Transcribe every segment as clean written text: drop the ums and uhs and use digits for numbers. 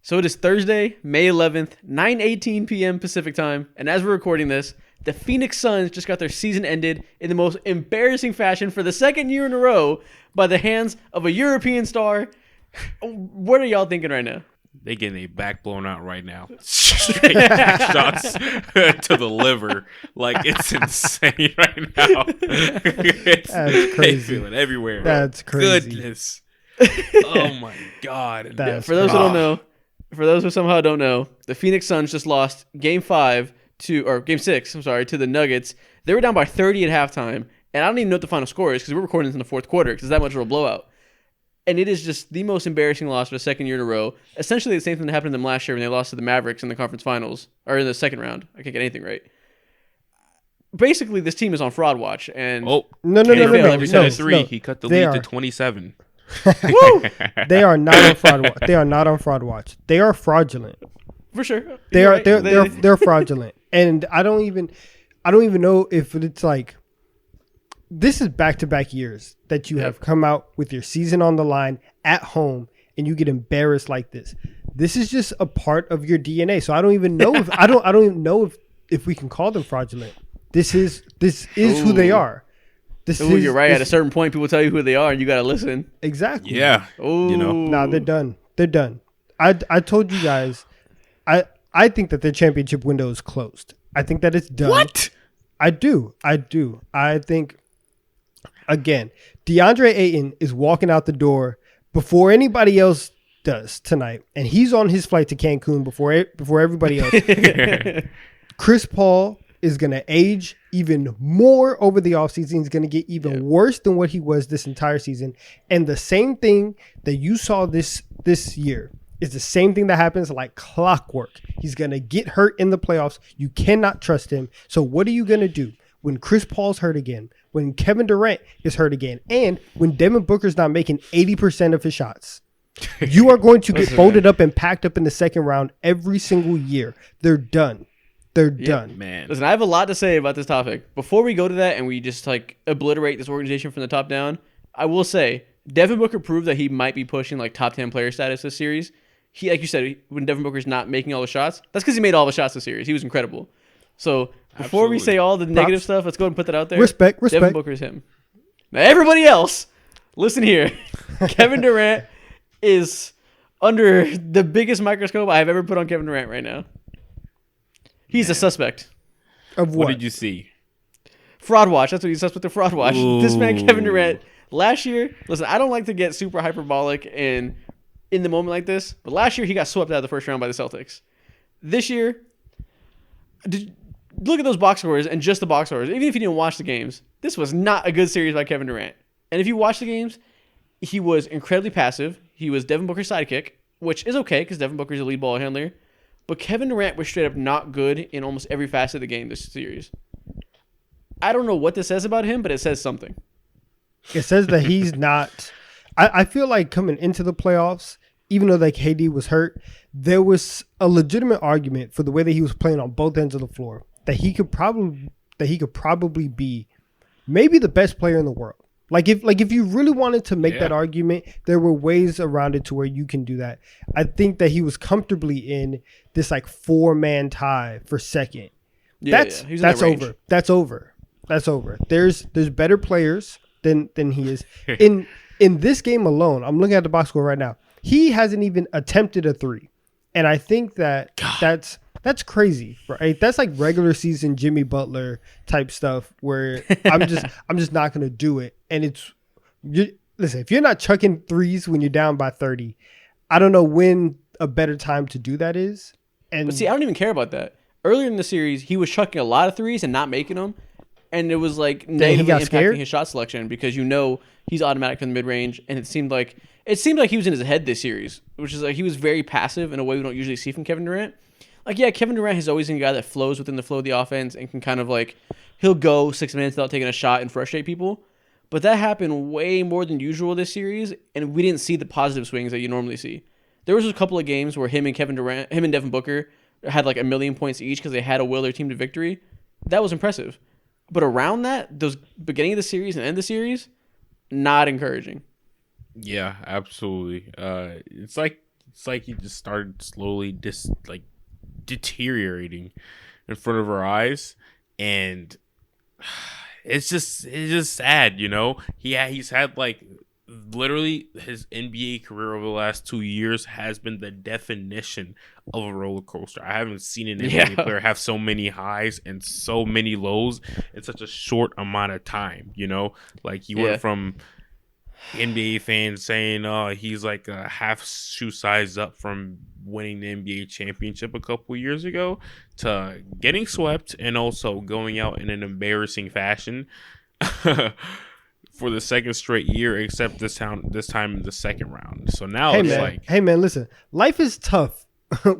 So it is Thursday, May 11th, 9:18 p.m. Pacific time. And as we're recording this, the Phoenix Suns just got their season ended in the most embarrassing fashion for the second year in a row by the hands of a European star. What are y'all thinking right now? They getting a back blown out right now. Straight back shots to the liver. Like, it's insane right now. That's crazy. They feel it everywhere. That's crazy. Goodness. Oh, my God. For those who don't know, for those who somehow don't know, the Phoenix Suns just lost Game 6, to the Nuggets. They were down by 30 at halftime, and I don't even know what the final score is because we're recording this in the fourth quarter because it's that much of a blowout. And it is just the most embarrassing loss for the second year in a row. Essentially the same thing that happened to them last year when they lost to the Mavericks in the conference finals, or in the second round. I can't get anything right. Basically, this team is on fraud watch. And No. Every set of three, he cut the lead to 27. Woo! They are not on fraud watch. They are not on fraud watch. They are fraudulent. For sure. They're fraudulent. And I don't even know if it's like, this is back-to-back years that you have come out with your season on the line at home and you get embarrassed like this. This is just a part of your DNA. So I don't even know if I don't even know if we can call them fraudulent. This is who they are. You're right. At a certain point, people tell you who they are, and you got to listen. Exactly. Yeah. Nah, they're done. They're done. I told you guys, I think that their championship window is closed. I think that it's done. What? I do. I think, again, DeAndre Ayton is walking out the door before anybody else does tonight, and he's on his flight to Cancun before everybody else. Chris Paul is going to age even more over the offseason. He's going to get even worse than what he was this entire season. And the same thing that you saw this year is the same thing that happens like clockwork. He's going to get hurt in the playoffs. You cannot trust him. So what are you going to do when Chris Paul's hurt again, when Kevin Durant is hurt again, and when Devin Booker's not making 80% of his shots? You are going to get folded up and packed up in the second round every single year. They're done. They're done. Man. Listen, I have a lot to say about this topic. Before we go to that and we just like obliterate this organization from the top down, I will say Devin Booker proved that he might be pushing like top 10 player status this series. He, like you said, when Devin Booker's not making all the shots, that's because he made all the shots this series. He was incredible. So before we say all the negative stuff, let's go ahead and put that out there. Respect. Devin Booker's him. Now everybody else, listen here. Kevin Durant is under the biggest microscope I have ever put on Kevin Durant right now. He's a suspect. Of what? What did you see? Fraud watch. That's what he's suspect of fraud watch. Ooh. This man, Kevin Durant, last year, listen, I don't like to get super hyperbolic and in the moment like this, but last year he got swept out of the first round by the Celtics. This year, look at those box scores and just the box scores. Even if you didn't watch the games, this was not a good series by Kevin Durant. And if you watch the games, he was incredibly passive. He was Devin Booker's sidekick, which is okay because Devin Booker's a lead ball handler. But Kevin Durant was straight up not good in almost every facet of the game this series. I don't know what this says about him, but it says something. It says that he's not. I feel like coming into the playoffs, even though like KD was hurt, there was a legitimate argument for the way that he was playing on both ends of the floor that he could probably be maybe the best player in the world. Like if you really wanted to make that argument, there were ways around it to where you can do that. I think that he was comfortably in this like 4-man tie for second. That's over. That's over. There's better players than he is. In this game alone, I'm looking at the box score right now. He hasn't even attempted a 3. And I think that that's crazy, right? That's like regular season Jimmy Butler type stuff where I'm just not going to do it. And listen, if you're not chucking threes when you're down by 30, I don't know when a better time to do that is. But see, I don't even care about that. Earlier in the series, he was chucking a lot of threes and not making them. And it was like negatively impacting his shot selection because he's automatic from the mid-range. And it seemed like he was in his head this series, which is like he was very passive in a way we don't usually see from Kevin Durant. Like, yeah, Kevin Durant has always been a guy that flows within the flow of the offense and can kind of like, he'll go 6 minutes without taking a shot and frustrate people. But that happened way more than usual this series, and we didn't see the positive swings that you normally see. There was a couple of games where him and Devin Booker had like 1 million points each because they had to will their team to victory. That was impressive. But around that, those beginning of the series and end of the series, not encouraging. Yeah, absolutely. It's like It's like he just started slowly deteriorating in front of our eyes, and it's just sad, you know. He's had like literally his NBA career over the last 2 years has been the definition of a roller coaster. I haven't seen an NBA player have so many highs and so many lows in such a short amount of time, you know. Like he went from NBA fans saying he's like a half shoe size up from winning the NBA championship a couple years ago to getting swept and also going out in an embarrassing fashion for the second straight year, except this time in the second round. So now hey man, listen, life is tough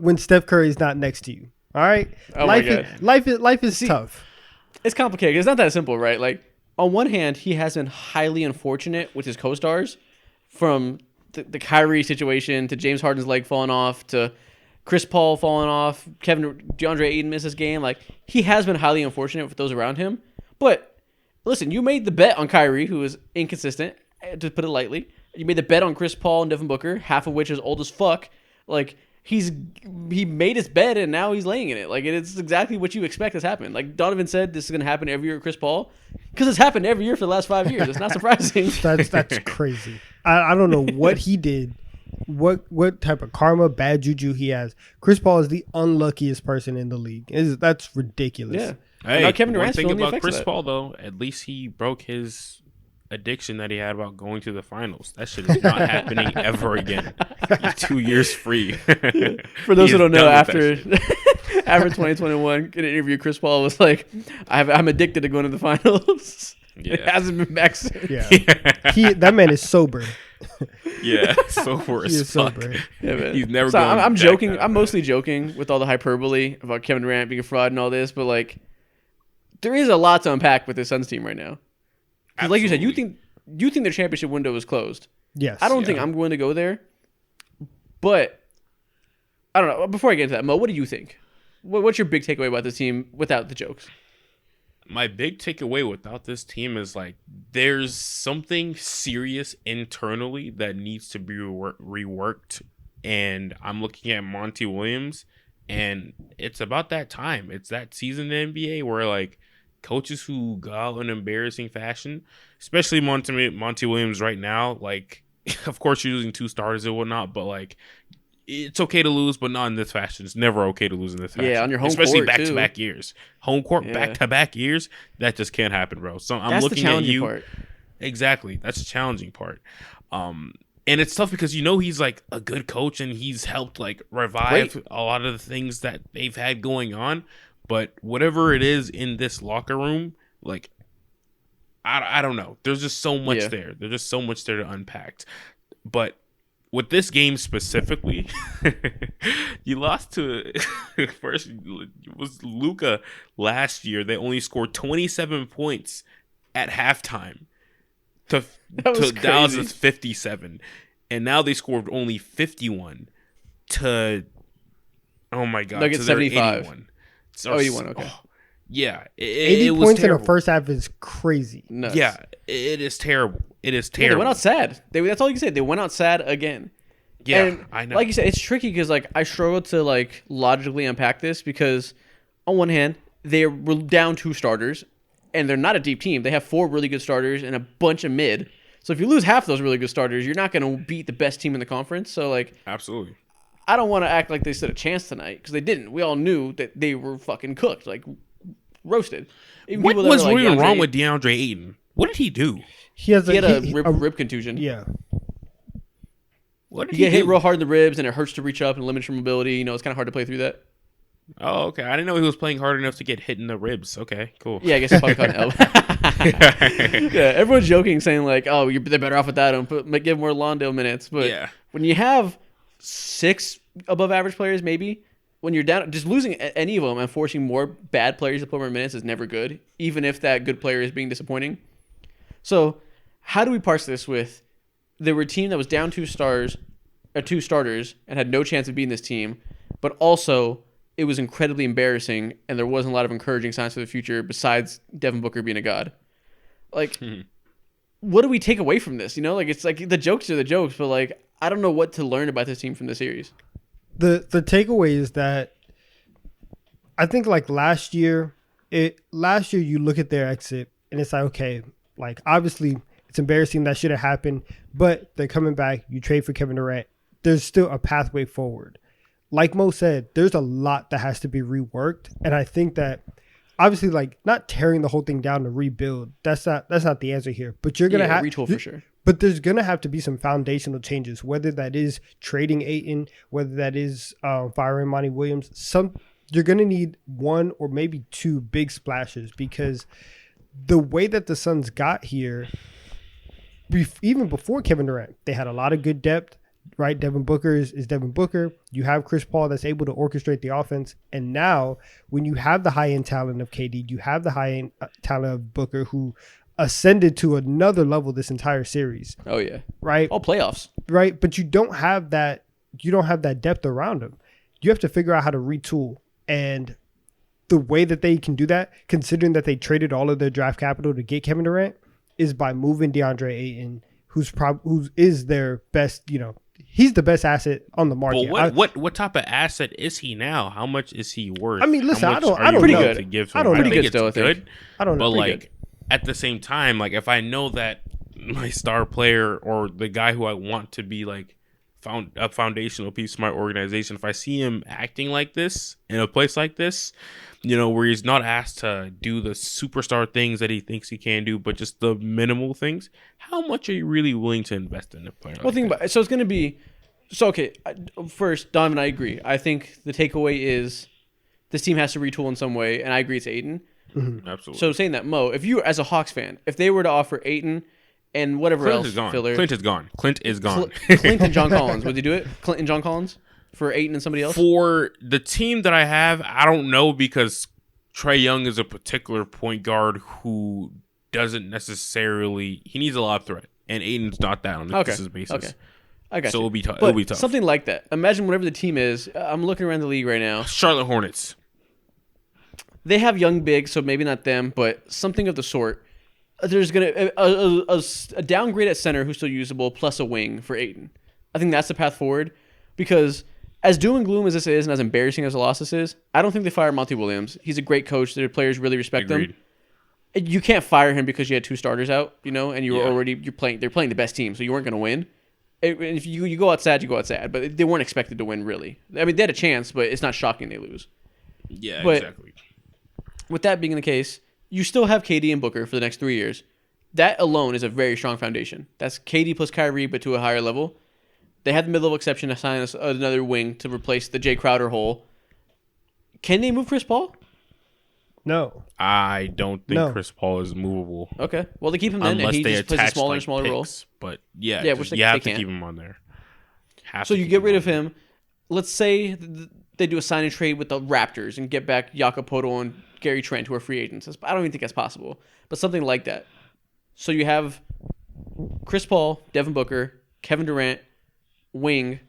when Steph Curry is not next to you. All right, life is tough. It's complicated. It's not that simple, right? Like, on one hand, he has been highly unfortunate with his co-stars, from the Kyrie situation to James Harden's leg falling off to Chris Paul falling off, DeAndre Ayton misses game. Like, he has been highly unfortunate with those around him. But listen, you made the bet on Kyrie, who is inconsistent, to put it lightly. You made the bet on Chris Paul and Devin Booker, half of which is old as fuck. Like, he made his bed and now he's laying in it. Like, it's exactly what you expect has happened. Like Donovan said, this is going to happen every year with Chris Paul because it's happened every year for the last 5 years. It's not surprising. That's crazy. I don't know what he did, what type of karma, bad juju he has. Chris Paul is the unluckiest person in the league. That's ridiculous. Yeah. Hey, one thing about Chris Paul though, at least he broke his addiction that he had about going to the finals. That shit is not happening ever again. He's 2 years free. For those who don't know, after 2021, in an interview, Chris Paul was like, I'm addicted to going to the finals. Yeah. It hasn't been back since. Yeah. That man is sober. Yeah, sober as fuck. Sober. Yeah, man. He's never so going I'm joking. now, I'm mostly joking with all the hyperbole about Kevin Durant being a fraud and all this, but like, there is a lot to unpack with this Suns team right now. Like you said, you think the championship window is closed. Yes. I don't think I'm going to go there. But I don't know. Before I get into that, Mo, what do you think? What's your big takeaway about this team without the jokes? My big takeaway without this team is like there's something serious internally that needs to be reworked. And I'm looking at Monty Williams, and it's about that time. It's that season in the NBA where like coaches who go out in embarrassing fashion, especially Monty Williams right now, like, of course you're losing 2 starters and whatnot, but like, it's okay to lose, but not in this fashion. It's never okay to lose in this fashion. Yeah, on your home especially court, back-to-back years. Home court, back-to-back years, that just can't happen, bro. So I'm looking at you. Part. Exactly. That's the challenging part. And it's tough because you know he's like a good coach and he's helped like revive a lot of the things that they've had going on. But whatever it is in this locker room, like, I don't know. There's just so much there. There's just so much there to unpack. But with this game specifically, you lost to first. It was Luka last year. They only scored 27 points at halftime to Dallas' 57, and now they scored only 51 to. Oh my God! Nuggets 75. 81. Oh, you won. Okay. Yeah, 80 points in the first half is crazy. Nuts. Yeah, it is terrible. It is terrible. Yeah, they went out sad. That's all you can say. They went out sad again. Yeah, and I know. Like you said, it's tricky because like I struggle to like logically unpack this because on one hand they're down 2 starters and they're not a deep team. They have 4 really good starters and a bunch of mid. So if you lose half those really good starters, you're not going to beat the best team in the conference. So like, absolutely. I don't want to act like they stood a chance tonight because they didn't. We all knew that they were fucking cooked, like roasted. What was really wrong with DeAndre Ayton? What did he do? He had a rib contusion. Yeah. What did he get hit real hard in the ribs, and it hurts to reach up and limits your mobility. You know, it's kind of hard to play through that. Oh, okay. I didn't know he was playing hard enough to get hit in the ribs. Okay, cool. Yeah, I guess he probably caught an elbow. Yeah, everyone's joking, saying like, "Oh, they're better off without him." But give more Londale minutes. But when you have 6 above average players, maybe when you're down, just losing any of them and forcing more bad players to play more minutes is never good, even if that good player is being disappointing. So, how do we parse this with? They were a team that was down 2 starters and had no chance of beating this team, but also it was incredibly embarrassing and there wasn't a lot of encouraging signs for the future besides Devin Booker being a god. Like, what do we take away from this? You know, like it's like the jokes are the jokes, but like I don't know what to learn about this team from the series. The takeaway is that I think like last year you look at their exit and it's like, okay, like obviously it's embarrassing that should have happened, but they're coming back. You trade for Kevin Durant. There's still a pathway forward. Like Mo said, there's a lot that has to be reworked. And I think that obviously like not tearing the whole thing down to rebuild, that's not the answer here. But you're gonna have retool for sure. But there's gonna have to be some foundational changes, whether that is trading Ayton, whether that is firing Monty Williams. You're gonna need one or maybe two big splashes, because the way that the Suns got here, even before Kevin Durant, they had a lot of good depth. Right, Devin Booker is Devin Booker. You have Chris Paul that's able to orchestrate the offense. And now when you have the high-end talent of KD, you have the high-end talent of Booker, who ascended to another level this entire series. Oh, yeah. Right? All playoffs. Right, but you don't have that depth around him. You have to figure out how to retool. And the way that they can do that, considering that they traded all of their draft capital to get Kevin Durant, is by moving DeAndre Ayton, who is their best, he's the best asset on the market. Well, what type of asset is he now? How much is he worth? I mean, listen, I don't know. Pretty good. To give to I don't him? know. I think it's good. I don't know. But like at the same time, like if I know that my star player or the guy who I want to be like a foundational piece of my organization, if I see him acting like this in a place like this, where he's not asked to do the superstar things that he thinks he can do, but just the minimal things, how much are you really willing to invest in a player? Well, think about it. So it's going to be okay. First, Donovan, I agree. I think the takeaway is this team has to retool in some way, and I agree it's Ayton. Mm-hmm. Absolutely. So saying that, Mo, if you as a Hawks fan, if they were to offer Ayton and whatever Clint else, is gone. filler, Clint is gone. Clint is gone. Clint and John Collins, would they do it? Clint and John Collins for Ayton and somebody else? For the team that I have, I don't know, because Trae Young is a particular point guard who doesn't necessarily. He needs a lot of threat, and Ayton's not that on a consistent basis. Okay. I got so you. it'll be tough. But it'll be tough. Something like that. Imagine whatever the team is. I'm looking around the league right now. Charlotte Hornets. They have young bigs, so maybe not them, but something of the sort. There's gonna a downgrade at center who's still usable, plus a wing for Ayton. I think that's the path forward, because as doom and gloom as this is, and as embarrassing as the loss this is, I don't think they fire Monty Williams. He's a great coach. Their players really respect him. You can't fire him because you had two starters out, and you were you're playing. They're playing the best team, so you weren't going to win. If you go out sad, you go out sad. But they weren't expected to win, really. I mean, they had a chance, but it's not shocking they lose. Yeah, but exactly. With that being the case, you still have KD and Booker for the next 3 years. That alone is a very strong foundation. That's KD plus Kyrie, but to a higher level. They had the mid-level exception to sign another wing to replace the Jay Crowder hole. Can they move Chris Paul? No. I don't think Chris Paul is movable. Okay. Well, they keep him then, and he just plays a smaller and smaller role. But yeah, you have to keep him on there. So you get rid of him. Let's say they do a sign and trade with the Raptors and get back Jakob Poeltl and Gary Trent, who are free agents. I don't even think that's possible, but something like that. So you have Chris Paul, Devin Booker, Kevin Durant, wing,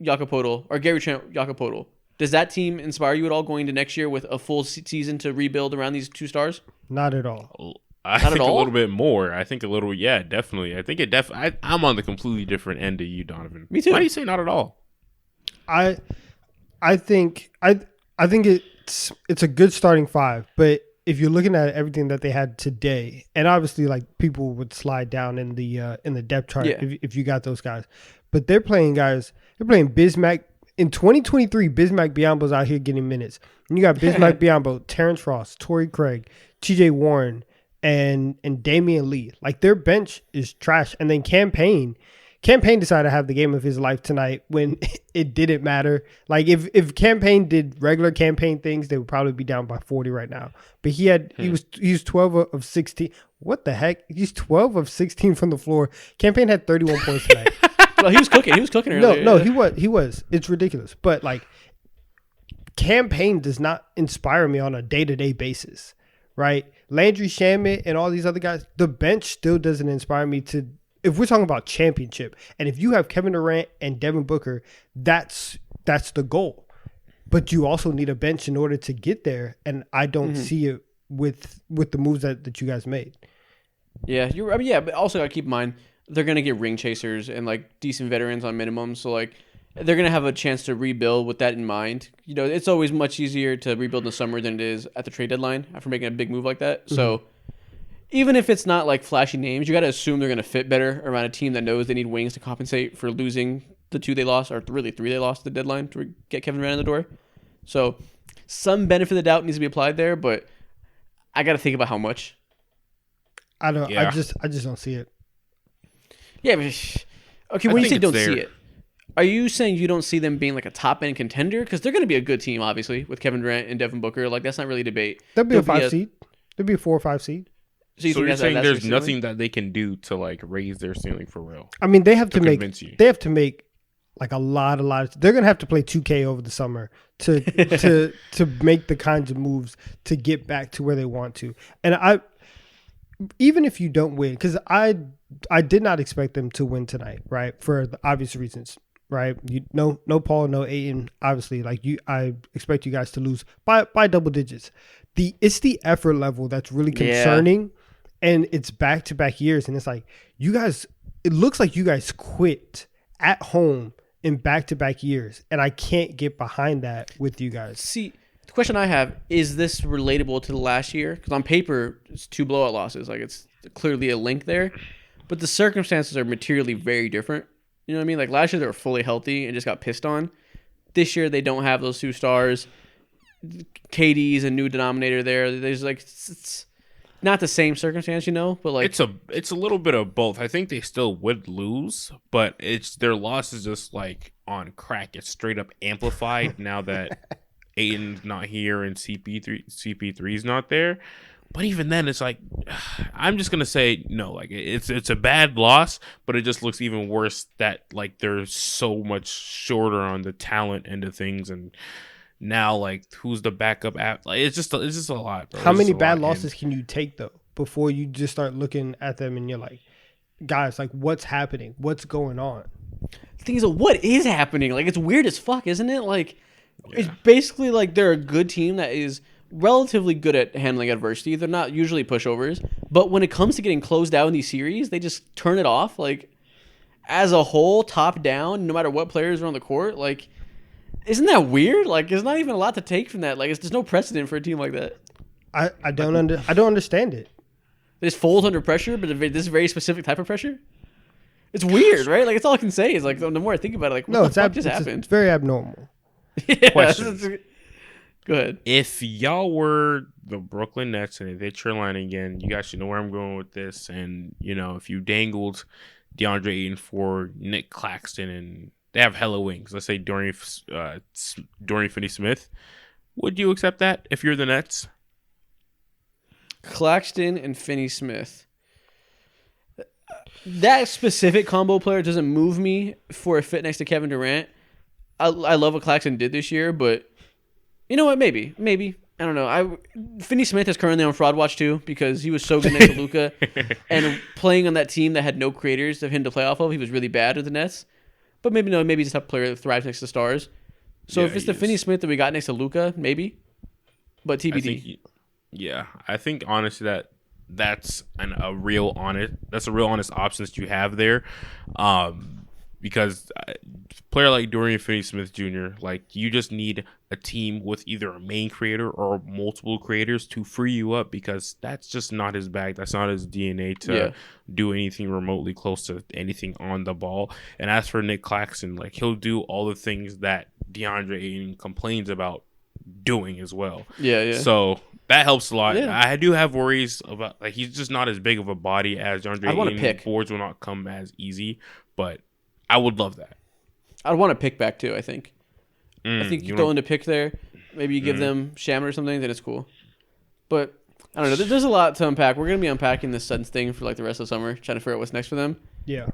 Jakob Poeltl, or Gary Trent, Jakob Poeltl. Does that team inspire you at all going into next year with a full season to rebuild around these two stars? Not at all. I think a little bit more. I think a little, yeah, definitely. I think it I'm on the completely different end of you, Donovan. Me too. Why do you say not at all? I think it's a good starting five, but if you're looking at everything that they had today, and obviously like people would slide down in the depth chart if you got those guys, but they're playing Bismack. In 2023, Bismack Biyombo's out here getting minutes. And you got Bismack Biyombo, Terrence Ross, Torrey Craig, TJ Warren, and Damian Lee. Like, their bench is trash. And then Campaign decided to have the game of his life tonight when it didn't matter. Like, if Campaign did regular Campaign things, they would probably be down by 40 right now. But he was 12 of 16. What the heck? He's 12 of 16 from the floor. Campaign had 31 points tonight. Well, he was cooking. He was cooking earlier. No, he was. It's ridiculous. But like, Campaign does not inspire me on a day-to-day basis, right? Landry Shamet and all these other guys, the bench still doesn't inspire me to. If we're talking about championship, and if you have Kevin Durant and Devin Booker, that's the goal. But you also need a bench in order to get there, and I don't see it with the moves that you guys made. Yeah, you're. I mean, yeah, but also gotta keep in mind they're going to get ring chasers and like decent veterans on minimum. So like they're going to have a chance to rebuild with that in mind. You know, it's always much easier to rebuild in the summer than it is at the trade deadline after making a big move like that. Mm-hmm. So even if it's not like flashy names, you got to assume they're going to fit better around a team that knows they need wings to compensate for losing the 2 they lost, or really 3 they lost at the deadline to get Kevin Durant in the door. So some benefit of the doubt needs to be applied there, but I got to think about how much. I don't. Yeah. I just don't see it. Yeah. But, okay. When you say don't see it, are you saying you don't see them being like a top end contender? Because they're going to be a good team, obviously, with Kevin Durant and Devin Booker. Like that's not really a debate. They'll be a 5 seed. They'll be a 4 or 5 seed. So you're saying there's nothing that they can do to like raise their ceiling for real? I mean, they have to make. They have to make like a lot. They're gonna have to play 2K over the summer to to make the kinds of moves to get back to where they want to. And even if you don't win, because I did not expect them to win tonight, right? For the obvious reasons, right? No Paul, no Ayton. Obviously, like I expect you guys to lose by double digits. It's the effort level that's really concerning. Yeah. And it's back-to-back years, and it's like you guys. It looks like you guys quit at home in back-to-back years, and I can't get behind that with you guys. See, the question I have is this relatable to the last year? Because on paper, it's 2 blowout losses. Like it's clearly a link there, but the circumstances are materially very different. You know what I mean? Like last year, they were fully healthy and just got pissed on. This year, they don't have those 2 stars. KD's a new denominator there. There's like it's not the same circumstance, you know, but like it's a little bit of both. I think they still would lose, but it's their loss is just like on crack. It's straight up amplified now that Aiden's not here and CP3's not there. But even then, it's like I'm just gonna say no. Like it's a bad loss, but it just looks even worse that like they're so much shorter on the talent end of things and. Now, like, who's the backup app? Like, it's just a lot, bro. How many bad losses can you take, though, before you just start looking at them and you're like, guys, like, what's happening? What's going on? The thing is, what is happening? Like, it's weird as fuck, isn't it? Like, It's basically like they're a good team that is relatively good at handling adversity. They're not usually pushovers. But when it comes to getting closed out in these series, they just turn it off. Like, as a whole, top down, no matter what players are on the court, like... Isn't that weird? Like, there's not even a lot to take from that. Like, there's no precedent for a team like that. I don't understand it. They just fold under pressure, but this very specific type of pressure. It's weird, right? Like, it's all I can say is like the more I think about it, like, what the fuck just happened? It's very abnormal. Yeah, question. Go ahead. If y'all were the Brooklyn Nets and they hit your line again, you guys should know where I'm going with this. And you know, if you dangled DeAndre Ayton for Nick Claxton and they have hella wings. Let's say Dorian Finney-Smith. Would you accept that if you're the Nets? Claxton and Finney-Smith. That specific combo player doesn't move me for a fit next to Kevin Durant. I love what Claxton did this year, but you know what? Maybe. I don't know. Finney-Smith is currently on fraud watch too because he was so good next to Luka. And playing on that team that had no creators of him to play off of, he was really bad with the Nets. But maybe he's just a player that thrives next to stars. So if it's the Finney-Smith that we got next to Luka, maybe. But TBD. I think honestly that's a real honest option that you have there, because a player like Dorian Finney-Smith Jr. like you just need a team with either a main creator or multiple creators to free you up because that's just not his bag. That's not his DNA to do anything remotely close to anything on the ball. And as for Nick Claxton, like he'll do all the things that DeAndre Ayton complains about doing as well. Yeah. So that helps a lot. Yeah. I do have worries about like he's just not as big of a body as DeAndre Ayton. Boards will not come as easy, but I would love that. I'd want to pick back too, I think. I think you go into pick there. Maybe you give them Shaman or something, then it's cool. But I don't know. There's a lot to unpack. We're going to be unpacking this Suns thing for like the rest of the summer, trying to figure out what's next for them. Yeah.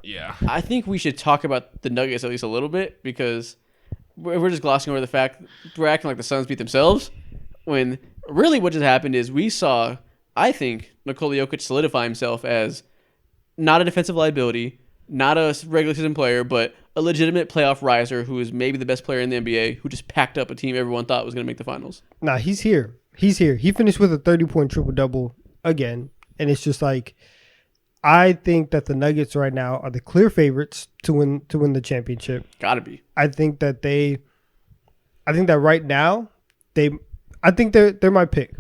I think we should talk about the Nuggets at least a little bit because we're just glossing over the fact we're acting like the Suns beat themselves when really what just happened is we saw, I think, Nikola Jokic solidify himself as not a defensive liability, not a regular season player, but a legitimate playoff riser who is maybe the best player in the NBA who just packed up a team everyone thought was going to make the finals. Nah, he's here. He finished with a 30-point triple-double again. And it's just like, I think that the Nuggets right now are the clear favorites to win the championship. Gotta be. I think that right now I think they're my pick.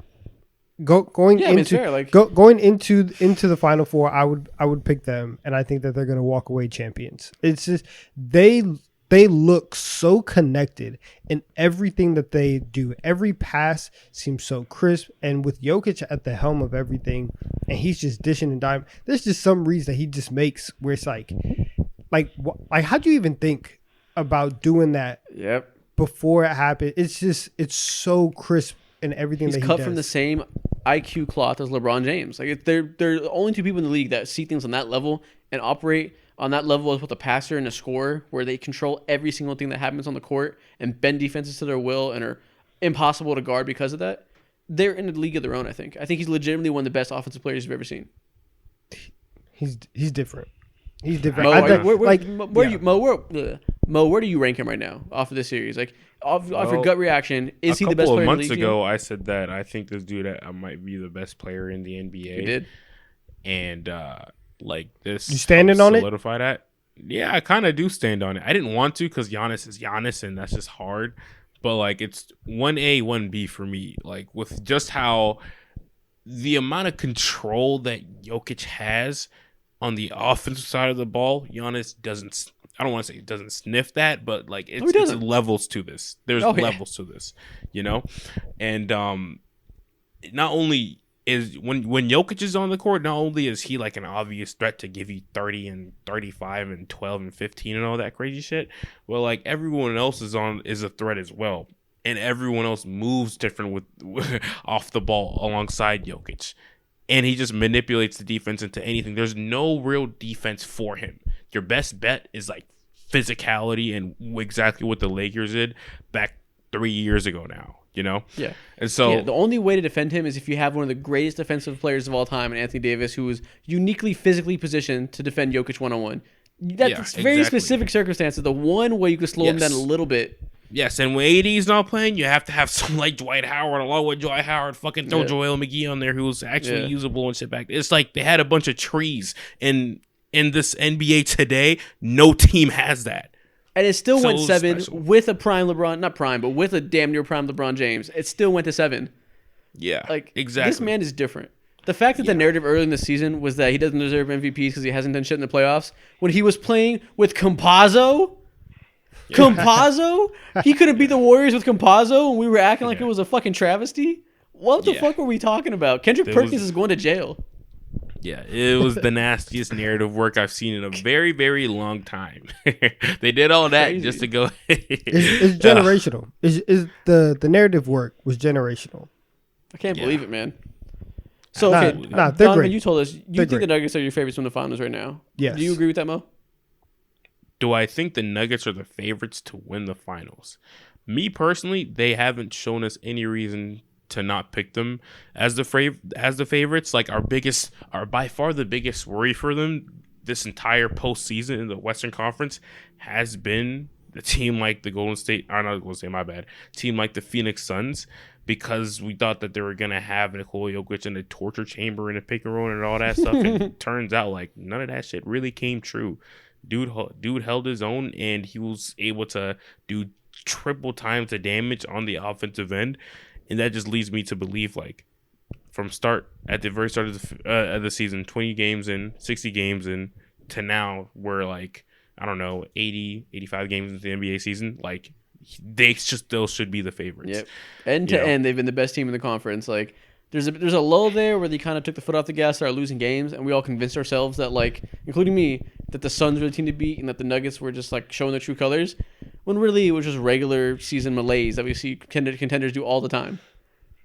Going into the Final Four, I would pick them, and I think that they're going to walk away champions. It's just they look so connected in everything that they do. Every pass seems so crisp, and with Jokic at the helm of everything, and he's just dishing and diving. There's just some reads that he just makes where it's like how do you even think about doing that? Yep. Before it happened, it's so crisp in everything that he does. He's cut from the same IQ cloth as LeBron James. Like they're the only two people in the league that see things on that level and operate on that level as both a passer and a scorer, where they control every single thing that happens on the court and bend defenses to their will and are impossible to guard because of that. They're in a league of their own. I think he's legitimately one of the best offensive players you've ever seen. He's different. He's different. Mo, where do you rank him right now off of this series? Like, off your gut reaction, is he the best player in the league? A couple of months ago, I said that I think this dude might be the best player in the NBA. You did? And, this... You standing on it? Solidify that? Yeah, I kind of do stand on it. I didn't want to because Giannis is Giannis, and that's just hard. But, it's 1A, 1B for me. With just how the amount of control that Jokic has on the offensive side of the ball, Giannis doesn't... I don't want to say he doesn't sniff that, but it's levels to this. There's levels to this, and not only is when Jokic is on the court, not only is he an obvious threat to give you 30 and 35 and 12 and 15 and all that crazy shit, well, everyone else is a threat as well, and everyone else moves different with off the ball alongside Jokic. And he just manipulates the defense into anything. There's no real defense for him. Your best bet is physicality and exactly what the Lakers did back 3 years ago now, Yeah. And so the only way to defend him is if you have one of the greatest defensive players of all time, and Anthony Davis, who is uniquely physically positioned to defend Jokic one-on-one. That's very specific circumstances. The one way you can slow him down a little bit. Yes, and when AD's not playing, you have to have some like Dwight Howard, along with Dwight Howard, fucking throw Joel McGee on there, who's actually usable and shit back. It's like they had a bunch of trees in this NBA today. No team has that. And it still went 7 with a prime LeBron, not prime, but with a damn near prime LeBron James. It still went to 7. Yeah, exactly. This man is different. The fact that the narrative early in the season was that he doesn't deserve MVPs because he hasn't done shit in the playoffs, when he was playing with Campazzo, he couldn't beat the Warriors with Campazzo, and we were acting like it was a fucking travesty. What the fuck were we talking about? Kendrick Perkins is going to jail. Yeah, it was the nastiest narrative work I've seen in a very, very long time. They did all that just to go. It's generational. The narrative work was generational. I can't believe it, man. So, they're Donovan, great. you told us you think the Nuggets are your favorites from the finals right now. Yes. Do you agree with that, Mo? Do I think the Nuggets are the favorites to win the finals? Me personally, they haven't shown us any reason to not pick them as the favorites. Like our by far the biggest worry for them this entire postseason in the Western Conference has been the team like the Golden State. I'm not going to say my bad. Team like the Phoenix Suns, because we thought that they were going to have Nikola Jokic in a torture chamber and a pick and roll and all that stuff. And it turns out like none of that shit really came true. Dude held his own, and he was able to do triple times the damage on the offensive end. And that just leads me to believe, like, from at the very start of the season, 20 games in, 60 games in, to now, we're like, I don't know, 80, 85 games into the NBA season. Like, they still should be the favorites. Yep. End to end, they've been the best team in the conference. Like, there's a lull there where they kind of took the foot off the gas, started losing games, and we all convinced ourselves that, like, including me, that the Suns were the team to beat and that the Nuggets were just, like, showing their true colors, when really it was just regular season malaise that we see contenders do all the time.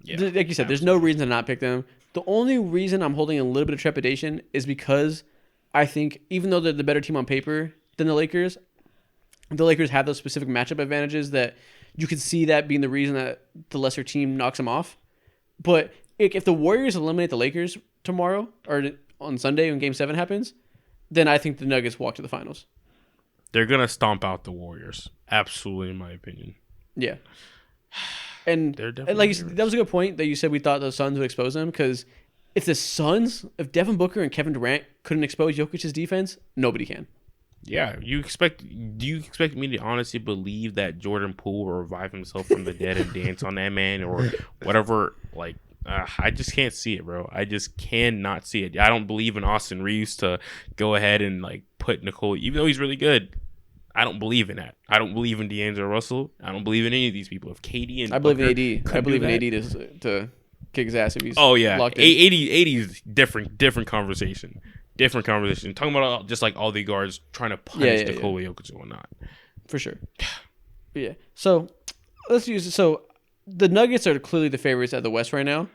Yeah, like you said, there's no reason to not pick them. The only reason I'm holding a little bit of trepidation is because I think even though they're the better team on paper than the Lakers have those specific matchup advantages that you could see that being the reason that the lesser team knocks them off. But if the Warriors eliminate the Lakers tomorrow or on Sunday when Game 7 happens, then I think the Nuggets walk to the finals. They're going to stomp out the Warriors. Absolutely, in my opinion. Yeah. And like you said, that was a good point that you said we thought the Suns would expose them, because if Devin Booker and Kevin Durant couldn't expose Jokic's defense, nobody can. Yeah, do you expect me to honestly believe that Jordan Poole will revive himself from the dead and dance on that man or whatever? Like, I just can't see it, bro. I just cannot see it. I don't believe in Austin Reeves to go ahead and like put Nikola, even though he's really good. I don't believe in that. I don't believe in D'Angelo Russell. I don't believe in any of these people. If KD and I believe in AD. I believe in AD to kick his ass if he's locked in. AD is different conversation. Different conversation. Talking about just like all the guards trying to punish Nikola Jokic and whatnot. For sure. Yeah. So let's use it. So the Nuggets are clearly the favorites at the West right now.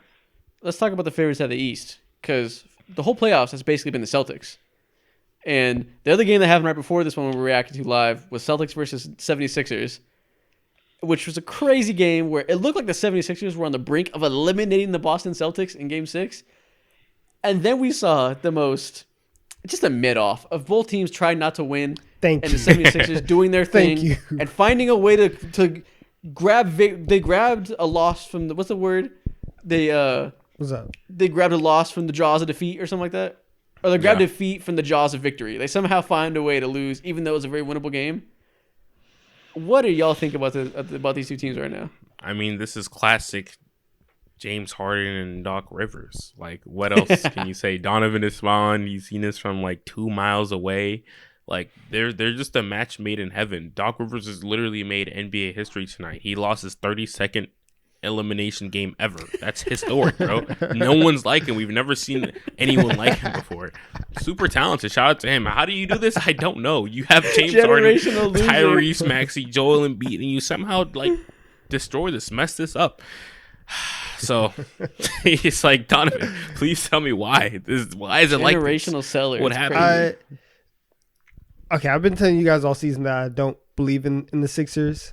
Let's talk about the favorites at the East, because the whole playoffs has basically been the Celtics. And the other game that happened right before this one we were reacting to live was Celtics versus 76ers, which was a crazy game where it looked like the 76ers were on the brink of eliminating the Boston Celtics in Game 6. And then we saw just a mid-off of both teams trying not to win. And the 76ers doing their thing and finding a way to grab. They grabbed a loss from what's the word? What's up? They grabbed a loss from the jaws of defeat or something like that. Or they grabbed defeat from the jaws of victory. They somehow find a way to lose, even though it was a very winnable game. What do y'all think about these two teams right now? I mean, this is classic James Harden and Doc Rivers. Like, what else can you say? Donovan Isman, you've seen this from like 2 miles away. Like, they're just a match made in heaven. Doc Rivers has literally made NBA history tonight. He lost his 32nd elimination game ever. That's historic, bro. No one's like him. We've never seen anyone like him before. Super talented. Shout out to him. How do you do this? I don't know. You have James Harden, Tyrese Maxey, Joel Embiid, and you somehow like destroy this, mess this up. So it's like, Donovan, please tell me why. Why is it like generational sellers? What happened? Okay, I've been telling you guys all season that I don't believe in the Sixers.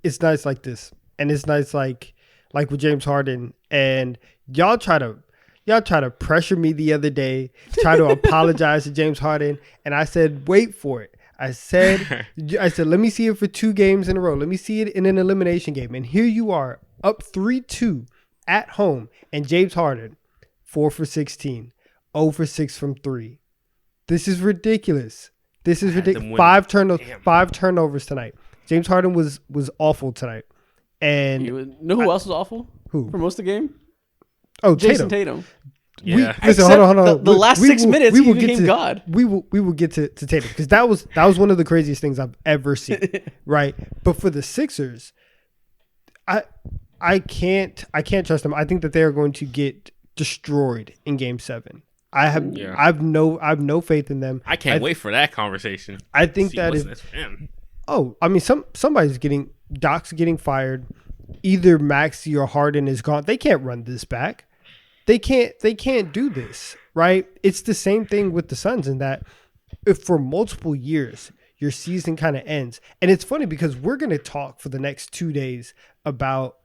It's nice like this, and it's nice like with James Harden. And y'all try to pressure me the other day, try to apologize to James Harden, and I said, wait for it. I said, let me see it for 2 games in a row. Let me see it in an elimination game. And here you are, up 3-2 at home, and James Harden, 4 for 16, 0 for 6 from 3. This is ridiculous. This is ridiculous. 5 turnovers tonight. James Harden was awful tonight. And you know who else was awful? Who? For most of the game? Oh, Jason Tatum. Yeah. Listen, hold on. The last 6 minutes, he became God. We will get to Tatum, because that was one of the craziest things I've ever seen, right? But for the Sixers, I can't trust them. I think that they are going to get destroyed in Game 7. I've no faith in them. I can't wait for that conversation. I think that is. Oh, I mean, Doc's getting fired. Either Maxey or Harden is gone. They can't run this back. They can't do this, right? It's the same thing with the Suns, in that if for multiple years your season kind of ends. And it's funny because we're going to talk for the next 2 days about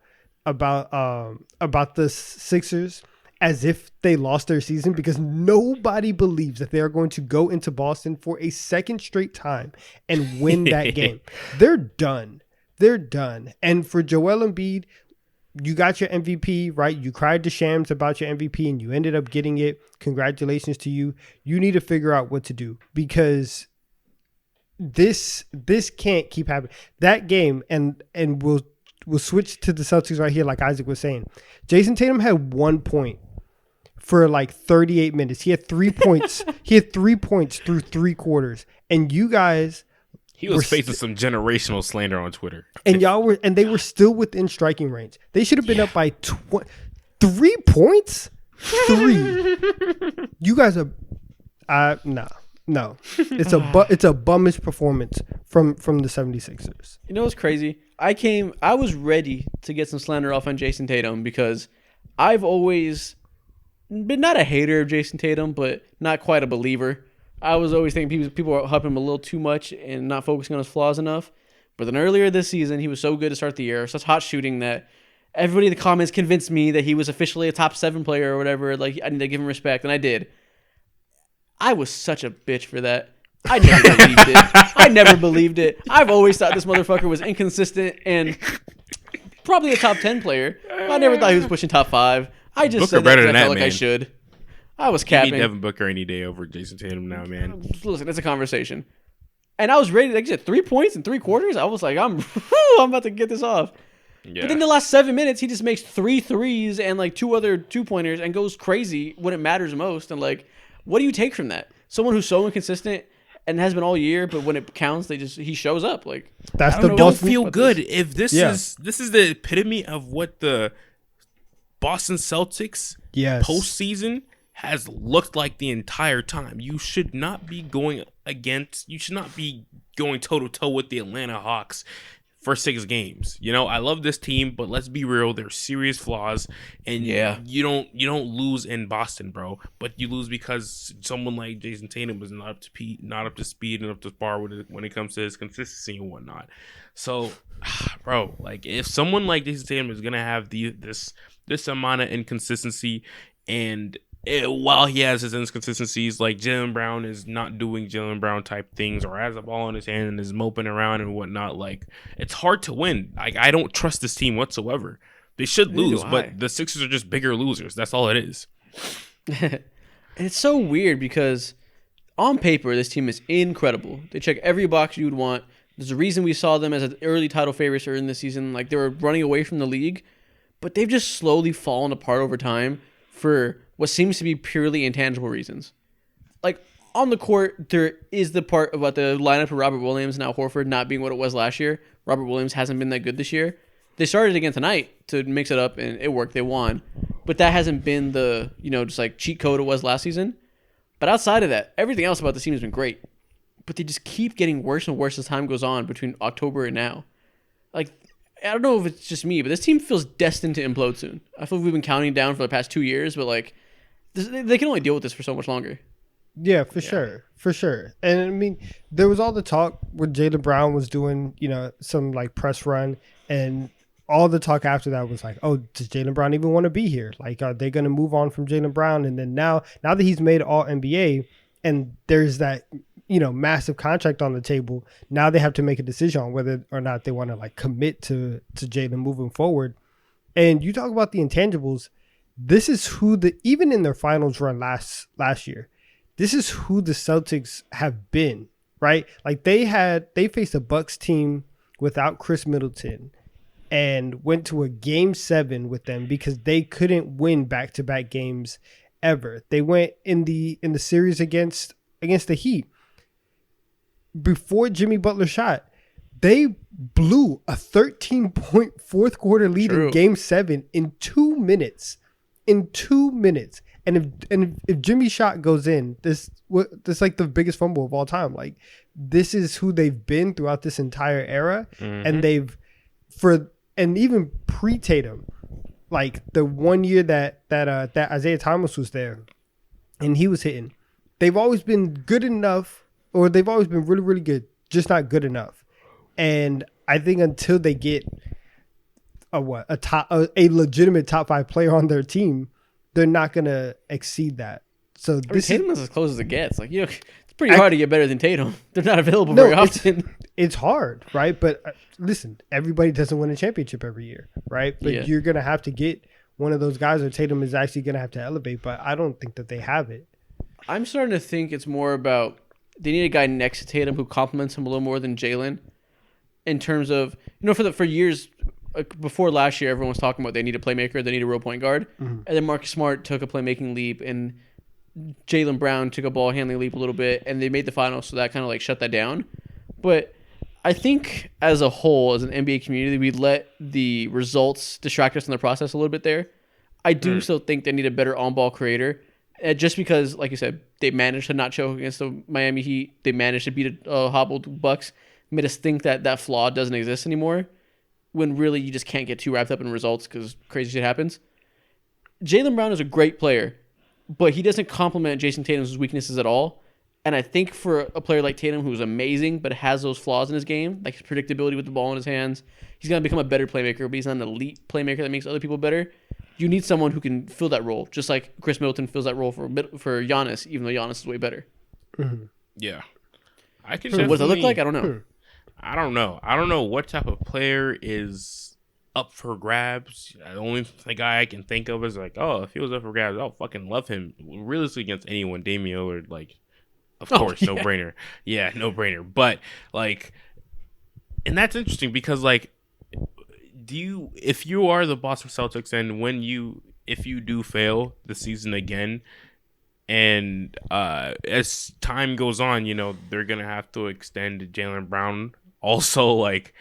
the Sixers as if they lost their season, because nobody believes that they are going to go into Boston for a second straight time and win that game. They're done. And for Joel Embiid, you got your MVP, right? You cried to Shams about your MVP and you ended up getting it. Congratulations to you. You need to figure out what to do, because this can't keep happening. That game, and we'll switch to the Celtics right here, like Isaac was saying. Jason Tatum had 1 point for like 38 minutes. He had 3 points. He had 3 points through 3 quarters. And you guys, he was facing some generational slander on Twitter. And they were still within striking range. They should have been up by 3 points. 3. You guys are, no. It's a bummish performance from the 76ers. You know what's crazy? I was ready to get some slander off on Jason Tatum, because I've always been not a hater of Jason Tatum, but not quite a believer. I was always thinking people were hyping him a little too much and not focusing on his flaws enough. But then earlier this season, he was so good to start the year, such hot shooting, that everybody in the comments convinced me that he was officially a top 7 player or whatever. Like, I need to give him respect, and I did. I was such a bitch for that. I never believed it. I've always thought this motherfucker was inconsistent and probably a top 10 player. I never thought he was pushing top 5. I just Booker said better that than I that, felt like man. I should. I was Give me capping. Devin Booker any day over Jason Tatum now, man. Listen, it's a conversation. And I was ready. Like you said, 3 points in 3 quarters. I was like, I'm about to get this off. Yeah. But then the last 7 minutes, he just makes 3 threes and like 2 other 2-pointers and goes crazy when it matters most. And like, what do you take from that? Someone who's so inconsistent and has been all year, but when it counts, he shows up. Like that's I don't feel good if this is the epitome of what the Boston Celtics postseason has looked like the entire time. You should not be going toe to toe with the Atlanta Hawks for 6 games. You know, I love this team, but let's be real, there's serious flaws, and you don't lose in Boston, bro. But you lose because someone like Jason Tatum is not up to speed and up to par when it comes to his consistency and whatnot. So, bro, like if someone like Jason Tatum is gonna have this amount of inconsistency, and while he has his inconsistencies, like Jaylen Brown is not doing Jaylen Brown type things, or has a ball in his hand and is moping around and whatnot, like it's hard to win. Like I don't trust this team whatsoever. They should lose, but the Sixers are just bigger losers. That's all it is. And it's so weird because on paper, this team is incredible. They check every box you would want. There's a reason we saw them as an early title favorites early in the season. Like they were running away from the league, but they've just slowly fallen apart over time for what seems to be purely intangible reasons. Like on the court, there is the part about the lineup of Robert Williams and Al Horford not being what it was last year. Robert Williams hasn't been that good this year. They started again tonight to mix it up, and it worked. They won. But that hasn't been the, just like cheat code it was last season. But outside of that, everything else about the team has been great. But they just keep getting worse and worse as time goes on between October and now. Like, I don't know if it's just me, but this team feels destined to implode soon. I feel like we've been counting down for the past 2 years, but like, they can only deal with this for so much longer. Yeah, for sure. And I mean, there was all the talk where Jaylen Brown was doing, some like press run, and all the talk after that was like, oh, does Jaylen Brown even want to be here? Like, are they going to move on from Jaylen Brown? And then now that he's made All NBA, and there's that, massive contract on the table, now they have to make a decision on whether or not they want to like commit to Jaylen moving forward. And you talk about the intangibles. This is who even in their finals run last year, this is who the Celtics have been, right? Like they faced a Bucks team without Chris Middleton and went to a game 7 with them because they couldn't win back-to-back games ever. They went in the series against the Heat. Before Jimmy Butler shot, they blew a 13-point fourth quarter lead in game 7 in 2 minutes. And if Jimmy's shot goes in, this like the biggest fumble of all time. Like this is who they've been throughout this entire era. And and even pre-Tatum, like the 1 year that Isaiah Thomas was there and he was hitting, they've always been good enough, or they've always been really, really good, just not good enough. And I think until they get a legitimate top 5 player on their team, they're not gonna exceed that. So Tatum is as close as it gets. Like it's pretty hard to get better than Tatum. They're not available very often. It's hard, right? But listen, everybody doesn't win a championship every year, right? But you're gonna have to get one of those guys, or Tatum is actually gonna have to elevate. But I don't think that they have it. I'm starting to think it's more about they need a guy next to Tatum who complements him a little more than Jaylen. In terms of for years. Before last year, everyone was talking about they need a playmaker, they need a real point guard. And then Marcus Smart took a playmaking leap, and Jaylen Brown took a ball handling leap a little bit, and they made the finals, so that kind of like shut that down. But I think as a whole, as an NBA community, we let the results distract us in the process a little bit there. I do still think they need a better on-ball creator, just because, like you said, they managed to not choke against the Miami Heat. They managed to beat a hobbled Bucks, made us think that flaw doesn't exist anymore, when really you just can't get too wrapped up in results because crazy shit happens. Jaylen Brown is a great player, but he doesn't complement Jason Tatum's weaknesses at all. And I think for a player like Tatum, who's amazing but has those flaws in his game, like his predictability with the ball in his hands, he's going to become a better playmaker, but he's not an elite playmaker that makes other people better. You need someone who can fill that role, just like Chris Middleton fills that role for Giannis, even though Giannis is way better. Yeah. What does it look like? I don't know. I don't know what type of player is up for grabs. The only guy I can think of is like, oh, if he was up for grabs, I'll fucking love him. Realistically, against anyone, Damian Lillard, like, of course, no brainer. Yeah, no brainer. But like, and that's interesting because like, if you are the Boston Celtics and if you do fail the season again, and as time goes on, they're gonna have to extend Jaylen Brown. Also, like,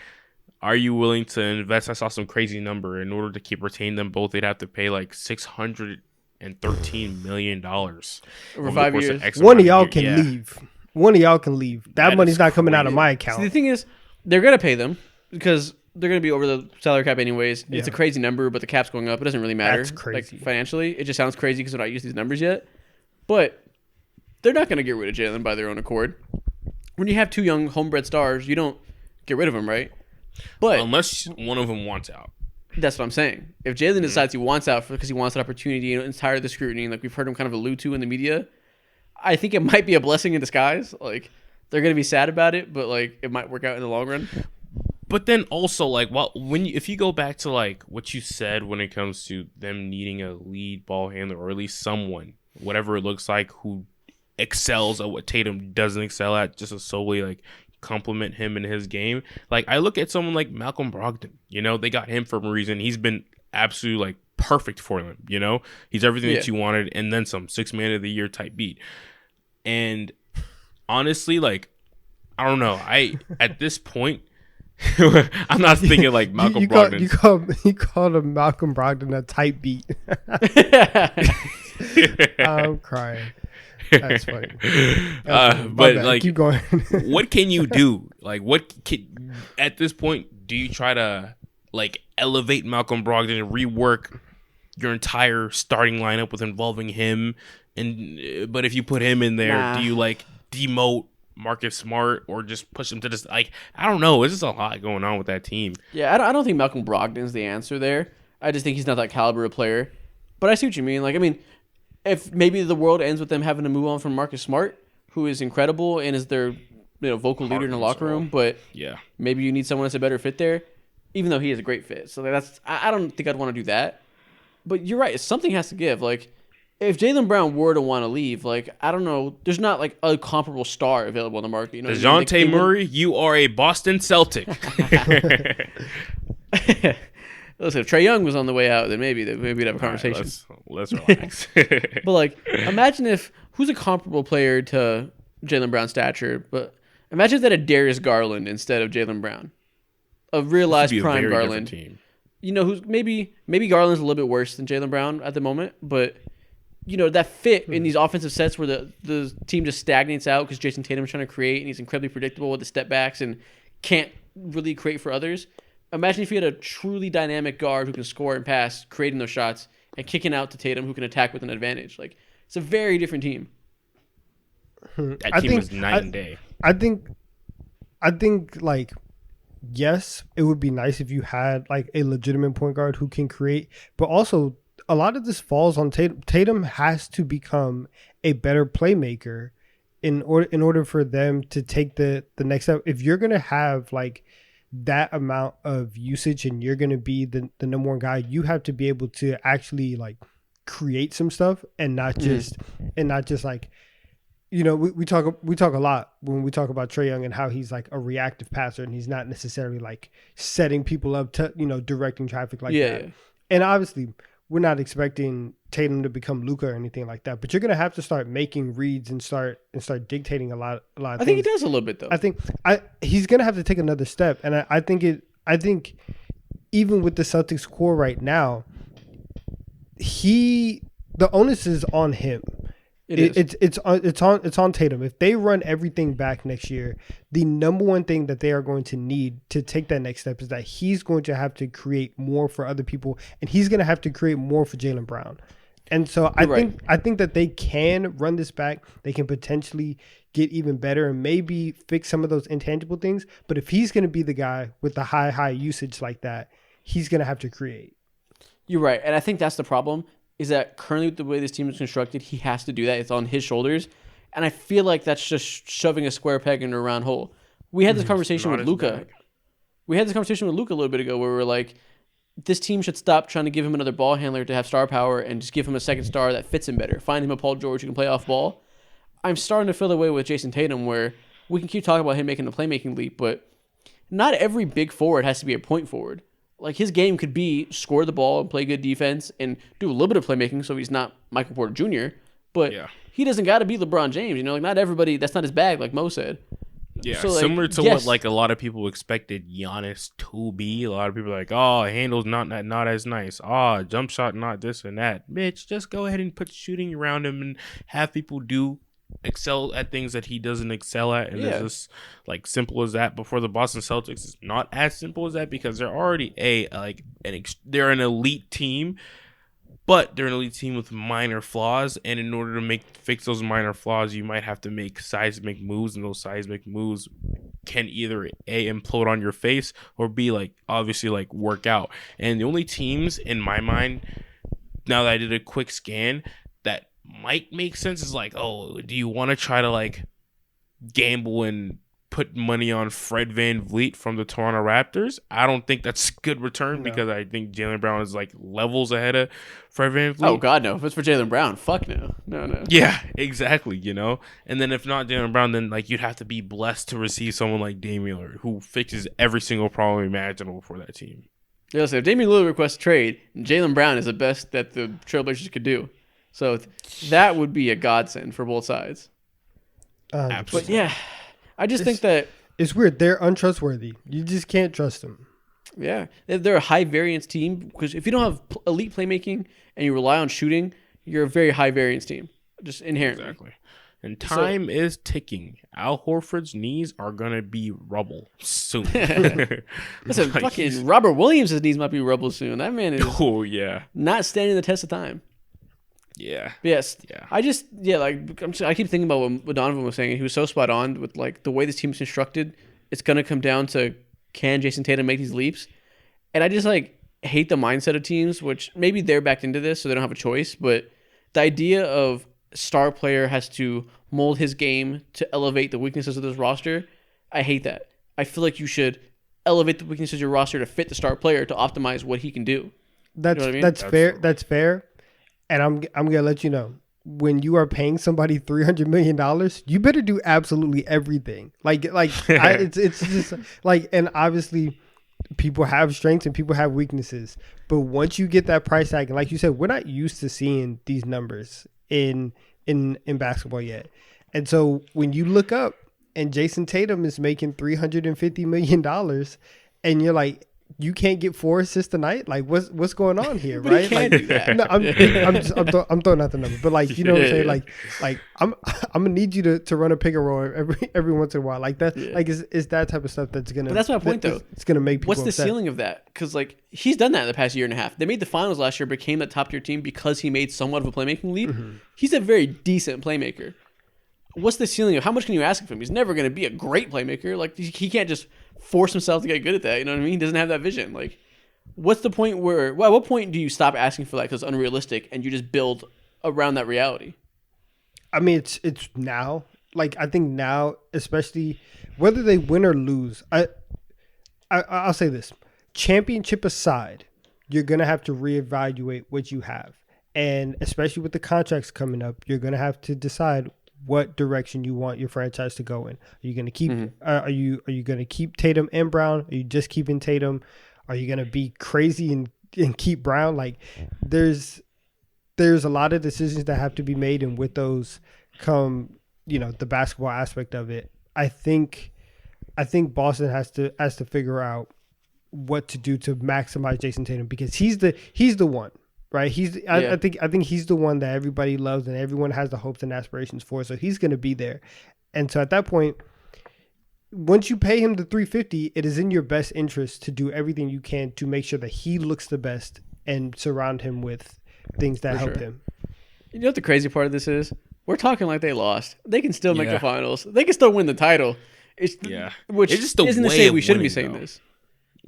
are you willing to invest? I saw some crazy number in order to retain them both. They'd have to pay like $613 million over 5 years. One of y'all can leave. One of y'all can leave. That money's not coming out of my account. See, the thing is, they're gonna pay them because they're going to be over the salary cap anyways. Yeah. It's a crazy number, but the cap's going up. It doesn't really matter. That's crazy. Like, financially, it just sounds crazy because they're not used to these numbers yet. But they're not going to get rid of Jaylen by their own accord. When you have two young homebred stars, you don't get rid of them, right? But unless one of them wants out. That's what I'm saying. If Jaylen decides he wants out because he wants an opportunity and is tired of the scrutiny, like we've heard him kind of allude to in the media, I think it might be a blessing in disguise. Like, they're going to be sad about it, but like it might work out in the long run. But then also, like, if you go back to like what you said when it comes to them needing a lead ball handler or at least someone, whatever it looks like, who excels at what Tatum doesn't excel at, just to solely like complement him in his game. Like, I look at someone like Malcolm Brogdon. They got him for a reason. He's been absolutely like perfect for them. He's everything that you wanted and then some. 6 man of the year type beat. And honestly, like, I don't know. At this point. I'm not thinking like Malcolm Brogdon. You called him Malcolm Brogdon a tight beat. I'm crying. That's funny. But like, keep going. What can you do? Like, at this point, do you try to like elevate Malcolm Brogdon and rework your entire starting lineup with involving him? But if you put him in there, do you like demote Marcus Smart or just push him to this? Like, I don't know. There's just a lot going on with that team. Yeah, I don't think Malcolm Brogdon's the answer there. I just think he's not that caliber of player. But I see what you mean. Like, I mean, if maybe the world ends with them having to move on from Marcus Smart, who is incredible and is their vocal leader in the locker room, but yeah, maybe you need someone that's a better fit there, even though he is a great fit. So I don't think I'd want to do that. But you're right. Something has to give. Like, if Jaylen Brown were to want to leave, like, I don't know, there's not like a comparable star available on the market. DeJounte Murray, you are a Boston Celtic. Listen, if Trae Young was on the way out, then maybe we'd have a conversation. Right, let's relax. But like, imagine who's a comparable player to Jaylen Brown's stature, but imagine that a Darius Garland instead of Jaylen Brown, a realized prime Garland. Team. Who's maybe Garland's a little bit worse than Jaylen Brown at the moment, but that fit in these offensive sets where the team just stagnates out because Jason Tatum's trying to create and he's incredibly predictable with the step backs and can't really create for others. Imagine if you had a truly dynamic guard who can score and pass, creating those shots, and kicking out to Tatum who can attack with an advantage. Like, it's a very different team. That team is night and day. I think like, yes, it would be nice if you had like a legitimate point guard who can create, but also a lot of this falls on Tatum. Tatum has to become a better playmaker in order for them to take the next step. If you're gonna have like that amount of usage and you're gonna be the number one guy, you have to be able to actually like create some stuff and not just like, we talk a lot when we talk about Trae Young and how he's like a reactive passer and he's not necessarily like setting people up to directing traffic like that. Yeah. And obviously we're not expecting Tatum to become Luka or anything like that, but you're gonna have to start making reads and start dictating a lot of things. I think he does a little bit though. I think he's gonna have to take another step, and I think even with the Celtics core right now, the onus is on him. It's on Tatum. If they run everything back next year, the number one thing that they are going to need to take that next step is that he's going to have to create more for other people, and he's going to have to create more for Jaylen Brown. And so I think that they can run this back. They can potentially get even better and maybe fix some of those intangible things. But if he's going to be the guy with the high usage like that, he's going to have to create. You're right, and I think that's the problem. Is that currently with the way this team is constructed, he has to do that. It's on his shoulders. And I feel like that's just shoving a square peg into a round hole. We had this conversation with Luka. We had this conversation with Luka a little bit ago where we were like, this team should stop trying to give him another ball handler to have star power and just give him a second star that fits him better. Find him a Paul George who can play off ball. I'm starting to feel the way with Jason Tatum where we can keep talking about him making the playmaking leap, but not every big forward has to be a point forward. Like, his game could be score the ball and play good defense and do a little bit of playmaking so he's not Michael Porter Jr., but he doesn't got to be LeBron James. You know, like, not everybody, that's not his bag, like Mo said. Yeah, so, like, similar to what like a lot of people expected Giannis to be. A lot of people are like, oh, handle's not as nice. Oh, jump shot not this and that. Bitch, just go ahead and put shooting around him and have people do excel at things that he doesn't excel at, and it's just like simple as that. Before the Boston Celtics, it's not as simple as that because they're already they're an elite team. But they're an elite team with minor flaws, and in order to fix those minor flaws, you might have to make seismic moves, and those seismic moves can either A, implode on your face, or B, like, obviously, like, work out. And the only teams, in my mind, now that I did a quick scan, that might make sense is like, oh, do you want to try to, like, gamble and put money on Fred VanVleet from the Toronto Raptors? I don't think that's good return because I think Jaylen Brown is like levels ahead of Fred VanVleet. Oh God, no! If it's for Jaylen Brown, fuck no. Yeah, exactly. You know, and then if not Jaylen Brown, then like you'd have to be blessed to receive someone like Damian Lillard who fixes every single problem imaginable for that team. Yeah, so if Damian Lillard requests trade, Jaylen Brown is the best that the Trailblazers could do. So that would be a godsend for both sides. Absolutely. But yeah. I just think that it's weird. They're untrustworthy. You just can't trust them. Yeah. They're a high variance team because if you don't have elite playmaking and you rely on shooting, you're a very high variance team, just inherently. Exactly. And time is ticking. Al Horford's knees are going to be rubble soon. Listen, like fucking Robert Williams' knees might be rubble soon. That man is not standing the test of time. Yeah. Yes. Yeah. I keep thinking about what Donovan was saying. He was so spot on with like the way this team is constructed. It's gonna come down to can Jason Tatum make these leaps, and I just like hate the mindset of teams, which maybe they're backed into this, so they don't have a choice. But the idea of star player has to mold his game to elevate the weaknesses of this roster, I hate that. I feel like you should elevate the weaknesses of your roster to fit the star player to optimize what he can do. That's you know what I mean? That's fair. That's fair. And I'm gonna let you know, when you are paying somebody $300 million, you better do absolutely everything. It's just like, and obviously people have strengths and people have weaknesses, but once you get that price tag, and like you said, we're not used to seeing these numbers in basketball yet. And so when you look up and Jason Tatum is making $350 million, and you're like, you can't get 4 assists tonight? Like, what's going on here, right? He can't do that. No, I'm throwing out the number, but like, you know what I'm saying? Like I'm gonna need you to run a pick and roll every once in a while, like that. Yeah. Like, it's that type of stuff that's gonna. But that's my point, though. It's gonna make people. What's the ceiling of that? Because like he's done that in the past year and a half. They made the finals last year, became that top tier team because he made somewhat of a playmaking leap. Mm-hmm. He's a very decent playmaker. What's the ceiling of how much can you ask of him? He's never going to be a great playmaker. Like, he can't just force himself to get good at that. You know what I mean? He doesn't have that vision. Like, what's the point at what point do you stop asking for that because it's unrealistic and you just build around that reality? I mean, it's now. Like, I think now, especially whether they win or lose, I'll say this. Championship aside, you're going to have to reevaluate what you have. And especially with the contracts coming up, you're going to have to decide what direction you want your franchise to go in. Are you going to keep? Are you going to keep Tatum and Brown? Are you just keeping Tatum? Are you going to be crazy and keep Brown? Like, there's a lot of decisions that have to be made, and with those come, the basketball aspect of it. I think Boston has to figure out what to do to maximize Jason Tatum, because he's the one. Right, I think he's the one that everybody loves and everyone has the hopes and aspirations for. So he's going to be there, and so at that point, once you pay him the $350, it is in your best interest to do everything you can to make sure that he looks the best and surround him with things that help him. You know what the crazy part of this is? We're talking like they lost. They can still make the finals. They can still win the title. Which it's just the isn't way to say we of shouldn't winning, be saying though. this.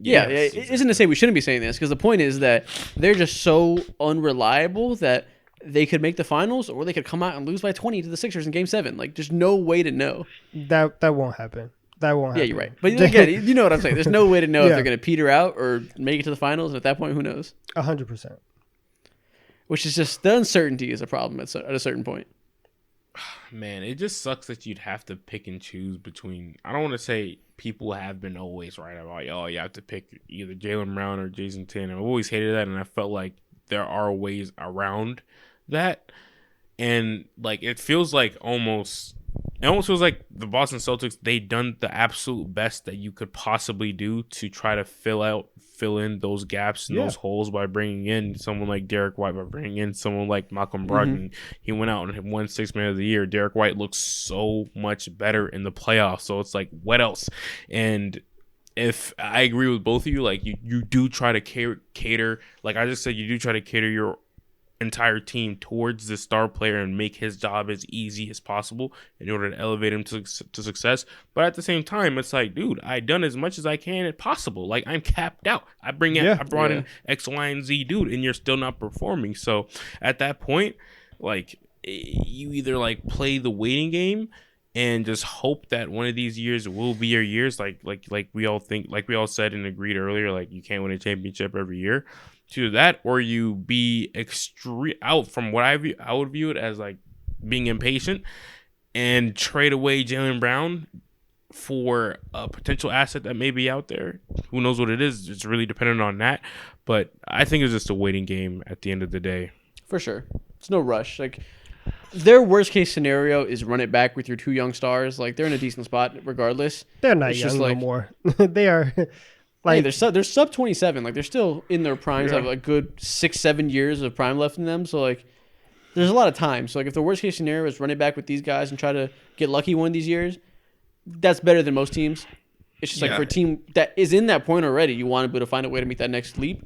Yes, it exactly. isn't to say we shouldn't be saying this, because the point is that they're just so unreliable that they could make the finals or they could come out and lose by 20 to the Sixers in Game 7. Like, there's no way to know. That won't happen. That won't happen. Yeah, you're right. But again, you know what I'm saying. There's no way to know if they're going to peter out or make it to the finals. And at that point, who knows? 100%. Which is just the uncertainty is a problem at a certain point. Man, it just sucks that you'd have to pick and choose between. I don't want to say people have been always right about, oh, you have to pick either Jaylen Brown or Jason Tatum. I've always hated that, and I felt like there are ways around that. And like it feels like almost feels like the Boston Celtics, they done the absolute best that you could possibly do to try to fill in those gaps and those holes by bringing in someone like Derek White, by bringing in someone like Malcolm Brogdon. He went out and won 6th Man of the Year. Derek White looks so much better in the playoffs. So it's like, what else? And if I agree with both of you, like you do try to cater, like I just said, you do try to cater your entire team towards the star player and make his job as easy as possible in order to elevate him to success. But at the same time, it's like, dude, I've done as much as I can as possible. Like, I'm capped out. I brought in X, Y, and Z dude, and you're still not performing. So at that point, like, you either like play the waiting game and just hope that one of these years will be your years, like we all think, like we all said and agreed earlier, like you can't win a championship every year. To that, or you be extreme out from what I would view it as like being impatient and trade away Jaylen Brown for a potential asset that may be out there. Who knows what it is? It's really dependent on that. But I think it's just a waiting game at the end of the day. For sure. It's no rush. Like their worst case scenario is run it back with your 2 young stars. Like they're in a decent spot regardless. They're not young no more. They are. Like, hey, they're sub 27. Like they're still in their primes. Have a good 6-7 years of prime left in them. So like, there's a lot of time. So like, if the worst case scenario is run it back with these guys and try to get lucky one of these years, that's better than most teams. It's just like for a team that is in that point already, you want to be able to find a way to make that next leap,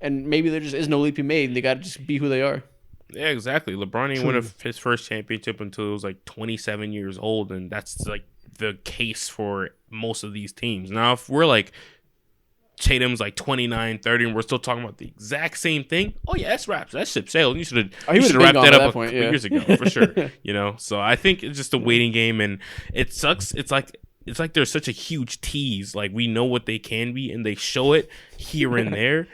and maybe there just is no leap you made, and they got to just be who they are. Yeah, exactly. LeBron didn't win his first championship until he was like 27 years old, and that's like the case for most of these teams. Now, if we're like Tatum's like 29, 30, and we're still talking about the exact same thing. Oh yeah, that's wraps. That ship sailed. You should have wrapped that up a couple years ago for sure. You know, so I think it's just a waiting game, and it sucks. It's like there's such a huge tease. Like we know what they can be, and they show it here and there,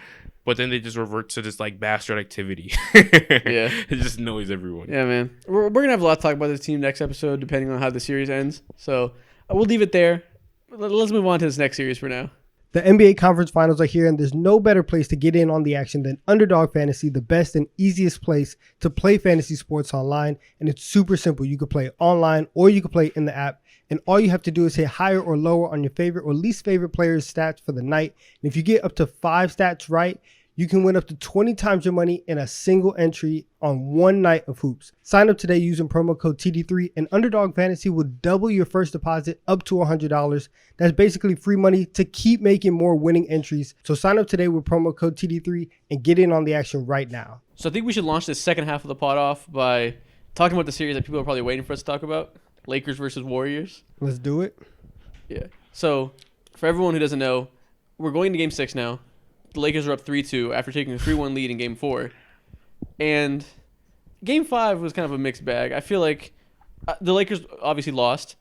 but then they just revert to this like bastard activity. It just annoys everyone. Yeah, man. We're gonna have a lot to talk about this team next episode, depending on how the series ends. So we'll leave it there. Let's move on to this next series for now. The NBA Conference Finals are here, and there's no better place to get in on the action than Underdog Fantasy, the best and easiest place to play fantasy sports online. And it's super simple. You can play online or you can play in the app. And all you have to do is hit higher or lower on your favorite or least favorite player's stats for the night. And if you get up to 5 stats right, you can win up to 20 times your money in a single entry on one night of hoops. Sign up today using promo code TD3, and Underdog Fantasy will double your first deposit up to $100. That's basically free money to keep making more winning entries. So sign up today with promo code TD3 and get in on the action right now. So I think we should launch this second half of the pod off by talking about the series that people are probably waiting for us to talk about. Lakers versus Warriors. Let's do it. Yeah. So for everyone who doesn't know, we're going to Game 6 now. The Lakers are up 3-2 after taking a 3-1 lead in Game 4. And Game 5 was kind of a mixed bag. I feel like the Lakers obviously lost.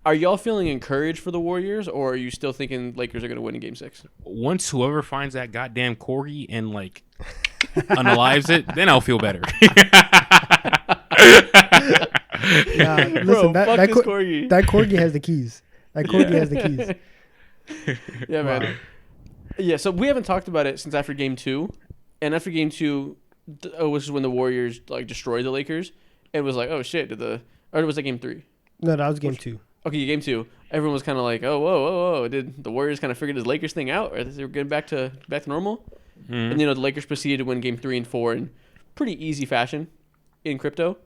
Are y'all feeling encouraged for the Warriors, or are you still thinking Lakers are going to win in Game 6? Once whoever finds that goddamn corgi and, like, unalives it, then I'll feel better. Listen, that corgi has the keys. That corgi has the keys. Yeah, man. Wow. Yeah, so we haven't talked about it since after Game 2. And after Game 2, which is when the Warriors like destroyed the Lakers, it was like, oh shit, or was that Game 3? No, that was Game 2. Okay, Game 2. Everyone was kind of like, oh, whoa. Did the Warriors kind of figure this Lakers thing out? Or they were getting back to normal? And, the Lakers proceeded to win Game 3 and 4 in pretty easy fashion in crypto.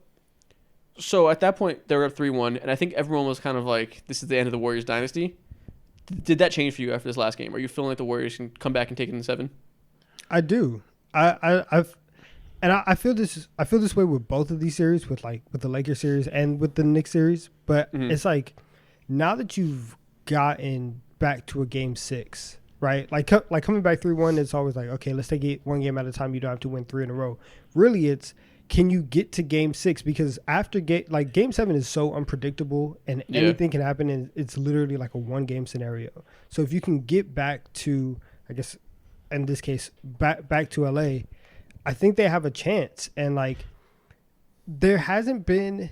So at that point, they were up 3-1, and I think everyone was kind of like, this is the end of the Warriors dynasty. Did that change for you after this last game? Are you feeling like the Warriors can come back and take it in 7? I do. I feel this way with both of these series, with the Lakers series and with the Knicks series. But it's like, now that you've gotten back to a Game 6, right? Like coming back 3-1, it's always like, okay, let's take it one game at a time. You don't have to win 3 in a row. Really, it's can you get to game 6? Because after game 7 is so unpredictable and anything can happen, and it's literally like a 1-game scenario. So if you can get back to, I guess in this case, back to LA, I think they have a chance. And like, there hasn't been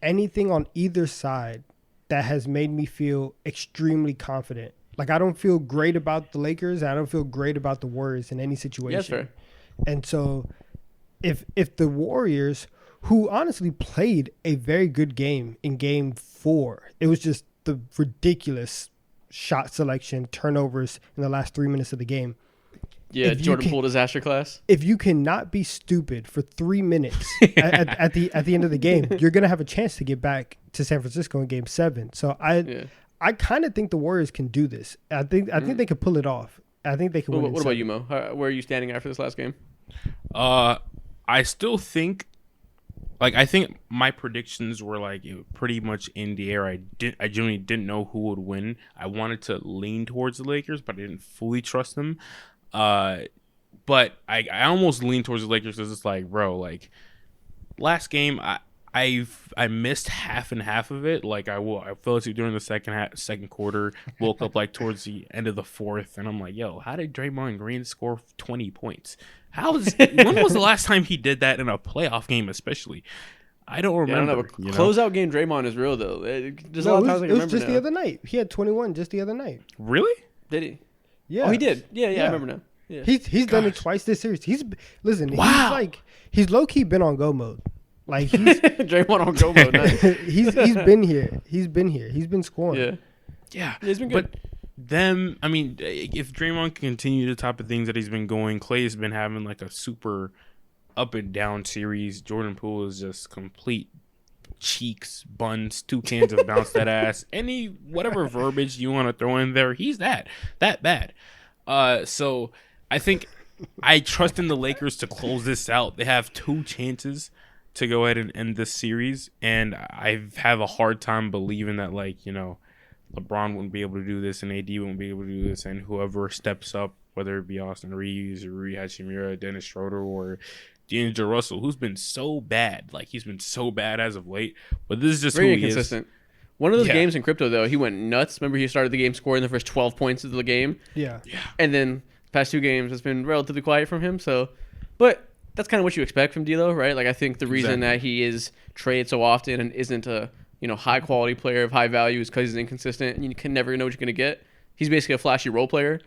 anything on either side that has made me feel extremely confident. Like, I don't feel great about the Lakers. I don't feel great about the Warriors in any situation. Yeah, that's fair. And so if the Warriors, who honestly played a very good game in game 4, it was just the ridiculous shot selection, turnovers in the last 3 minutes of the game. Yeah, Jordan Poole disaster class. If you cannot be stupid for 3 minutes at the end of the game, you're gonna have a chance to get back to San Francisco in game 7. So I kind of think the Warriors can do this. I think they can pull it off. I think they can win. What about you, Mo? Where are you standing after this last game? I still think, I think my predictions were pretty much in the air. I genuinely didn't know who would win. I wanted to lean towards the Lakers, but I didn't fully trust them. But I almost leaned towards the Lakers because it's last game I missed half and half of it. I fell asleep during the second quarter, woke up towards the end of the fourth, and I'm like, yo, how did Draymond Green score 20 points? When was the last time he did that in a playoff game, especially? I don't remember. Closeout game Draymond is real, though. There's a lot of times I remember. It was just the other night. He had 21 just the other night. Really? Did he? Yeah. Oh, he did. Yeah, I remember now. Yeah. He's done it twice this series. Wow. He's low key been on go mode. He's Draymond on go mode. Nice. he's been here. He's been scoring. Yeah, he's been good. But if Draymond can continue the type of things that he's been going, Clay's been having a super up and down series. Jordan Poole is just complete cheeks, buns, 2 cans of bounce that ass. Any whatever verbiage you want to throw in there, he's that bad. So I think I trust in the Lakers to close this out. They have 2 chances to go ahead and end this series, and I have a hard time believing that LeBron wouldn't be able to do this and AD wouldn't be able to do this, and whoever steps up, whether it be Austin Reeves or Rui Hachimura, Dennis Schroeder, or D'Angelo Russell, who's been so bad. He's been so bad as of late, but this is just very who inconsistent. He is. One of those games in crypto, though, he went nuts. Remember, he started the game scoring the first 12 points of the game. Yeah. And then the past 2 games, it's been relatively quiet from him. So, but that's kind of what you expect from D'Lo, right? I think the reason that he is traded so often and isn't a high quality player of high value is because he's inconsistent and you can never know what you're going to get. He's basically a flashy role player,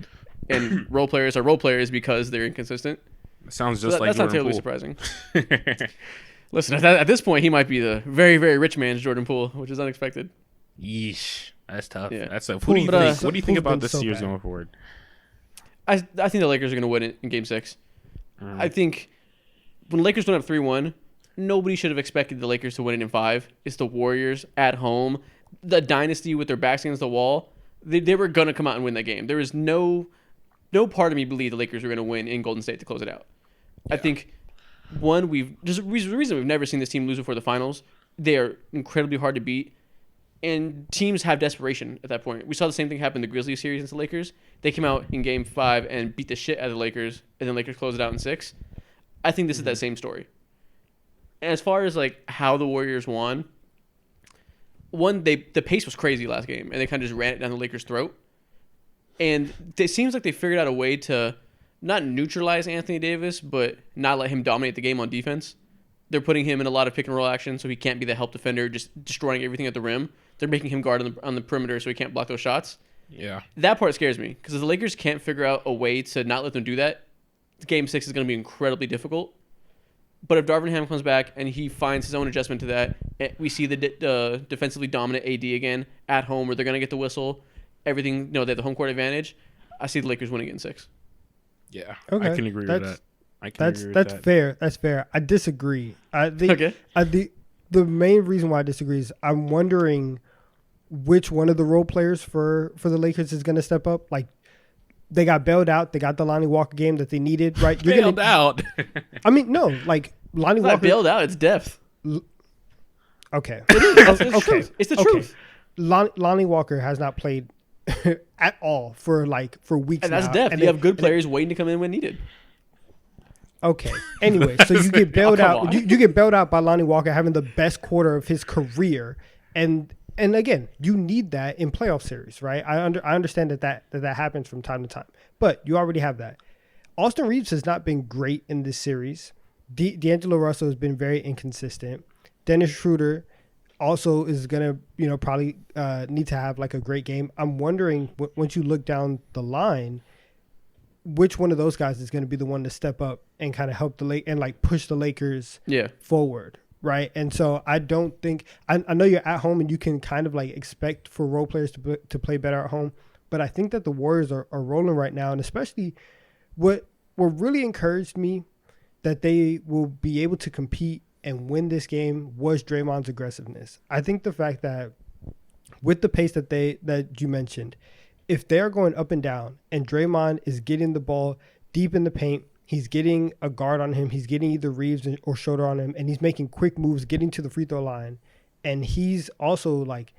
and role players are role players because they're inconsistent. It sounds just like that's Jordan not terribly surprising. Listen, at this point, he might be the very, very rich man's Jordan Poole, which is unexpected. Yeesh, that's tough. Yeah. That's tough. What do you think? What do you think about this series going forward? I think the Lakers are going to win it in Game 6. I think when the Lakers went up 3-1, nobody should have expected the Lakers to win it in 5. It's the Warriors at home, the dynasty with their backs against the wall. They were going to come out and win that game. There was no part of me believed the Lakers were going to win in Golden State to close it out. Yeah. I think the reason we've never seen this team lose before the finals. They are incredibly hard to beat. And teams have desperation at that point. We saw the same thing happen in the Grizzlies series against the Lakers. They came out in Game 5 and beat the shit out of the Lakers, and then Lakers closed it out in 6. I think this is that same story. And as far as how the Warriors won, the pace was crazy last game, and they kind of just ran it down the Lakers' throat. And it seems like they figured out a way to not neutralize Anthony Davis, but not let him dominate the game on defense. They're putting him in a lot of pick and roll action, so he can't be the help defender, just destroying everything at the rim. They're making him guard on the perimeter, so he can't block those shots. Yeah, that part scares me because if the Lakers can't figure out a way to not let them do that, Game 6 is going to be incredibly difficult. But if Darvin Ham comes back and he finds his own adjustment to that, we see the defensively dominant AD again at home, where they're going to get the whistle. Everything, they have the home court advantage. I see the Lakers winning in 6. Yeah, okay. I can agree with that. That's fair. That's fair. I disagree. The main reason why I disagree is I'm wondering which one of the role players for the Lakers is going to step up. They got bailed out. They got the Lonnie Walker game that they needed. Right? Bailed out. I mean, no. Lonnie Walker. Not bailed out. It's depth. Okay. It's the truth. Lonnie Walker has not played at all for weeks. And that's now. depth. And you have good players waiting to come in when needed. Okay. Anyway, so you get bailed out. You get bailed out by Lonnie Walker having the best quarter of his career, and again, you need that in playoff series, right? I understand that happens from time to time, but you already have that. Austin Reeves has not been great in this series. D'Angelo Russell has been very inconsistent. Dennis Schroeder also is gonna, probably need to have like a great game. I'm wondering once you look down the line, which one of those guys is going to be the one to step up and kind of help push the Lakers forward, right? And so I don't think I know you're at home and you can kind of like expect for role players to play better at home, but I think that the Warriors are rolling right now, and especially what really encouraged me that they will be able to compete and win this game was Draymond's aggressiveness. I think the fact that with the pace that you mentioned, if they're going up and down and Draymond is getting the ball deep in the paint, he's getting a guard on him, he's getting either Reeves or Schroeder on him, and he's making quick moves, getting to the free throw line, and he's also like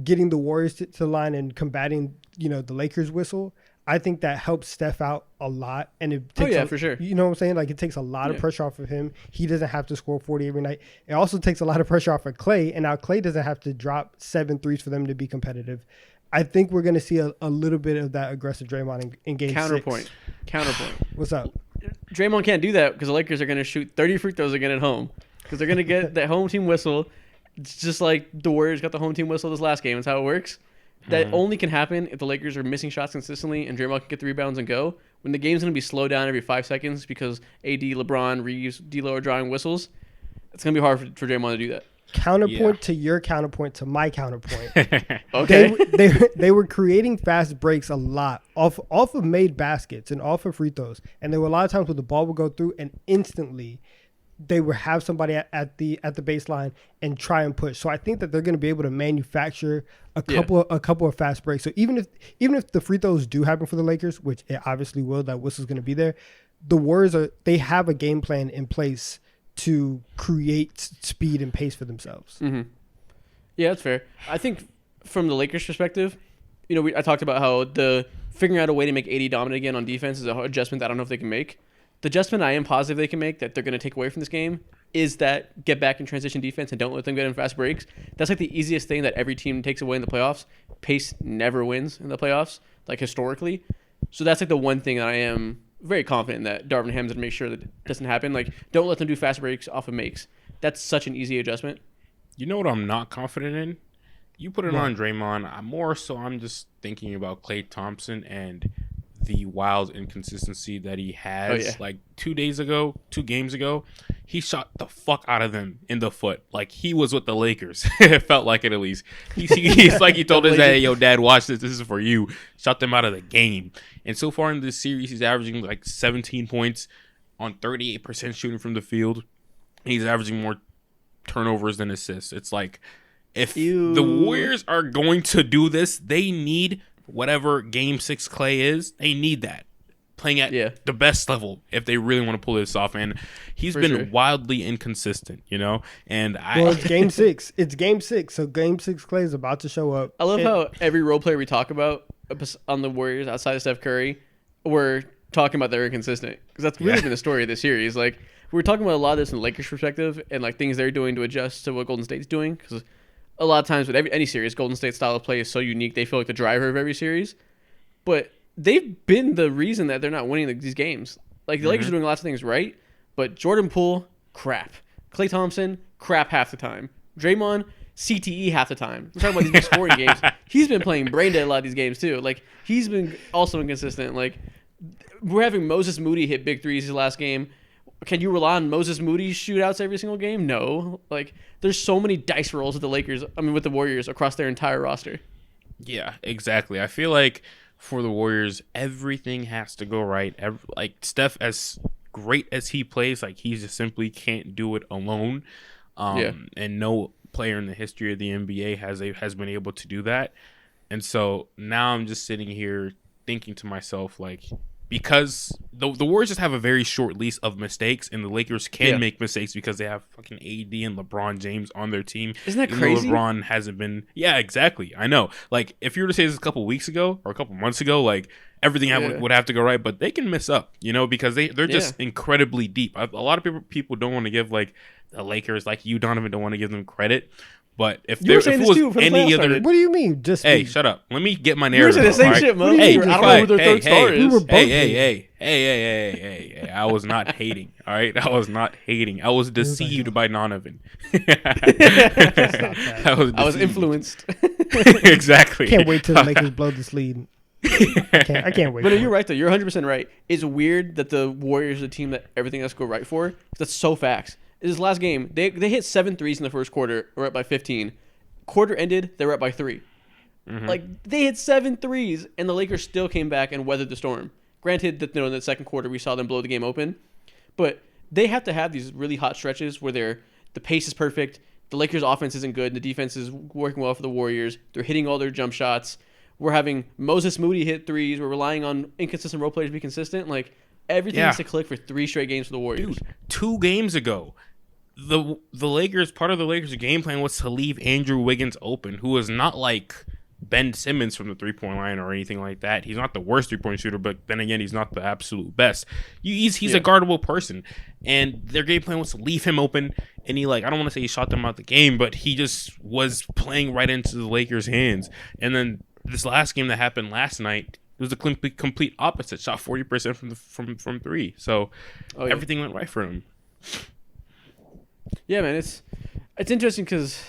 getting the Warriors to the line and combating, the Lakers whistle. I think that helps Steph out a lot, and it takes for sure. You know what I'm saying? Like, it takes a lot of pressure off of him. He doesn't have to score 40 every night. It also takes a lot of pressure off of Klay, and now Klay doesn't have to drop 7 threes for them to be competitive. I think we're going to see a little bit of that aggressive Draymond in game Counterpoint. What's up? Draymond can't do that because the Lakers are going to shoot 30 free throws again at home because they're going to get that home team whistle. It's just like the Warriors got the home team whistle this last game. That's how it works. That only can happen if the Lakers are missing shots consistently and Draymond can get the rebounds and go. When the game's going to be slowed down every 5 seconds because AD, LeBron, Reeves, D'Lo are drawing whistles, it's going to be hard for Draymond to do that. Counterpoint to your counterpoint to my counterpoint. Okay. They were creating fast breaks a lot off of made baskets and off of free throws. And there were a lot of times where the ball would go through and instantly they would have somebody at the baseline and try and push. So I think that they're going to be able to manufacture a couple of fast breaks. So even if the free throws do happen for the Lakers, which it obviously will, that whistle's going to be there, the Warriors they have a game plan in place to create speed and pace for themselves. Mm-hmm. Yeah, that's fair. I think from the Lakers' perspective, I talked about how the figuring out a way to make AD dominant again on defense is an adjustment that I don't know if they can make. The adjustment I am positive they can make that they're going to take away from this game is that get back in transition defense and don't let them get in fast breaks. That's like the easiest thing that every team takes away in the playoffs. Pace never wins in the playoffs, like historically. So that's like the one thing that I am very confident that Darvin Ham's going to make sure that it doesn't happen. Like, don't let them do fast breaks off of makes. That's such an easy adjustment. You know what I'm not confident in? You put it on Draymond. I'm just thinking about Klay Thompson and the wild inconsistency that he has. Oh, yeah. Like 2 games ago, he shot the fuck out of them in the foot. Like, he was with the Lakers. It felt like it, at least. He's like, he told his dad, hey, yo, dad, watch this. This is for you. Shot them out of the game. And so far in this series, he's averaging like 17 points on 38% shooting from the field. He's averaging more turnovers than assists. It's like, if the Warriors are going to do this, they need whatever Game 6 Klay is. They need that. Playing at the best level if they really want to pull this off. And he's been wildly inconsistent, And it's Game 6. It's Game 6. So Game 6 Klay is about to show up. I love how every role player we talk about on the Warriors outside of Steph Curry, we're talking about they're inconsistent. Because that's really been the story of this series. Like, we're talking about a lot of this in the Lakers' perspective and like things they're doing to adjust to what Golden State's doing. Because a lot of times with any series, Golden State's style of play is so unique. They feel like the driver of every series. But they've been the reason that they're not winning these games. Like, the Lakers are doing lots of things right, but Jordan Poole, crap. Klay Thompson, crap half the time. Draymond, CTE half the time. We're talking about these big scoring games. He's been playing brain dead a lot of these games, too. Like, he's been also inconsistent. Like, we're having Moses Moody hit big threes his last game. Can you rely on Moses Moody's shootouts every single game? No. Like, there's so many dice rolls with the Warriors across their entire roster. Yeah, exactly. I feel like for the Warriors, everything has to go right. Like, Steph, as great as he plays, like, he just simply can't do it alone. And no player in the history of the NBA has been able to do that. And so now I'm just sitting here thinking to myself, like, if the Warriors are going to because the Warriors just have a very short leash of mistakes, and the Lakers can make mistakes because they have fucking AD and LeBron James on their team. Isn't that crazy? LeBron hasn't been. Yeah, exactly. I know. Like, if you were to say this a couple weeks ago or a couple months ago, like, everything would have to go right, but they can mess up, because they're just incredibly deep. A lot of people don't want to give, like, the Lakers, like you, Donovan, don't want to give them credit. But if it was any other, what do you mean? Just hey, shut up. Let me get my narrative. You were saying the same shit, Mo. Hey, I don't know who their third star is. Hey. I was not hating. All right, I was not hating. I was deceived by Donovan. I was influenced. Exactly. Can't wait till the Lakers blow this lead. I can't wait. But no, you're right though. You're 100% right. It's weird that the Warriors are a team that everything has to go right for. That's so facts. This last game, they hit 7 threes in the first quarter. We're up by 15. Quarter ended, they were up by 3. Mm-hmm. Like, they hit 7 threes, and the Lakers still came back and weathered the storm. Granted that in the second quarter we saw them blow the game open, but they have to have these really hot stretches where the pace is perfect, the Lakers' offense isn't good, and the defense is working well for the Warriors. They're hitting all their jump shots. We're having Moses Moody hit threes. We're relying on inconsistent role players to be consistent. Like, everything has to click for 3 straight games for the Warriors. Dude, 2 games ago, the Lakers, part of the Lakers' game plan was to leave Andrew Wiggins open, who is not like Ben Simmons from the 3-point line or anything like that. He's not the worst 3-point shooter, but then again, he's not the absolute best. He's a guardable person, and their game plan was to leave him open. And he, like, I don't want to say he shot them out the game, but he just was playing right into the Lakers' hands. And then this last game that happened last night, it was the complete opposite. Shot 40% from 3. So everything went right for him. Yeah, man, it's interesting because,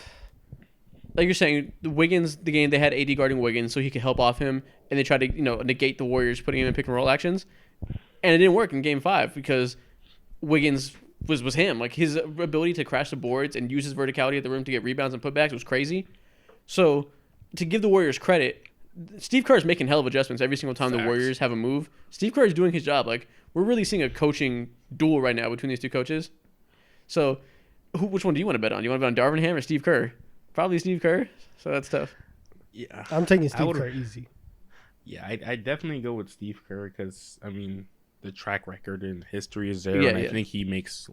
like you're saying, the game they had AD guarding Wiggins so he could help off him, and they tried to negate the Warriors putting him in pick and roll actions, and it didn't work in Game 5 because Wiggins was him. Like, his ability to crash the boards and use his verticality at the rim to get rebounds and putbacks was crazy. So to give the Warriors credit, Steve Kerr is making hell of adjustments every single time the Warriors have a move. Steve Kerr is doing his job. Like, we're really seeing a coaching duel right now between these two coaches. So which one do you want to bet on? You want to bet on Darvin Ham or Steve Kerr? Probably Steve Kerr. So that's tough. Yeah, I'm taking Steve Kerr easy. Yeah, I definitely go with Steve Kerr because, I mean, the track record and history is there. I think he makes.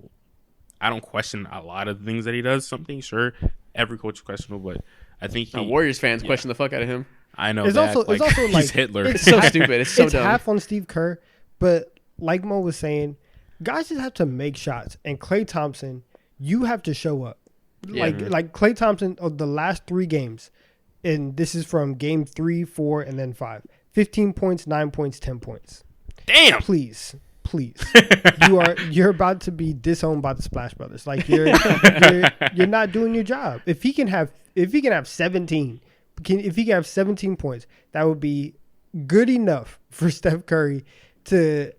I don't question a lot of things that he does. Something, sure, every coach is questionable, but I think Warriors fans question the fuck out of him. I know it's that. Also like he's Hitler. It's so stupid. It's so dumb. It's half on Steve Kerr, but like Mo was saying, guys just have to make shots. And Klay Thompson, you have to show up. Yeah. Like Klay Thompson of the last 3 games, and this is from game 3, 4, and then 5. 15 points, 9 points, 10 points. Damn. Please. You're about to be disowned by the Splash Brothers. Like, you're not doing your job. If he can have 17 points, that would be good enough for Steph Curry to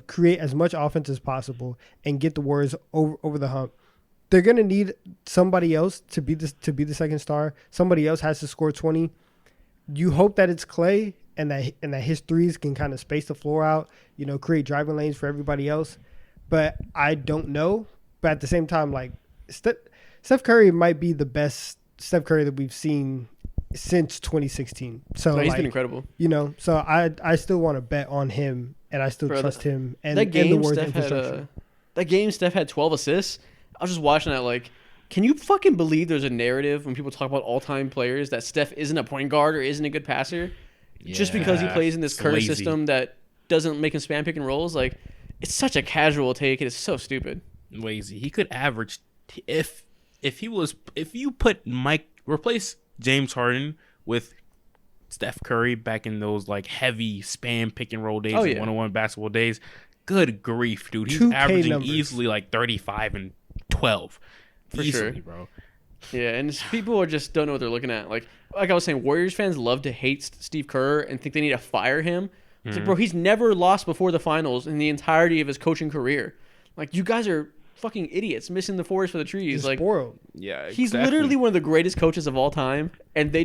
create as much offense as possible and get the Warriors over the hump. They're gonna need somebody else to be the second star. Somebody else has to score 20. You hope that it's Klay and that his threes can kind of space the floor out, create driving lanes for everybody else. But I don't know. But at the same time, like, Steph Curry might be the best Steph Curry that we've seen since 2016. So he's been incredible. So I still want to bet on him, and I still trust him. And the Warriors infrastructure. That game, Steph had 12 assists. I was just watching that, like, can you fucking believe there's a narrative when people talk about all-time players that Steph isn't a point guard or isn't a good passer just because he plays in this current system that doesn't make him spam pick and rolls? Like, it's such a casual take. It is so stupid. Lazy. He could average if you replace James Harden with Steph Curry back in those, like, heavy spam pick and roll days, and one-on-one basketball days. Good grief, dude. He's averaging numbers. Easily like 35 and 12. For easily, sure. Bro. Yeah, and people are just don't know what they're looking at. Like I was saying, Warriors fans love to hate Steve Kerr and think they need to fire him. It's like, bro, he's never lost before the finals in the entirety of his coaching career. Like, you guys are fucking idiots, missing the forest for the trees. He's like, spoiled. Yeah, exactly. He's literally one of the greatest coaches of all time, and it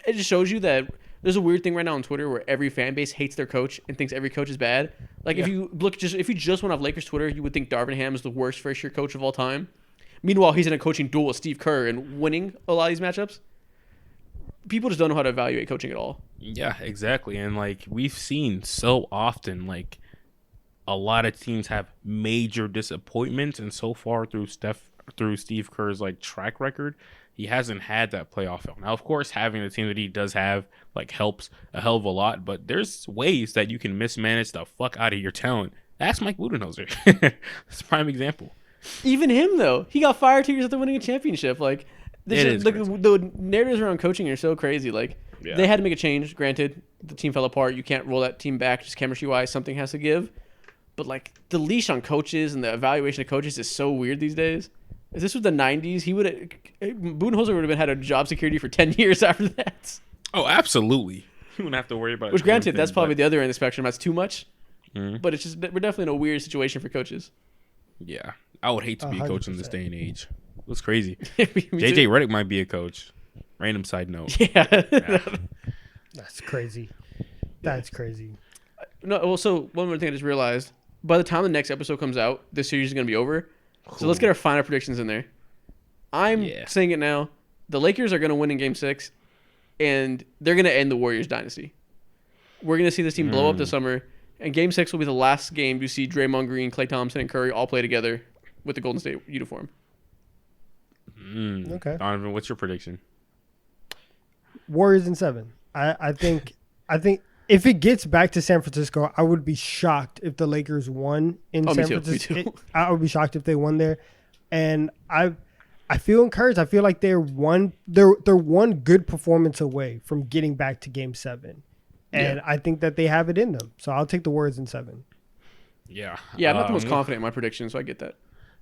just shows you that there's a weird thing right now on Twitter where every fan base hates their coach and thinks every coach is bad. Like, if you just went off Lakers Twitter, you would think Darvin Ham is the worst first-year coach of all time. Meanwhile, he's in a coaching duel with Steve Kerr and winning a lot of these matchups. people just don't know how to evaluate coaching at all. Yeah, exactly. And like we've seen so often, like a lot of teams have major disappointments, and so far through Steve Kerr's like track record, he hasn't had that playoff film. Now, of course, having the team that he does have like helps a hell of a lot, but there's ways that you can mismanage the fuck out of your talent. That's Mike Budenholzer. That's a prime example. Even him though, he got fired 2 years after winning a championship. Like the narratives around coaching are so crazy. Like they had to make a change. Granted, the team fell apart. You can't roll that team back just chemistry wise. Something has to give. But like the leash on coaches and the evaluation of coaches is so weird these days. If this was the 90s, Budenholzer would have had a job security for 10 years after that. Oh, absolutely. You wouldn't have to worry about it. Which, granted, that's probably the other end of the spectrum. That's too much. Mm-hmm. But it's just we're definitely in a weird situation for coaches. Yeah, I would hate to be a coach in this day and age. It's crazy. JJ Redick might be a coach. Random side note. Yeah. That's crazy. That's crazy. No, well, so one more thing I just realized. By the time the next episode comes out, this series is going to be over. So let's get our final predictions in there. I'm saying it now. The Lakers are going to win in Game 6, and they're going to end the Warriors dynasty. We're going to see this team blow up this summer, and Game 6 will be the last game you see Draymond Green, Klay Thompson, and Curry all play together with the Golden State uniform. Okay. Donovan, what's your prediction? Warriors in 7. I think if it gets back to San Francisco, I would be shocked if the Lakers won in San Francisco. Me too. I would be shocked if they won there. And I feel encouraged. I feel like they're one good performance away from getting back to Game 7. And I think that they have it in them. So I'll take the Warriors in 7. Yeah. Yeah, I'm not the most confident in my prediction, so I get that.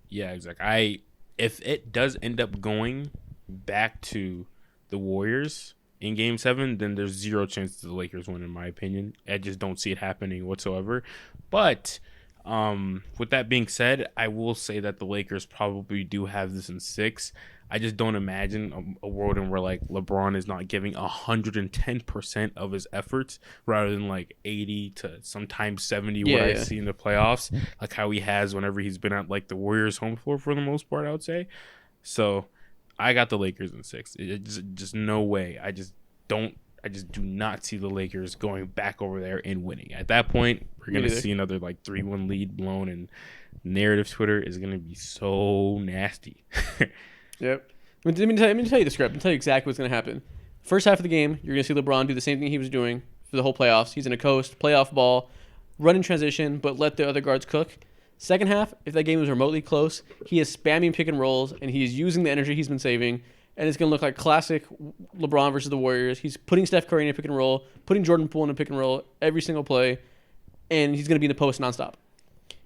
Yeah, exactly. If it does end up going back to the Warriors in Game 7, then there's zero chance the Lakers win, in my opinion. I just don't see it happening whatsoever. But with that being said, I will say that the Lakers probably do have this in 6. I just don't imagine a world in where like LeBron is not giving 110% of his efforts rather than like 80 to sometimes 70 I see in the playoffs, like how he has whenever he's been at like the Warriors home floor for the most part, I would say. So I got the Lakers in 6. It's just no way. I just do not see the Lakers going back over there and winning. At that point, we're going to see another like 3-1 lead blown, and narrative Twitter is going to be so nasty. Yep. Let me tell you the script. Let me tell you exactly what's going to happen. First half of the game, you're going to see LeBron do the same thing he was doing for the whole playoffs. He's in a coast, playoff ball, run in transition, but let the other guards cook. Second half, if that game is remotely close, he is spamming pick and rolls, and he is using the energy he's been saving, and it's going to look like classic LeBron versus the Warriors. He's putting Steph Curry in a pick and roll, putting Jordan Poole in a pick and roll every single play, and he's going to be in the post nonstop.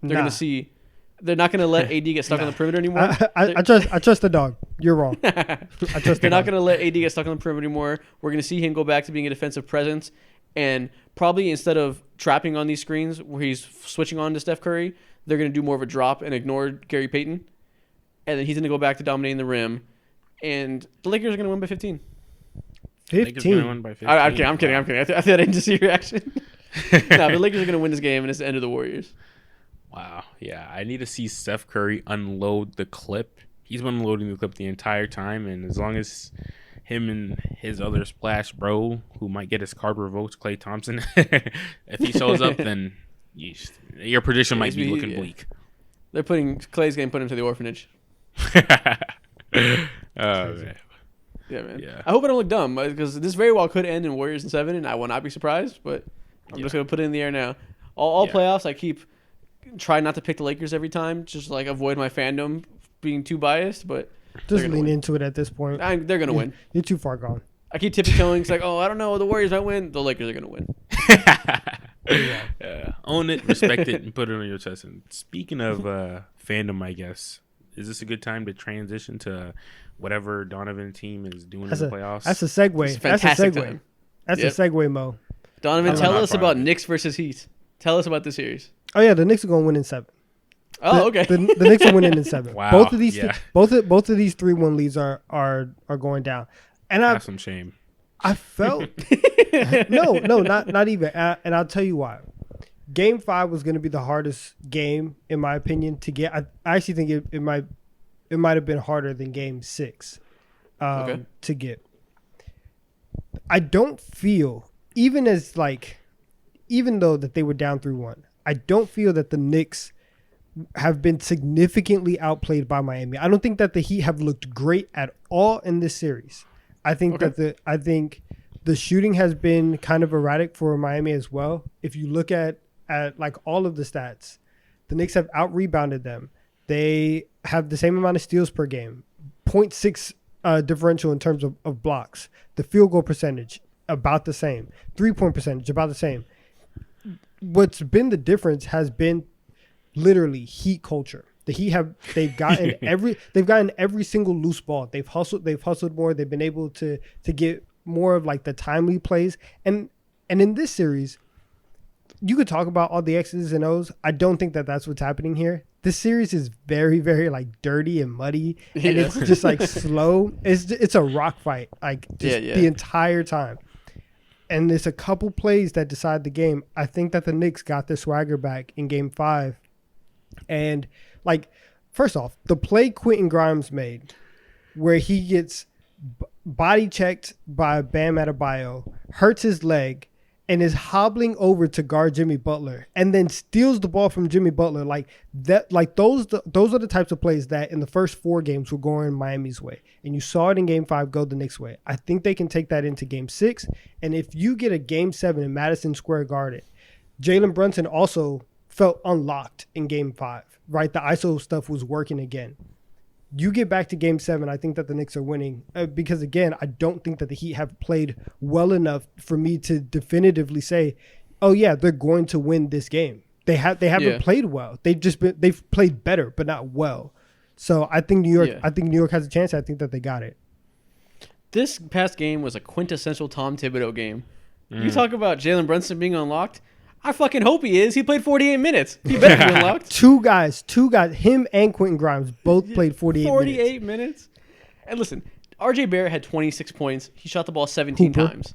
They're going to see... They're not going to let AD get stuck on the perimeter anymore. I trust the dog. You're wrong. They're not going to let AD get stuck on the perimeter anymore. We're going to see him go back to being a defensive presence, and probably instead of trapping on these screens where he's switching on to Steph Curry, they're going to do more of a drop and ignore Gary Payton, and then he's going to go back to dominating the rim, and the Lakers are going to win by 15. 15. I'm kidding. I thought I didn't just see your reaction. No, the Lakers are going to win this game, and it's the end of the Warriors. Wow. Yeah, I need to see Steph Curry unload the clip. He's been unloading the clip the entire time, and as long as him and his other splash bro, who might get his card revoked, Klay Thompson, if he shows up, then your prediction might be looking bleak. They're putting Clay's game, put him to the orphanage. Man. Yeah, man. Yeah. I hope I don't look dumb, because this very well could end in Warriors in 7, and I will not be surprised, but I'm just going to put it in the air now. All playoffs, I try not to pick the Lakers every time, just like avoid my fandom being too biased, but just lean into it at this point. They're going to win. You're too far gone. I keep tippy-toeing. It's like, I don't know, the Warriors might win. The Lakers are going to win. Own it, respect it, and put it on your chest. And speaking of fandom, I guess, is this a good time to transition to whatever Donovan team is doing in the playoffs? That's a segue. That's a segue. Time. That's a segue, Mo. Donovan, tell us about Knicks versus Heat. Tell us about the series. Oh yeah, the Knicks are going to win in 7. Okay. The Knicks are winning in 7. Wow. Both of these, both of these 3-1 leads are going down. And have some shame. I felt no, not even. And I'll tell you why. Game 5 was going to be the hardest game, in my opinion, to get. I actually think it might have been harder than Game 6 to get. I don't feel, even though that they were down 3-1, I don't feel that the Knicks have been significantly outplayed by Miami. I don't think that the Heat have looked great at all in this series. I think the shooting has been kind of erratic for Miami as well. If you look at like all of the stats, the Knicks have out-rebounded them. They have the same amount of steals per game, 0.6 differential in terms of blocks. The field goal percentage, about the same. 3-point percentage, about the same. What's been the difference has been literally Heat culture. The Heat they've gotten every single loose ball. They've hustled more. They've been able to get more of like the timely plays. And in this series, you could talk about all the X's and O's. I don't think that that's what's happening here. This series is very, very like dirty and muddy, and it's just like slow. It's a rock fight, like the entire time. And there's a couple plays that decide the game. I think that the Knicks got their swagger back in Game 5. And, like, first off, the play Quentin Grimes made where he gets body checked by Bam Adebayo, hurts his leg, and is hobbling over to guard Jimmy Butler and then steals the ball from Jimmy Butler. Like that, like those are the types of plays that in the first 4 games were going Miami's way. And you saw it in Game 5 go the Knicks' way. I think they can take that into Game 6. And if you get a Game 7 in Madison Square Garden, Jalen Brunson also felt unlocked in Game 5, right? The ISO stuff was working again. You get back to Game 7, I think that the Knicks are winning because, again, I don't think that the Heat have played well enough for me to definitively say, oh, yeah, they're going to win this game. They haven't played well. They've played better, but not well. So I think New York has a chance. I think that they got it. This past game was a quintessential Tom Thibodeau game. You talk about Jalen Brunson being unlocked. I fucking hope he is. He played 48 minutes. He better be unlocked. Two guys, him and Quentin Grimes both played 48 minutes. And listen, RJ Barrett had 26 points. He shot the ball 17 times.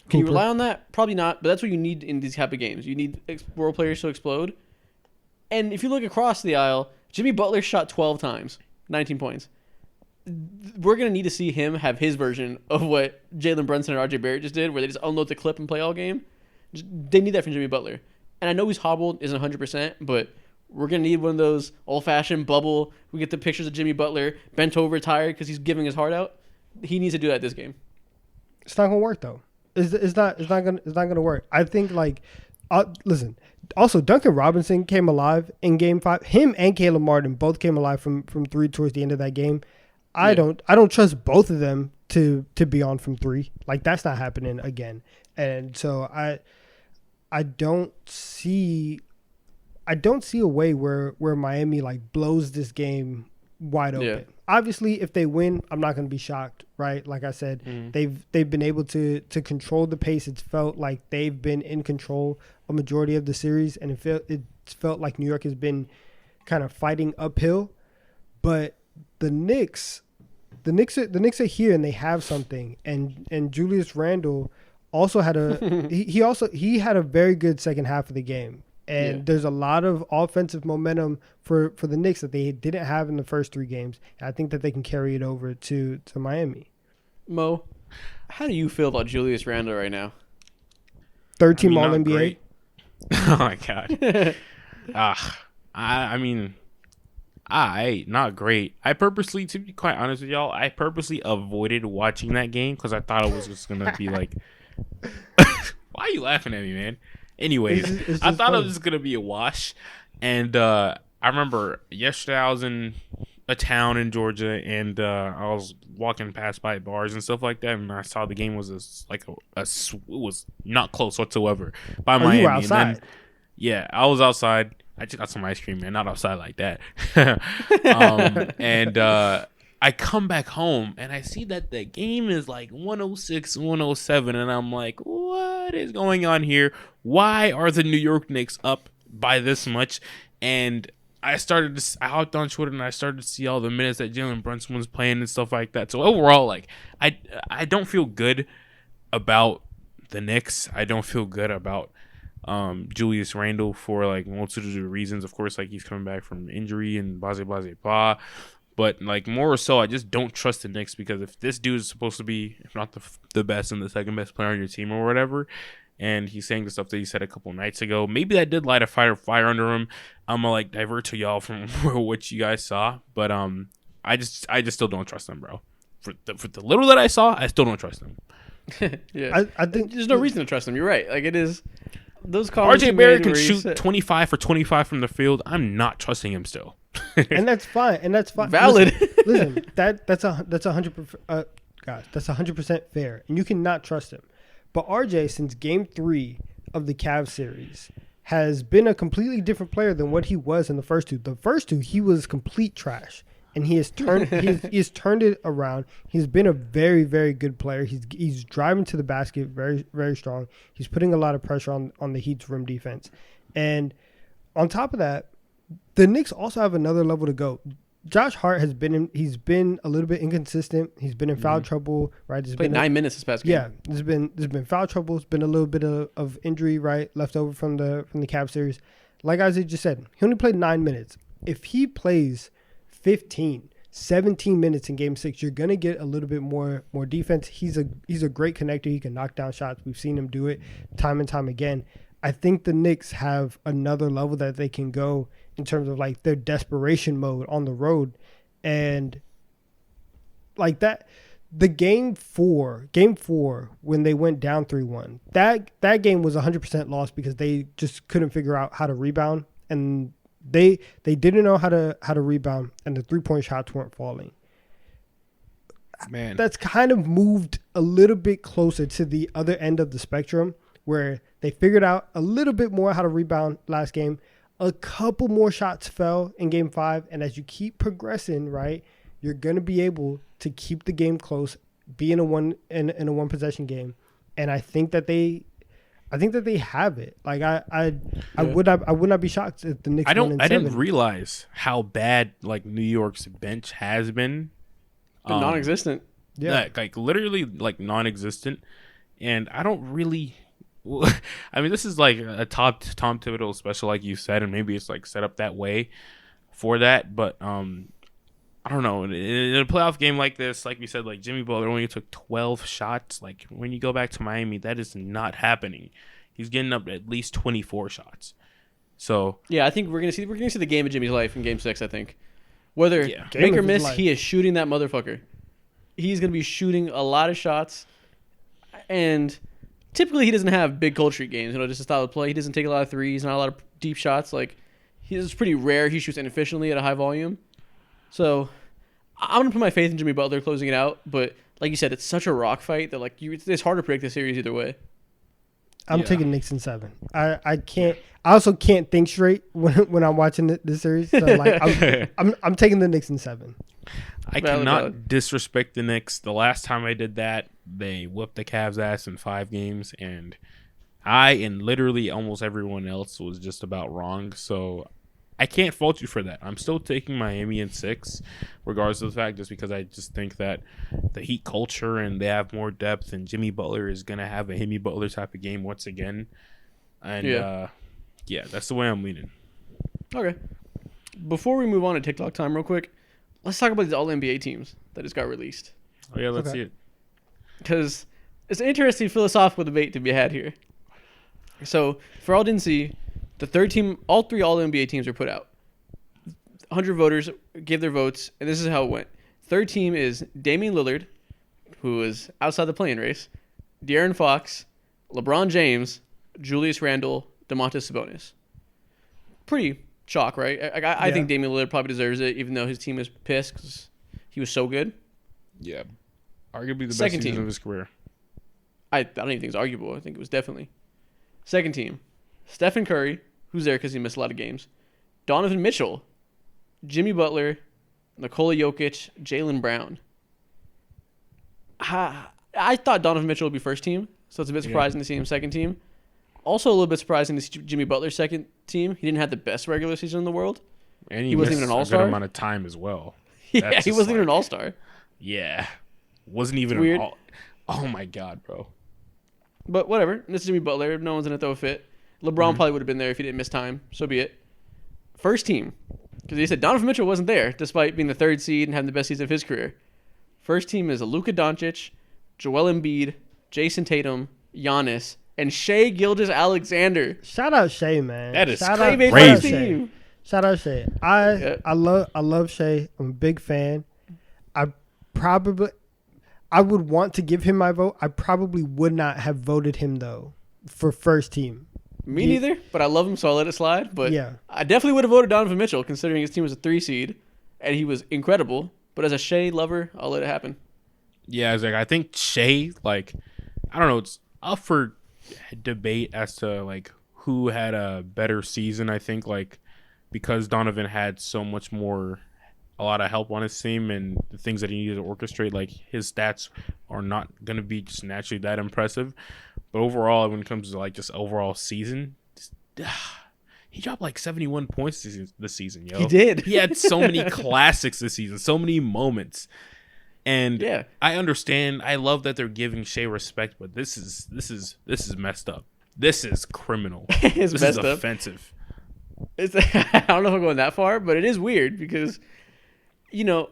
Can you rely on that? Probably not, but that's what you need in these type of games. You need role players to explode. And if you look across the aisle, Jimmy Butler shot 12 times, 19 points. We're going to need to see him have his version of what Jalen Brunson and RJ Barrett just did, where they just unload the clip and play all game. They need that from Jimmy Butler. And I know he's hobbled, isn't 100%, but we're going to need one of those old-fashioned bubble. We get the pictures of Jimmy Butler bent over, tired because he's giving his heart out. He needs to do that this game. It's not going to work, though. It's not going to work. I think, like, listen, also Duncan Robinson came alive in Game 5. Him and Caleb Martin both came alive from 3 towards the end of that game. I don't trust both of them to be on from 3. Like, that's not happening again. And so I don't see a way where Miami like blows this game wide open. Yeah. Obviously, if they win, I'm not going to be shocked, right? Like I said, they've been able to control the pace. It's felt like they've been in control a majority of the series, and it's felt like New York has been kind of fighting uphill. But the Knicks are here and they have something, and Julius Randle also had he had a very good second half of the game. And there's a lot of offensive momentum for the Knicks that they didn't have in the first 3 games. And I think that they can carry it over to Miami. Mo, how do you feel about Julius Randle right now? 13 All-NBA. Oh, my God. I mean, not great. To be quite honest with y'all, I purposely avoided watching that game because I thought it was just going to be like... Why are you laughing at me, man? Anyways, I thought it was just going to be a wash. And I remember yesterday I was in a town in Georgia and I was walking past by bars and stuff like that. And I saw the game was it was not close whatsoever by Miami. You were outside? And then, I was outside. I just got some ice cream, man. Not outside like that. I come back home and I see that the game is like 106, 107. And I'm like, what is going on here? Why are the New York Knicks up by this much? And I hopped on Twitter and I started to see all the minutes that Jalen Brunson was playing and stuff like that. So overall, like, I don't feel good about the Knicks. I don't feel good about Julius Randle for like multitude of reasons. Of course, like he's coming back from injury and blah, blah, blah, blah. But like more so, I just don't trust the Knicks because if this dude is supposed to be, if not the best and the second best player on your team or whatever, and he's saying the stuff that he said a couple nights ago, maybe that did light a fire under him. I'm gonna like divert to y'all from what you guys saw, but I just still don't trust them, bro. For the little that I saw, I still don't trust them. Yeah, I think there's no reason to trust them. You're right. Like it is. Those RJ Barrett can shoot 25 for 25 from the field. I'm not trusting him still. And that's fine. Valid. Listen, that's 100%. Guys, that's 100% fair, and you cannot trust him. But RJ, since Game 3 of the Cavs series, has been a completely different player than what he was in the first two. The first two, he was complete trash, and he has turned it around. He's been a very, very good player. He's driving to the basket very, very strong. He's putting a lot of pressure on the Heat's rim defense, and on top of that, the Knicks also have another level to go. Josh Hart he's been a little bit inconsistent. He's been in foul trouble, right? He's played 9 minutes this past game. Yeah, there's been foul trouble. There's been a little bit of injury, right, left over from the Cavs series. Like Isaiah just said, he only played 9 minutes. If he plays 15, 17 minutes in Game 6, you're gonna get a little bit more defense. He's a great connector. He can knock down shots. We've seen him do it time and time again. I think the Knicks have another level that they can go in terms of like their desperation mode on the road, and like that. The game four when they went down 3-1, that game was 100% lost because they just couldn't figure out how to rebound, and they didn't know how to rebound, and the 3-point shots weren't falling. Man, that's kind of moved a little bit closer to the other end of the spectrum, where they figured out a little bit more how to rebound last game. A couple more shots fell in Game 5, and as you keep progressing, right, you're going to be able to keep the game close, be in a one possession game, and I think that they have it. Like I would not be shocked if the Knicks I didn't realize how bad like New York's bench has been. Non-existent. Yeah, like literally like non-existent, and I don't really. I mean, this is like a Tom Thibodeau special, like you said, and maybe it's like set up that way for that. But I don't know. In a playoff game like this, like you said, like Jimmy Butler only took 12 shots. Like when you go back to Miami, that is not happening. He's getting up at least 24 shots. So yeah, I think we're gonna see the game of Jimmy's life in Game 6. I think whether make or miss, he is shooting that motherfucker. He's gonna be shooting a lot of shots, and typically, he doesn't have big cold streak games. Just a style of play. He doesn't take a lot of threes, not a lot of deep shots. Like, it's pretty rare he shoots inefficiently at a high volume. So, I'm going to put my faith in Jimmy Butler closing it out. But, like you said, it's such a rock fight that, like, it's hard to predict the series either way. I'm taking Knicks in 7. I can't. I also can't think straight when I'm watching this series. So, like, I'm taking the Knicks in 7. I cannot disrespect the Knicks. The last time I did that, they whooped the Cavs' ass in 5 games, and I and literally almost everyone else was just about wrong. So I can't fault you for that. I'm still taking Miami in 6, regardless of the fact, just because I just think that the Heat culture and they have more depth, and Jimmy Butler is going to have a Jimmy Butler type of game once again. And yeah, that's the way I'm leaning. Okay. Before we move on to TikTok time real quick, let's talk about these All-NBA teams that just got released. Oh, yeah, let's see it. Because it's an interesting philosophical debate to be had here. So, for all didn't see, all 3 All-NBA teams were put out. 100 voters gave their votes, and this is how it went. Third team is Damian Lillard, who is outside the play-in race, De'Aaron Fox, LeBron James, Julius Randle, Domantas Sabonis. Pretty shock, right? I think Damian Lillard probably deserves it, even though his team is pissed because he was so good. Yeah. Arguably the best Second season team of his career. I don't even think it's arguable. I think it was definitely. Second team, Stephen Curry, who's there because he missed a lot of games. Donovan Mitchell, Jimmy Butler, Nikola Jokic, Jaylen Brown. I thought Donovan Mitchell would be first team, so it's a bit surprising to see him second team. Also a little bit surprising to see Jimmy Butler second team. He didn't have the best regular season in the world. And he wasn't even an all-star. A good amount of time as well. Yeah, he wasn't even an all-star. Yeah. Wasn't even weird. Oh my God, bro. But whatever. This is Jimmy Butler. No one's going to throw a fit. LeBron probably would have been there if he didn't miss time. So be it. First team. Because he said Donovan Mitchell wasn't there, despite being the 3rd seed and having the best season of his career. First team is Luka Doncic, Joel Embiid, Jason Tatum, Giannis, and Shai Gilgeous-Alexander. Shout out Shai, man. That is crazy. Shout out Shai. I love Shai. I'm a big fan. I would want to give him my vote. I probably would not have voted him though for first team. Me neither, but I love him, so I'll let it slide. But yeah, I definitely would have voted Donovan Mitchell, considering his team was a 3 seed, and he was incredible. But as a Shai lover, I'll let it happen. Yeah, I think Shai, like, I don't know, it's up for debate as to like who had a better season. I think like because Donovan had so much more, a lot of help on his team and the things that he needed to orchestrate, like his stats are not going to be just naturally that impressive. But overall, when it comes to like just overall season, he dropped like 71 points this season, yo. He did. He had so many classics this season, so many moments. And yeah, I understand. I love that they're giving Shai respect, but this is messed up. This is criminal. This is offensive. I don't know if I'm going that far, but it is weird because, you know,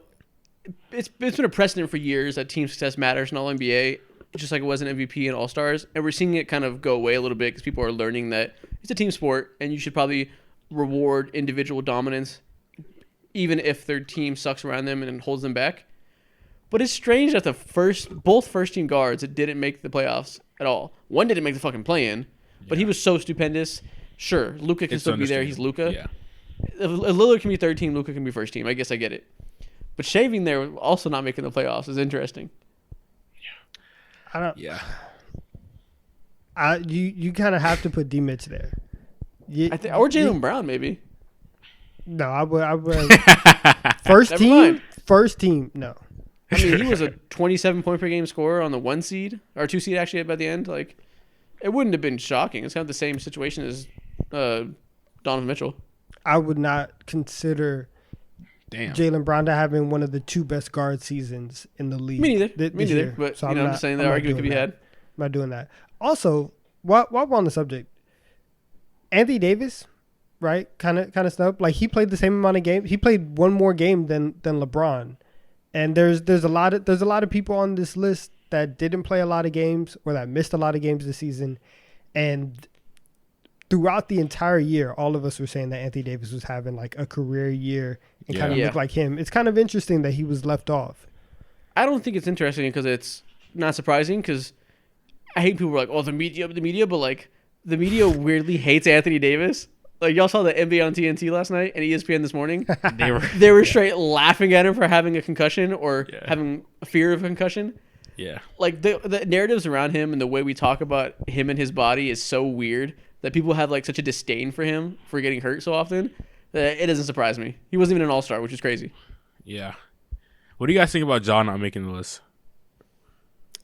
it's been a precedent for years that team success matters in All-NBA, just like it was in MVP and All-Stars. And we're seeing it kind of go away a little bit because people are learning that it's a team sport and you should probably reward individual dominance even if their team sucks around them and holds them back. But it's strange that both first-team guards that didn't make the playoffs at all. One didn't make the fucking play-in, but he was so stupendous. Sure, Luka can still be there. He's Luka. Yeah. If Lillard can be 3rd team, Luka can be 1st team. I guess I get it. But shaving there, also not making the playoffs, is interesting. Yeah. You kind of have to put D-Mitch there. Or Jaylen Brown, maybe. No, I would. First team, no. I mean, he was a 27-point per game scorer on the 1 seed, or 2 seed actually by the end. Like, it wouldn't have been shocking. It's kind of the same situation as Donovan Mitchell. I would not consider Jaylen Brown to having one of the 2 best guard seasons in the league. Me neither. But so I'm just saying the argument could be had. I'm not doing that. Also, while we're on the subject, Anthony Davis, right? Kind of snubbed. Like he played the same amount of games. He played one more game than LeBron. And there's a lot of people on this list that didn't play a lot of games or that missed a lot of games this season. And throughout the entire year, all of us were saying that Anthony Davis was having like a career year and kind of looked like him. It's kind of interesting that he was left off. I don't think it's interesting because it's not surprising because I hate people who are like, oh, the media, but like the media weirdly hates Anthony Davis. Like, y'all saw the NBA on TNT last night and ESPN this morning? They were straight laughing at him for having a concussion or having a fear of a concussion. Yeah. Like, the narratives around him and the way we talk about him and his body is so weird that people have, like, such a disdain for him for getting hurt so often that it doesn't surprise me. He wasn't even an all-star, which is crazy. Yeah. What do you guys think about Ja not making the list?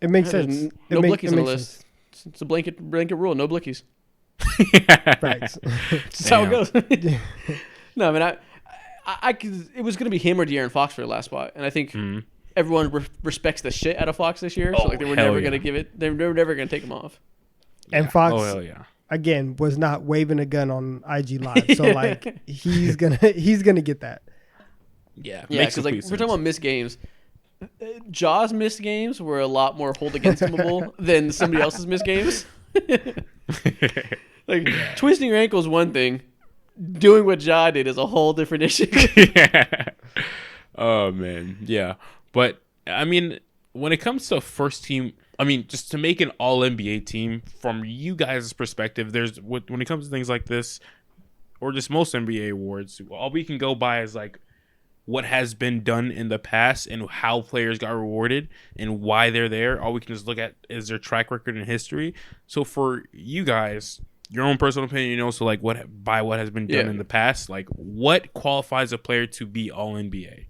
It makes sense. No blickies on the list. It's a blanket rule. No blickies. Facts. That's how it goes. No, I mean, I it was going to be him or De'Aaron Fox for the last spot, and I think everyone respects the shit out of Fox this year. So like they were never going to give it. They were never going to take him off. And Fox, again, was not waving a gun on IG Live, so like he's gonna get that. Yeah, because like we're talking about missed games. Ja's missed games were a lot more hold against himable than somebody else's missed games. Twisting your ankle is one thing. Doing what Ja did is a whole different issue. Oh man, yeah. But I mean, when it comes to first team, I mean, just to make an all NBA team, from you guys' perspective, there's when it comes to things like this, or just most NBA awards, all we can go by is like what has been done in the past and how players got rewarded and why they're there. All we can just look at is their track record and history. So for you guys, your own personal opinion, so like what has been done in the past, like what qualifies a player to be all NBA?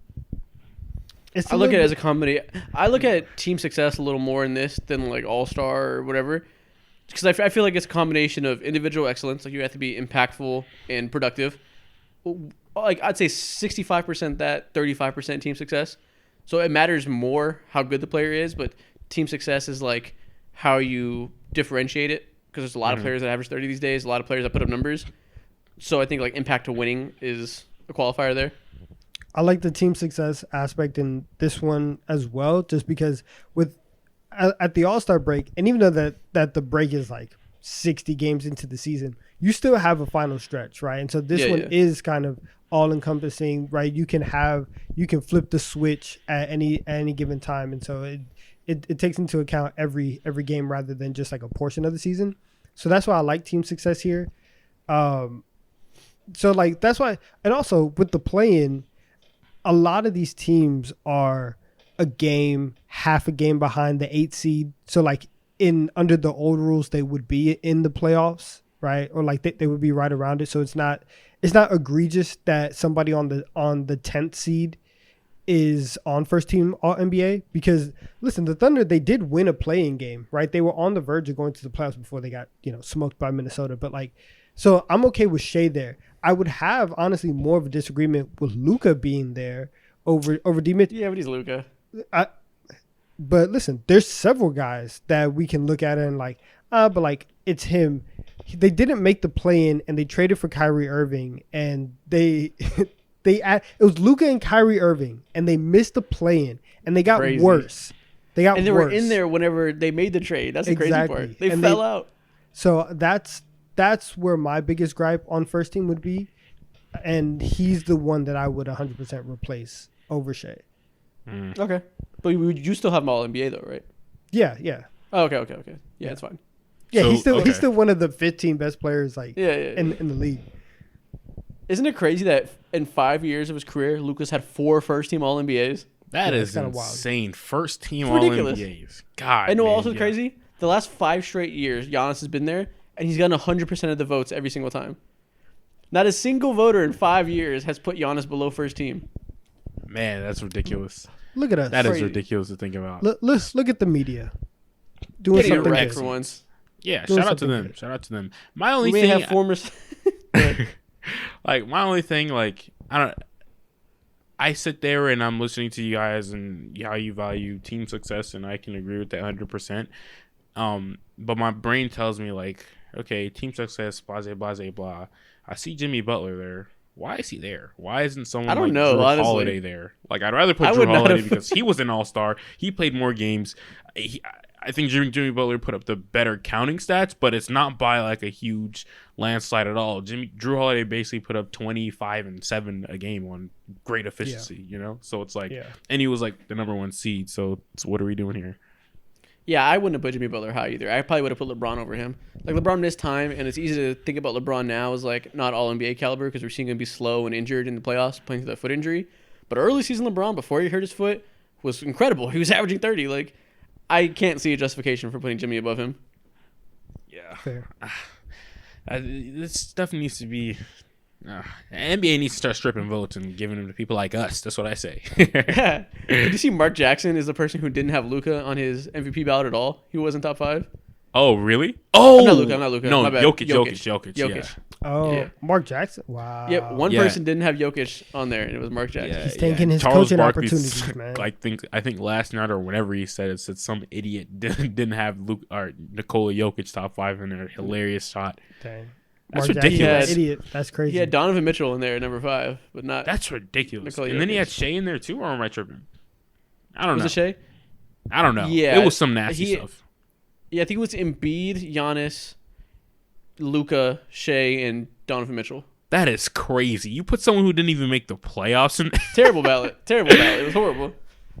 I look at it as a combination. I look at team success a little more in this than like all-star or whatever, because I feel like it's a combination of individual excellence. Like you have to be impactful and productive. Like I'd say 65% that, 35% team success. So it matters more how good the player is, but team success is like how you differentiate it, because there's a lot of players that average 30 these days, a lot of players that put up numbers. So I think like impact to winning is a qualifier there. I like the team success aspect in this one as well, just because at the All-Star break, and even though that the break is like 60 games into the season, you still have a final stretch, right? And so this one is kind of all-encompassing, right? You can flip the switch at any given time, and so it takes into account every game rather than just like a portion of the season. So that's why I like team success here. So like that's why, and also with the play-in, a lot of these teams are half a game behind the 8 seed. So like under the old rules, they would be in the playoffs, right? Or like they would be right around it. So it's not egregious that somebody on the 10th seed is on first team All NBA, because listen, the Thunder, they did win a play-in game, right? They were on the verge of going to the playoffs before they got, smoked by Minnesota. But like, so I'm okay with Shea there. I would have honestly more of a disagreement with Luka being there over D-Mitch. Yeah, but he's Luka. But listen, there's several guys that we can look at and like, but like it's him. They didn't make the play-in, and they traded for Kyrie Irving, and it was Luka and Kyrie Irving, and they missed the play-in, and they got worse. They were in there whenever they made the trade. That's the crazy part. They fell out. So that's where my biggest gripe on first team would be, and he's the one that I would 100% replace over Shea. Okay, but you still have him All NBA though, right? Yeah. Oh, okay. Yeah, it's fine. Yeah, so, he's still one of the 15 best players in the league. Isn't it crazy that in 5 years of his career, Lucas had 4 first team All NBAs? That is insane. Wild. First team All NBAs. God. I know. Also crazy. The last 5 straight years, Giannis has been there, and he's gotten 100% of the votes every single time. Not a single voter in 5 years has put Giannis below first team. Man, that's ridiculous. Look at us. That is ridiculous to think about. Let's look at the media doing something right for once. Yeah, shout out to them. Shout out to them. My only thing, have former. Like my only thing, like I sit there and I'm listening to you guys and how you value team success, and I can agree with that 100%. But my brain tells me like, okay, team success, blah blah blah. I see Jimmy Butler there. Why is he there? Why isn't someone Drew Holiday there? Like, I'd rather put Drew Holiday because he was an all-star. He played more games. I think Jimmy Butler put up the better counting stats, but it's not by like a huge landslide at all. Drew Holiday basically put up 25 and 7 a game on great efficiency, So it's like, and he was like the number 1 seed. So what are we doing here? Yeah, I wouldn't have put Jimmy Butler high either. I probably would have put LeBron over him. Like, LeBron missed time, and it's easy to think about LeBron now as, like, not all NBA caliber because we're seeing him be slow and injured in the playoffs, playing through that foot injury. But early season LeBron, before he hurt his foot, was incredible. He was averaging 30. Like, I can't see a justification for putting Jimmy above him. Yeah. Fair. This stuff needs to be... NBA needs to start stripping votes and giving them to people like us. That's what I say. Yeah. Did you see Mark Jackson is the person who didn't have Luka on his MVP ballot at all? He wasn't top 5. Oh, really? Oh, I'm not Luka. No, my bad. Jokic. Yeah. Oh, yeah. Mark Jackson. Wow. Yep, one person didn't have Jokic on there, and it was Mark Jackson. He's taking his coaching opportunities, man. I think last night or whenever he said some idiot didn't have Luke or Nikola Jokic top 5 in their hilarious shot. Dang. That's ridiculous. Idiot. That's crazy. He had Donovan Mitchell in there at number 5, but not. That's ridiculous. Nikola and Jokic. then he had Shea in there too, or am I tripping? I don't know. Was it Shea? I don't know. Yeah, it was some nasty stuff. Yeah, I think it was Embiid, Giannis, Luka, Shea, and Donovan Mitchell. That is crazy. You put someone who didn't even make the playoffs in. Terrible ballot. It was horrible.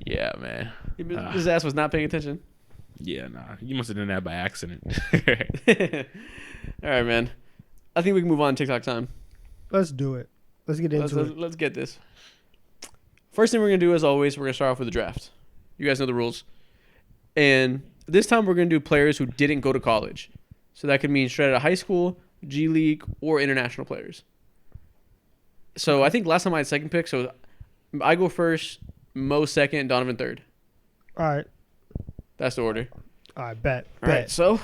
Yeah, man. His ass was not paying attention. Yeah, nah. You must have done that by accident. All right, man. I think we can move on to TikTok time. Let's do it. Let's get into it. Let's get this. First thing we're going to do, as always, we're going to start off with the draft. You guys know the rules. And this time we're going to do players who didn't go to college. So that could mean straight out of high school, G League, or international players. So I think last time I had second pick. So I go first, Mo second, Donovan third. All right. That's the order. All right, bet. All right, so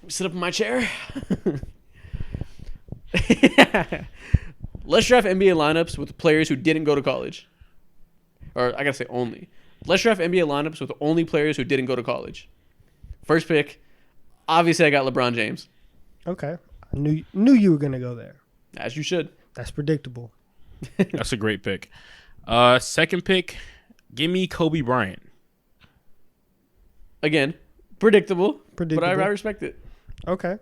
sit up in my chair. Let's draft NBA lineups with players who didn't go to college. Or I got to say only. Let's draft NBA lineups with only players who didn't go to college. First pick, obviously I got LeBron James. Okay. I knew you were going to go there. As you should. That's predictable. That's a great pick. Second pick, give me Kobe Bryant. Again, predictable. But I respect it. Okay.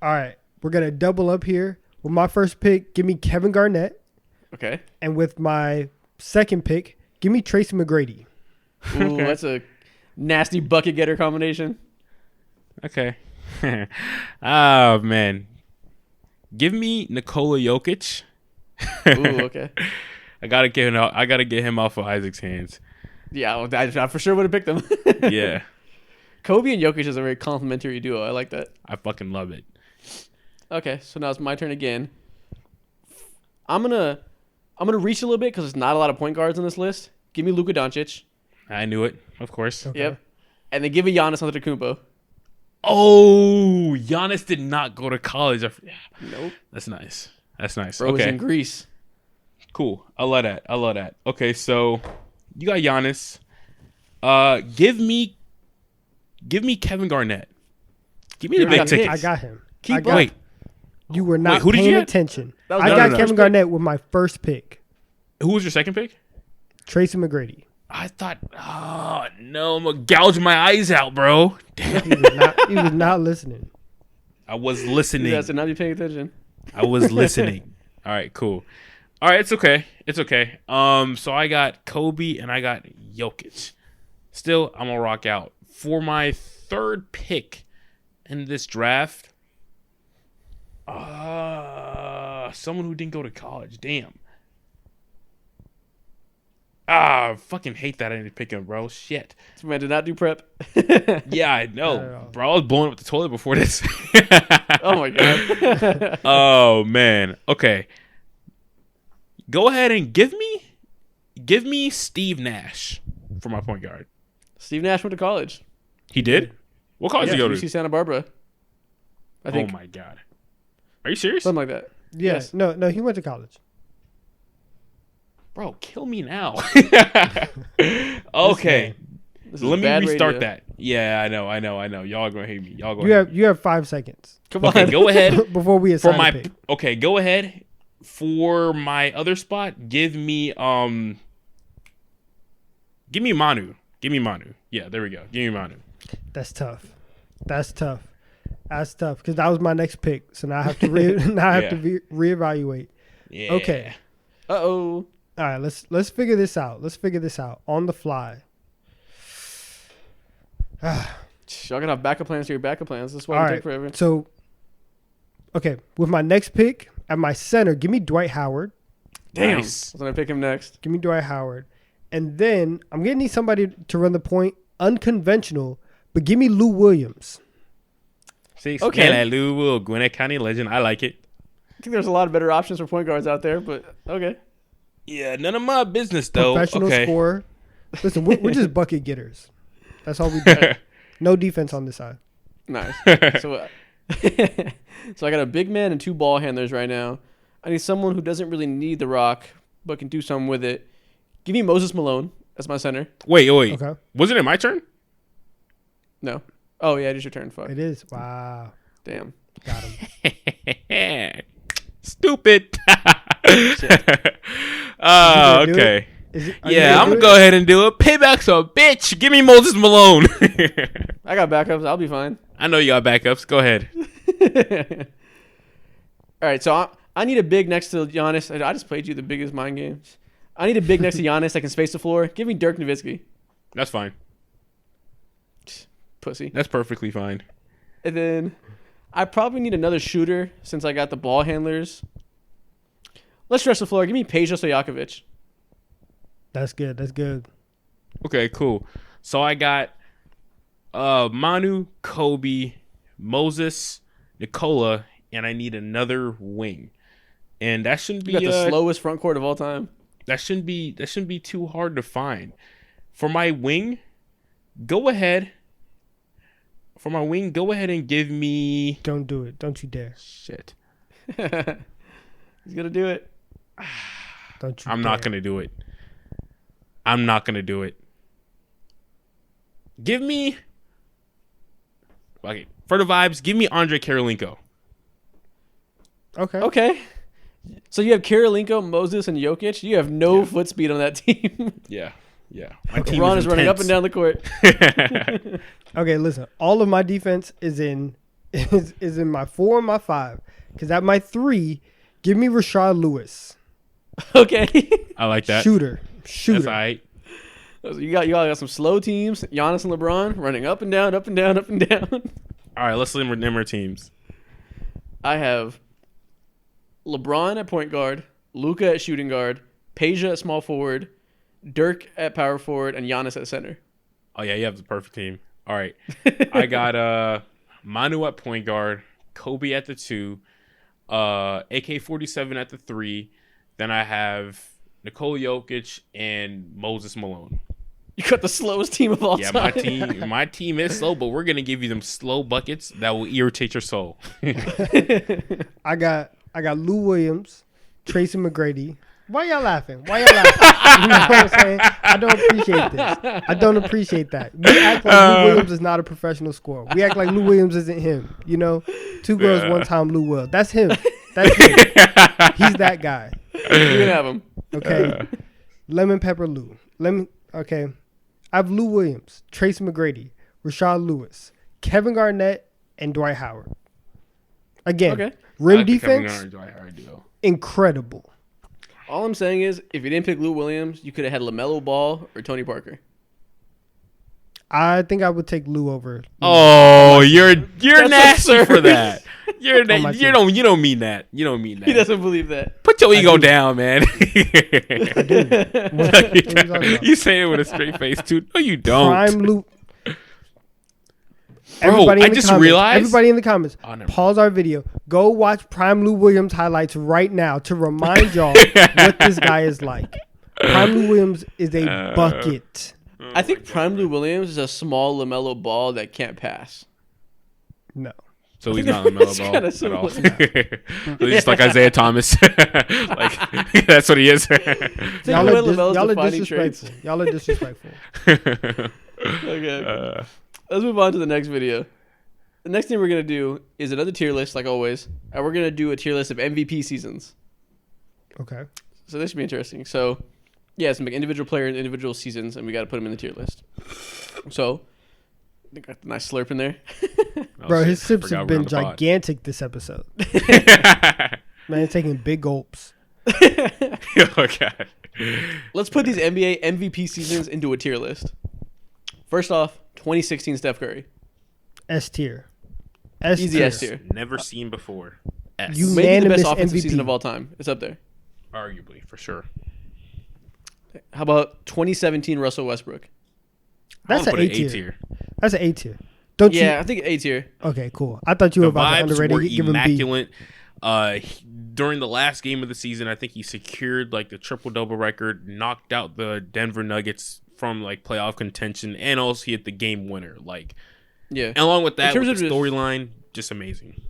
All right. We're going to double up here. With my first pick, give me Kevin Garnett. Okay. And with my second pick, give me Tracy McGrady. Ooh, that's a nasty bucket getter combination. Okay. Oh, man. Give me Nikola Jokic. Ooh, okay. I gotta get him off of Isaac's hands. Yeah, I for sure would have picked him. Yeah. Kobe and Jokic is a very complimentary duo. I like that. I fucking love it. Okay, so now it's my turn again. I'm gonna reach a little bit because there's not a lot of point guards on this list. Give me Luka Doncic. I knew it, of course. Okay. Yep. And then give me Giannis Antetokounmpo. Oh, Giannis did not go to college. Nope. That's nice. Bro was in Greece. Cool. I love that. Okay, so you got Giannis. Give me Kevin Garnett. Give me the big tickets. I got him. Wait. You were not paying attention. I got Kevin Garnett with my first pick. Who was your second pick? Tracy McGrady. I thought, oh no, I'm gonna gouge my eyes out, bro. Damn. He was not listening. I was listening. Yeah, so now you're paying attention. I was listening. All right, cool. All right, it's okay. So I got Kobe and I got Jokic. Still, I'm gonna rock out for my third pick in this draft. Someone who didn't go to college. Damn. I fucking hate that I didn't pick him, bro. Shit. This man did not do prep. Yeah, I know. Bro, I was blowing up the toilet before this. Oh, my God. Oh, man. Okay. Go ahead and give me Steve Nash for my point guard. Steve Nash went to college. He did? What college did he go to? UC Santa Barbara. I think. Oh, my God. Are you serious? Something like that. Yeah. Yes. No, he went to college. Bro, kill me now. Okay. Let me restart that. Yeah, I know. Y'all are going to hate me. You have 5 seconds. Come on. Okay, go ahead. Before we assign a pick. Okay, go ahead. For my other spot, give me Manu. Yeah, there we go. Give me Manu. That's tough because that was my next pick. So now I have to reevaluate. Yeah. Okay. Uh-oh. All right, let's figure this out on the fly. Y'all gonna have backup plans to your backup plans. This is why we take forever. So, okay, with my next pick at my center, give me Dwight Howard. Damn, nice. I was gonna pick him next. Give me Dwight Howard, and then I'm gonna need somebody to run the point, unconventional, but give me Lou Williams. Okay, Lou Will, Gwinnett County legend. I like it. I think there's a lot of better options for point guards out there, but okay. Yeah, none of my business though. Professional scorer. Listen, we're just bucket getters. That's all we do. No defense on this side. Nice. So I got a big man and 2 ball handlers right now. I need someone who doesn't really need the rock, but can do something with it. Give me Moses Malone as my center. Wait. Okay. Wasn't it my turn? No. Oh, yeah, it is your turn. Fuck. It is. Wow. Damn. Got him. Stupid. Okay. I'm going to go ahead and do it. Payback's a bitch. Give me Moses Malone. I got backups. I'll be fine. I know you got backups. Go ahead. All right, so I need a big next to Giannis. I just played you the biggest mind games. I need a big next to Giannis that can space the floor. Give me Dirk Nowitzki. That's fine. Pussy. That's perfectly fine. And then I probably need another shooter since I got the ball handlers. Let's stretch the floor. Give me Peja Stojakovic. That's good. Okay, cool. So I got Manu, Kobe, Moses, Nikola, and I need another wing. And that shouldn't be the slowest front court of all time. That shouldn't be too hard to find. For my wing, go ahead and give me... Don't do it. Don't you dare. Shit. He's going to do it. Don't you I'm not going to do it. I'm not going to do it. Give me... Okay. For the vibes, give me Andre Karolinko. Okay. So you have Kirilenko, Moses, and Jokic. You have no foot speed on that team. Yeah. My team Ron is running up and down the court. Okay, listen. All of my defense is in my 4 and my 5. Because at my 3, give me Rashard Lewis. Okay. I like that. Shooter. That's all right. So y'all got some slow teams. Giannis and LeBron running up and down, up and down, up and down. All right, let's name our teams. I have LeBron at point guard, Luka at shooting guard, Peja at small forward, Dirk at power forward, and Giannis at center. Oh, yeah, you have the perfect team. All right. I got Manu at point guard, Kobe at the 2, AK-47 at the 3. Then I have Nikola Jokic and Moses Malone. You got the slowest team of all time. Yeah, my team is slow, but we're gonna give you them slow buckets that will irritate your soul. I got Lou Williams, Tracy McGrady. Why y'all laughing? You know what I'm saying? I don't appreciate this. I don't appreciate that. We act like Lou Williams is not a professional scorer. We act like Lou Williams isn't him. You know, 2 girls, 1 time Lou Will. That's him. That's him. He's that guy. You can have him. Okay. Lemon Pepper Lou. Okay. I have Lou Williams, Tracy McGrady, Rashard Lewis, Kevin Garnett, and Dwight Howard. Again, rim defense, incredible. All I'm saying is, if you didn't pick Lou Williams, you could have had LaMelo Ball or Tony Parker. I think I would take Lou over. Oh, you're nasty for that. You don't mean that. You don't mean that. He doesn't believe that. Put your ego down, man. I do. You say it with a straight face too. No, you don't. Prime Lou. Bro, I just realized. Everybody in the comments, pause our video. Go watch Prime Lou Williams highlights right now to remind y'all what this guy is like. Prime Lou Williams is a bucket. I think Prime Lou Williams is a small LaMelo Ball that can't pass. No. So he's not LaMelo Ball at all. So he's just like Isaiah Thomas. Like that's what he is. Y'all are disrespectful. Y'all are disrespectful. Okay. Let's move on to the next video. The next thing we're going to do is another tier list, like always. And we're going to do a tier list of MVP seasons. Okay. So this should be interesting. So, yeah, some individual player and individual seasons, and we got to put them in the tier list. So, I got the nice slurp in there. Bro, his sips have been gigantic this episode. Man, taking big gulps. Oh, God. Let's put these NBA MVP seasons into a tier list. First off, 2016 Steph Curry. S tier. Easy S tier. Never seen before. S. Maybe the best offensive season of all time. It's up there. Arguably, for sure. How about 2017 Russell Westbrook? That's an A tier. That's an A tier. Don't you? Yeah, I think A tier. Okay, cool. I thought you were about to underrated. Give him immaculate. During the last game of the season, I think he secured like the triple-double record, knocked out the Denver Nuggets from like playoff contention, and also he hit the game winner. Like, yeah. And along with that, with the storyline, just amazing.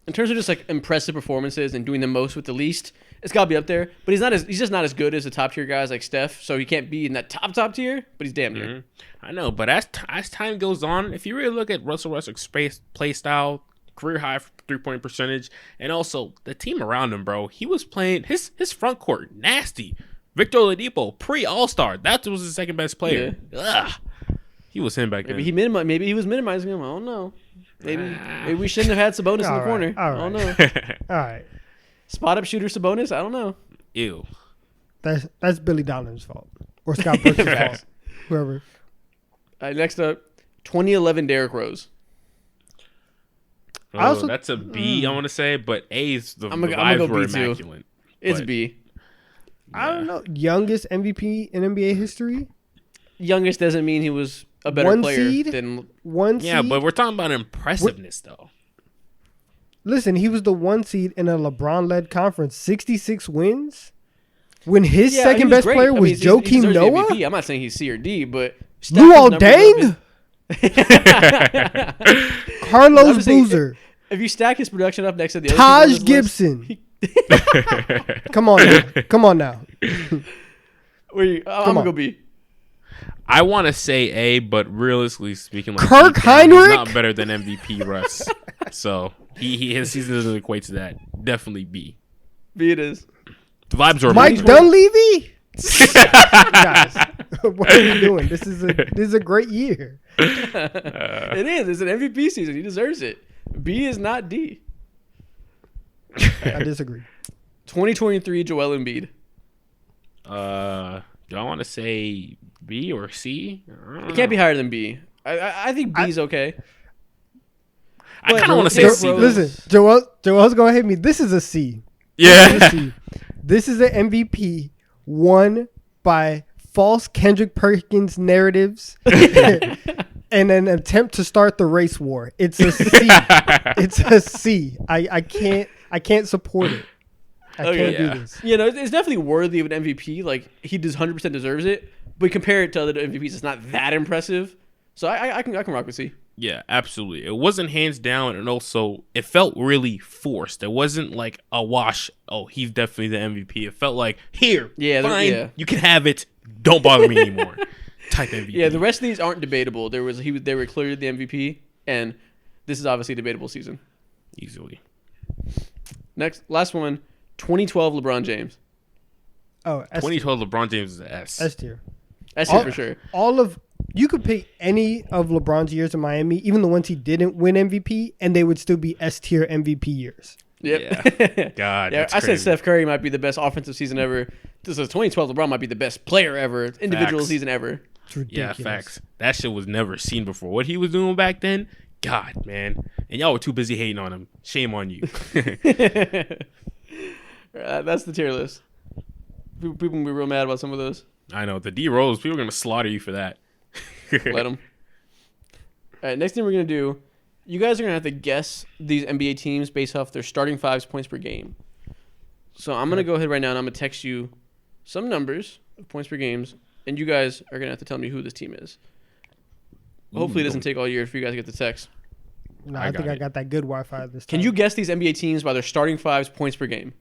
In terms of just like impressive performances and doing the most with the least, it's got to be up there. But he's just not as good as the top tier guys like Steph, so he can't be in that top tier. But he's damn near. Mm-hmm. I know, but as time goes on, if you really look at Russell Westbrook's play style, career high 3-point percentage, and also the team around him, bro, he was playing his front court nasty. Victor Oladipo, pre-All-Star, that was his second best player. Yeah. He was him back then. Maybe he was minimizing him. I don't know. Maybe we shouldn't have had Sabonis in the corner. I don't know. All right. Spot up shooter Sabonis? I don't know. Ew. That's Billy Donovan's fault. Or Scott Brooks' fault. Whoever. All right, next up, 2011 Derrick Rose. Oh, that's a B, I want to say, but A is the vibes were immaculate. It's B. I don't know. Youngest MVP in NBA history? Youngest doesn't mean he was a better player than one seed. Yeah, but we're talking about impressiveness, though. Listen, he was the 1 seed in a LeBron-led conference. 66 wins? When his second best player was Joakim Noah? I'm not saying he's C or D, but... Luol Deng? Carlos Boozer. If you stack his production up next to the Taj Gibson. Come on now. I'm going to go B. I want to say A, but realistically speaking, like Kirk Heinrich? He's not better than MVP Russ. So his season doesn't equate to that. Definitely B. B it is. The vibes are Mike Dunleavy. Guys, what are you doing? This is a great year. It is. It's an MVP season. He deserves it. B is not D. I disagree. 2023 Joel Embiid. Do I want to say B or C? It can't be higher than B. I think B is okay. I kind of want to say C. Listen, Joel's gonna hit me. This is a C. Yeah. This is an MVP won by false Kendrick Perkins narratives and an attempt to start the race war. It's a C. It's a C. I can't support it. I can't do this. You know, it's definitely worthy of an MVP. Like, he 100% deserves it. But compare it to other MVPs, it's not that impressive. So I can rock with C. Yeah, absolutely. It wasn't hands down, and also it felt really forced. It wasn't like a wash. Oh, he's definitely the MVP. It felt like, here, fine, you can have it. Don't bother me anymore. Type MVP. Yeah, the rest of these aren't debatable. They were clearly the MVP, and this is obviously a debatable season. Easily. Last one, 2012 LeBron James. Oh, 2012 LeBron James is an S. S tier. S tier for sure. You could pick any of LeBron's years in Miami, even the ones he didn't win MVP, and they would still be S tier MVP years. Yep. Yeah. God, yeah. I said Steph Curry might be the best offensive season ever. This is 2012 LeBron might be the best player ever, individual season ever. It's ridiculous. Yeah, facts. That shit was never seen before. What he was doing back then, God, man. And y'all were too busy hating on him. Shame on you. That's the tier list. People can be real mad about some of those. I know. The D-Rose, people are going to slaughter you for that. Let them. All right, next thing we're going to do, you guys are going to have to guess these NBA teams based off their starting fives points per game. So I'm going to go ahead right now and I'm going to text you some numbers of points per games, and you guys are going to have to tell me who this team is. Hopefully it doesn't take all year for you guys to get the text. No, I think I got that good Wi-Fi this time. Can you guess these NBA teams by their starting fives points per game?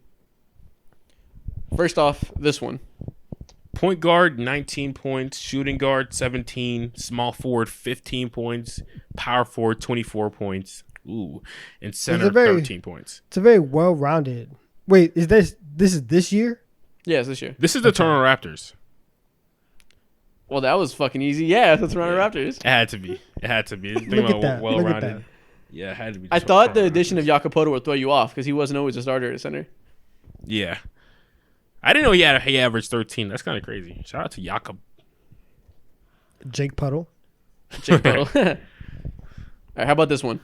First off, this one. Point guard, 19 points. Shooting guard, 17. Small forward, 15 points. Power forward, 24 points. Ooh. And center, 13 points. It's a very well-rounded. Wait, is this year? Yeah, it's this year. This is the Toronto Raptors. Well, that was fucking easy. Yeah, the Toronto Raptors. It had to be. Look at that. Well-rounded. Yeah, it had to be. I thought the addition of Jakob would throw you off because he wasn't always a starter at center. Yeah. I didn't know he averaged 13. That's kind of crazy. Shout out to Jakob. Jake Puddle. All right, how about this one?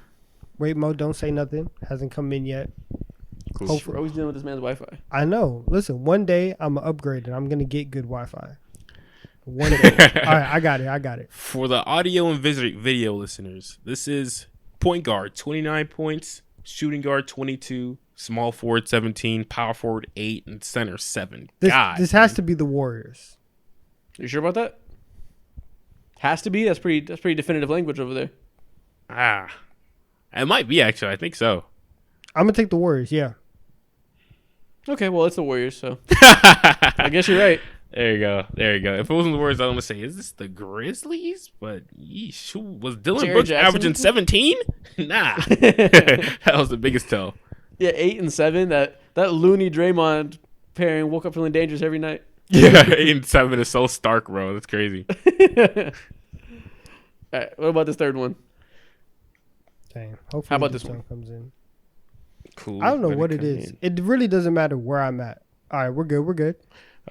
Wait, Mo, don't say nothing. Hasn't come in yet. Cool. We're always dealing with this man's Wi-Fi. I know. Listen, one day I'm going to upgrade and I'm going to get good Wi-Fi. One day. All right, I got it. For the audio and video listeners, this is point guard, 29 points. Shooting guard, 22. Small forward, 17. Power forward, 8. And center, 7. This has to be the Warriors. You sure about that? Has to be? That's pretty definitive language over there. It might be, actually. I think so. I'm going to take the Warriors, yeah. Okay, well, it's the Warriors, so I guess you're right. There you go. If it wasn't the Warriors, I was going to say, is this the Grizzlies? But, yeesh, was Dylan Brooks averaging 17? Nah. That was the biggest tell. Yeah, 8 and 7. That loony Draymond pairing woke up feeling dangerous every night. Yeah, 8 and 7 is so stark, bro. That's crazy. All right, what about this third one? Dang. Hopefully how about this one comes in. Cool. I don't know what it is. It really doesn't matter where I'm at. All right, we're good.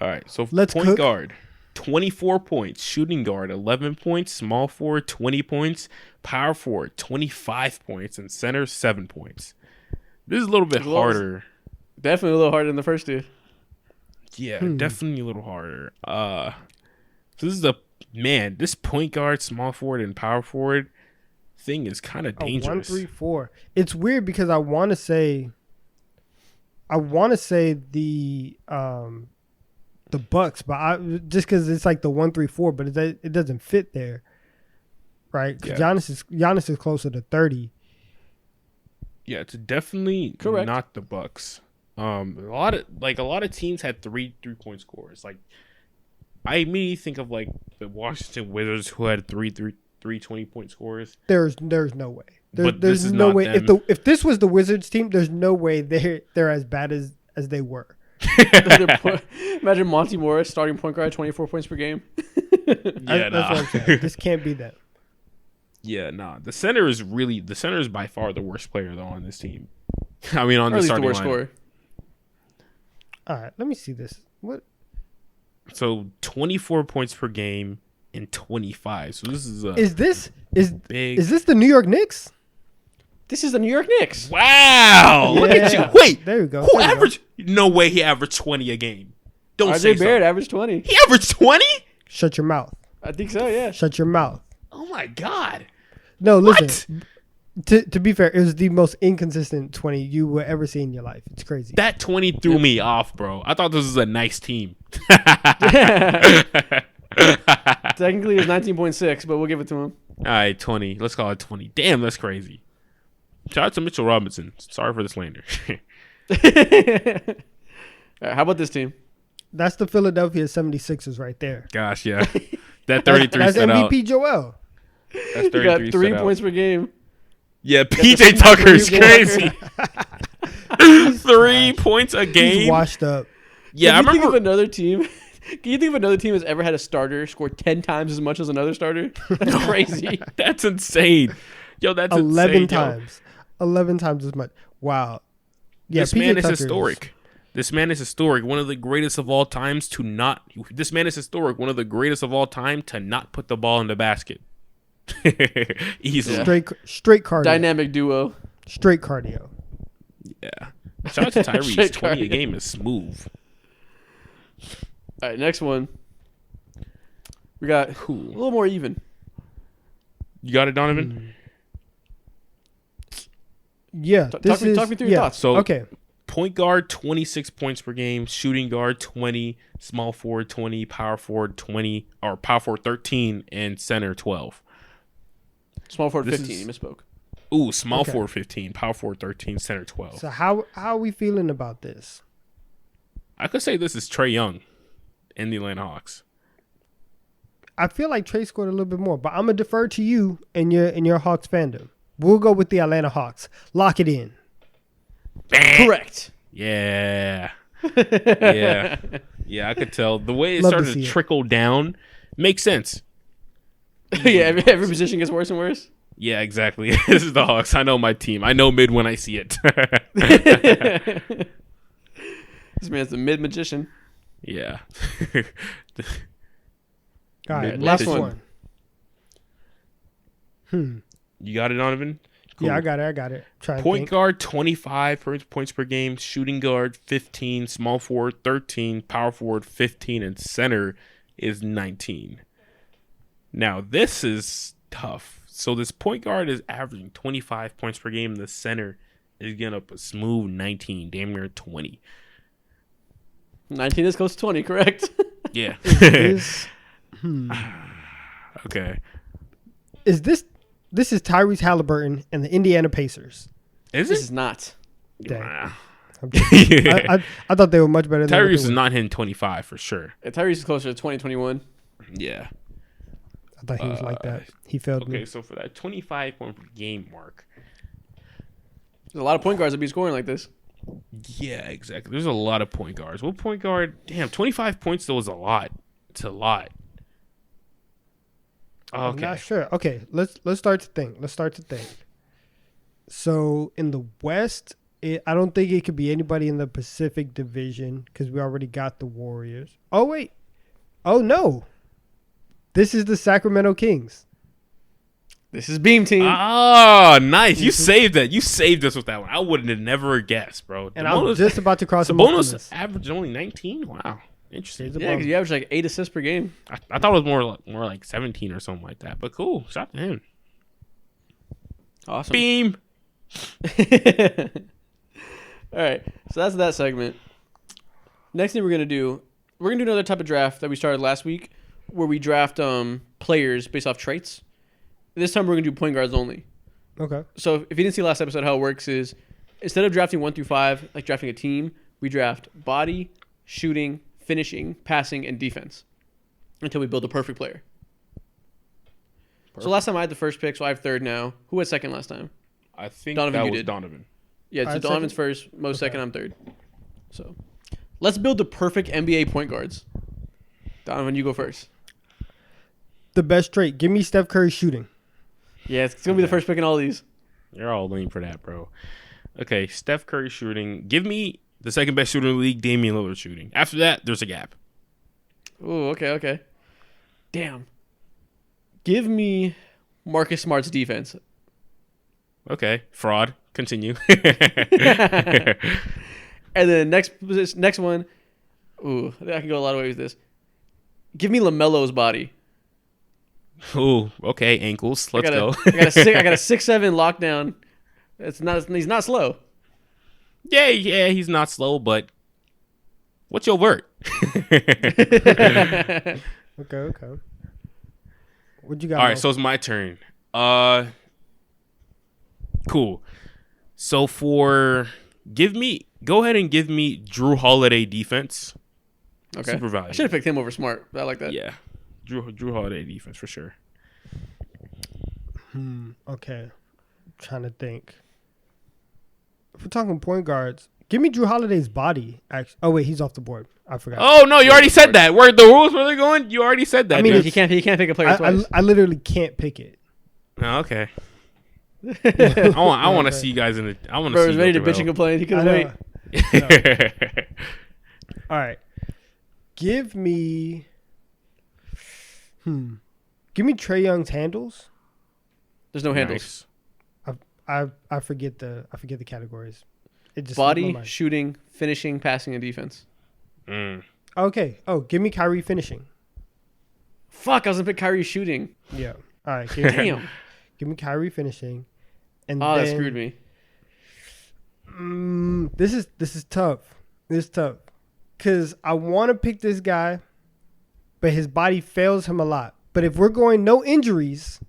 All right, so let's point guard, 24 points. Shooting guard, 11 points. Small forward, 20 points. Power forward, 25 points. And center, 7 points. This is a little bit harder. Definitely a little harder than the first two. Yeah, definitely a little harder. So this is this point guard, small forward, and power forward thing is kind of dangerous. 1, 3, 4. It's weird because I want to say the Bucks, but just because it's like the 1, 3, 4, but it doesn't fit there, right? Because Giannis is closer to 30. Yeah, it's definitely correct. Not the Bucks. A lot of teams had 3 3-point scorers. Like I immediately think of like the Washington Wizards who had 3 20-point scorers. There's no way. There's no way. If this was the Wizards team, there's no way they're as bad as as they were. Imagine Monty Morris starting point guard, 24 points per game. Yeah, that's what I'm saying. This can't be that. Yeah, nah. The center is by far the worst player though on this team. I mean, on the starting line. Scorer. All right, let me see this. What? So 24 points per game in 25. So this is big. Is this the New York Knicks? This is the New York Knicks. Wow! Yeah. Look at you. Wait, there you go. Who averaged? No way. He averaged 20 a game. Don't say so. RJ Barrett averaged 20. He averaged 20? Shut your mouth. I think so. Yeah. Shut your mouth. Oh my god. No, listen. To be fair, it was the most inconsistent 20 you will ever see in your life. It's crazy. That 20 threw me off, bro. I thought this was a nice team. Technically, it was 19.6, but we'll give it to him. All right, 20. Let's call it 20. Damn, that's crazy. Shout out to Mitchell Robinson. Sorry for the slander. All right, how about this team? That's the Philadelphia 76ers right there. Gosh, yeah. That 33 that's stood MVP out. Joel. That's 33 got 3 points per game. Yeah, PJ Tucker is crazy. 3 points a game. He's washed up. Yeah, I remember. Think of another team. Can you think of another team that's ever had a starter score 10 times as much as another starter? That's crazy. That's insane. Yo, that's 11 insane, times. Yo. 11 times as much. Wow. Yeah, this man is historic. This man is historic. One of the greatest of all times to not. This man is historic. One of the greatest of all time to not put the ball in the basket. Easily. Straight cardio. Dynamic duo. Straight cardio. Yeah. Shout out to Tyrese. 20 a game is smooth. All right, next one. We got a little more even. You got it, Donovan? Yeah. Talk me through your thoughts. So, okay. Point guard, 26 points per game. Shooting guard, 20. Small forward, 20. Power forward, 20. Or power forward, 13. And center, 12. Small forward, 15. You misspoke. Ooh, small forward, 15. Power forward, 13. Center, 12. So how are we feeling about this? I could say this is Trae Young in the Atlanta Hawks. I feel like Trae scored a little bit more, but I'm gonna defer to you and your Hawks fandom. We'll go with the Atlanta Hawks. Lock it in. Correct. Yeah. Yeah. Yeah, I could tell. The way it started to trickle down makes sense. Yeah, every position gets worse and worse. Yeah, exactly. This is the Hawks. I know my team. I know mid when I see it. This man's a mid magician. Yeah. All right, last one. You got it, Donovan? Cool. Yeah, I got it. Point guard, 25 points per game. Shooting guard, 15. Small forward, 13. Power forward, 15. And center is 19. Now, this is tough. So this point guard is averaging 25 points per game. The center is getting up a smooth 19, damn near 20. 19 is close to 20, correct? Yeah. Okay. This is Tyrese Halliburton and the Indiana Pacers. This is not. Dang. I thought they were much better than Tyrese is not hitting 25 for sure. Yeah, Tyrese is closer to 2021. Yeah. I thought he was like that. He failed me. Okay, so for that 25 point per game mark. There's a lot of point guards that be scoring like this. Yeah, exactly. There's a lot of point guards. What point guard? Damn, 25 points though is a lot. It's a lot. Okay. I'm not sure. Okay, let's start to think. So in the West, I don't think it could be anybody in the Pacific Division because we already got the Warriors. Oh wait. Oh no. This is the Sacramento Kings. This is Beam Team. Oh, nice. You saved that. You saved us with that one. I wouldn't have never guessed, bro. And I was just about to cross the bonus average only 19. Wow. Interesting. Yeah, because you average like 8 assists per game. I thought it was more like 17 or something like that. But cool. Shout out to him. Awesome. Beam. All right. So that's that segment. Next thing we're going to do another type of draft that we started last week where we draft players based off traits. This time we're going to do point guards only. Okay. So if you didn't see last episode, how it works is instead of drafting 1 through 5, like drafting a team, we draft body, shooting, finishing, passing, and defense until we build a perfect player. Perfect. So last time I had the first pick, so I have third now. Who had second last time? I think Donovan, that was Donovan. Yeah, so Donovan's first, Mo's second, I'm third. So, let's build the perfect NBA point guards. Donovan, you go first. The best trait. Give me Steph Curry shooting. Yeah, it's going to be the first pick in all these. You're all leaning for that, bro. Okay, Steph Curry shooting. Give me the second best shooter in the league, Damian Lillard shooting. After that, there's a gap. Ooh, okay. Damn. Give me Marcus Smart's defense. Okay, fraud. Continue. And then next one. Ooh, I can go a lot of ways with this. Give me LaMelo's body. Ooh, okay, ankles. Let's go. I got a 6'7" lockdown. He's not slow. Yeah, he's not slow, but what's your vert? Okay. What you got? All right, so it's my turn. Cool. So go ahead and give me Drew Holiday defense. Okay. Super value. I should have picked him over Smart. I like that. Yeah. Drew Holiday defense for sure. Okay. Trying to think. If we're talking point guards, give me Drew Holiday's body. Oh wait, he's off the board. I forgot. Oh no, you already said that. Where the rules were they going? You already said that. I mean, he can't pick a player twice. I literally can't pick it. Oh, okay. I want to see you guys in the. I want to see. Bro was ready to bitch and complain. He couldn't wait. All right. Give me. Give me Trae Young's handles. There's no handles. I forget the categories. It just body, shooting, finishing, passing, and defense. Okay. Oh, give me Kyrie finishing. Fuck, I was gonna pick Kyrie shooting. Yeah. All right. Damn. Give me Kyrie finishing. And that screwed me. This is tough. This is tough. Cause I want to pick this guy, but his body fails him a lot. But if we're going no injuries,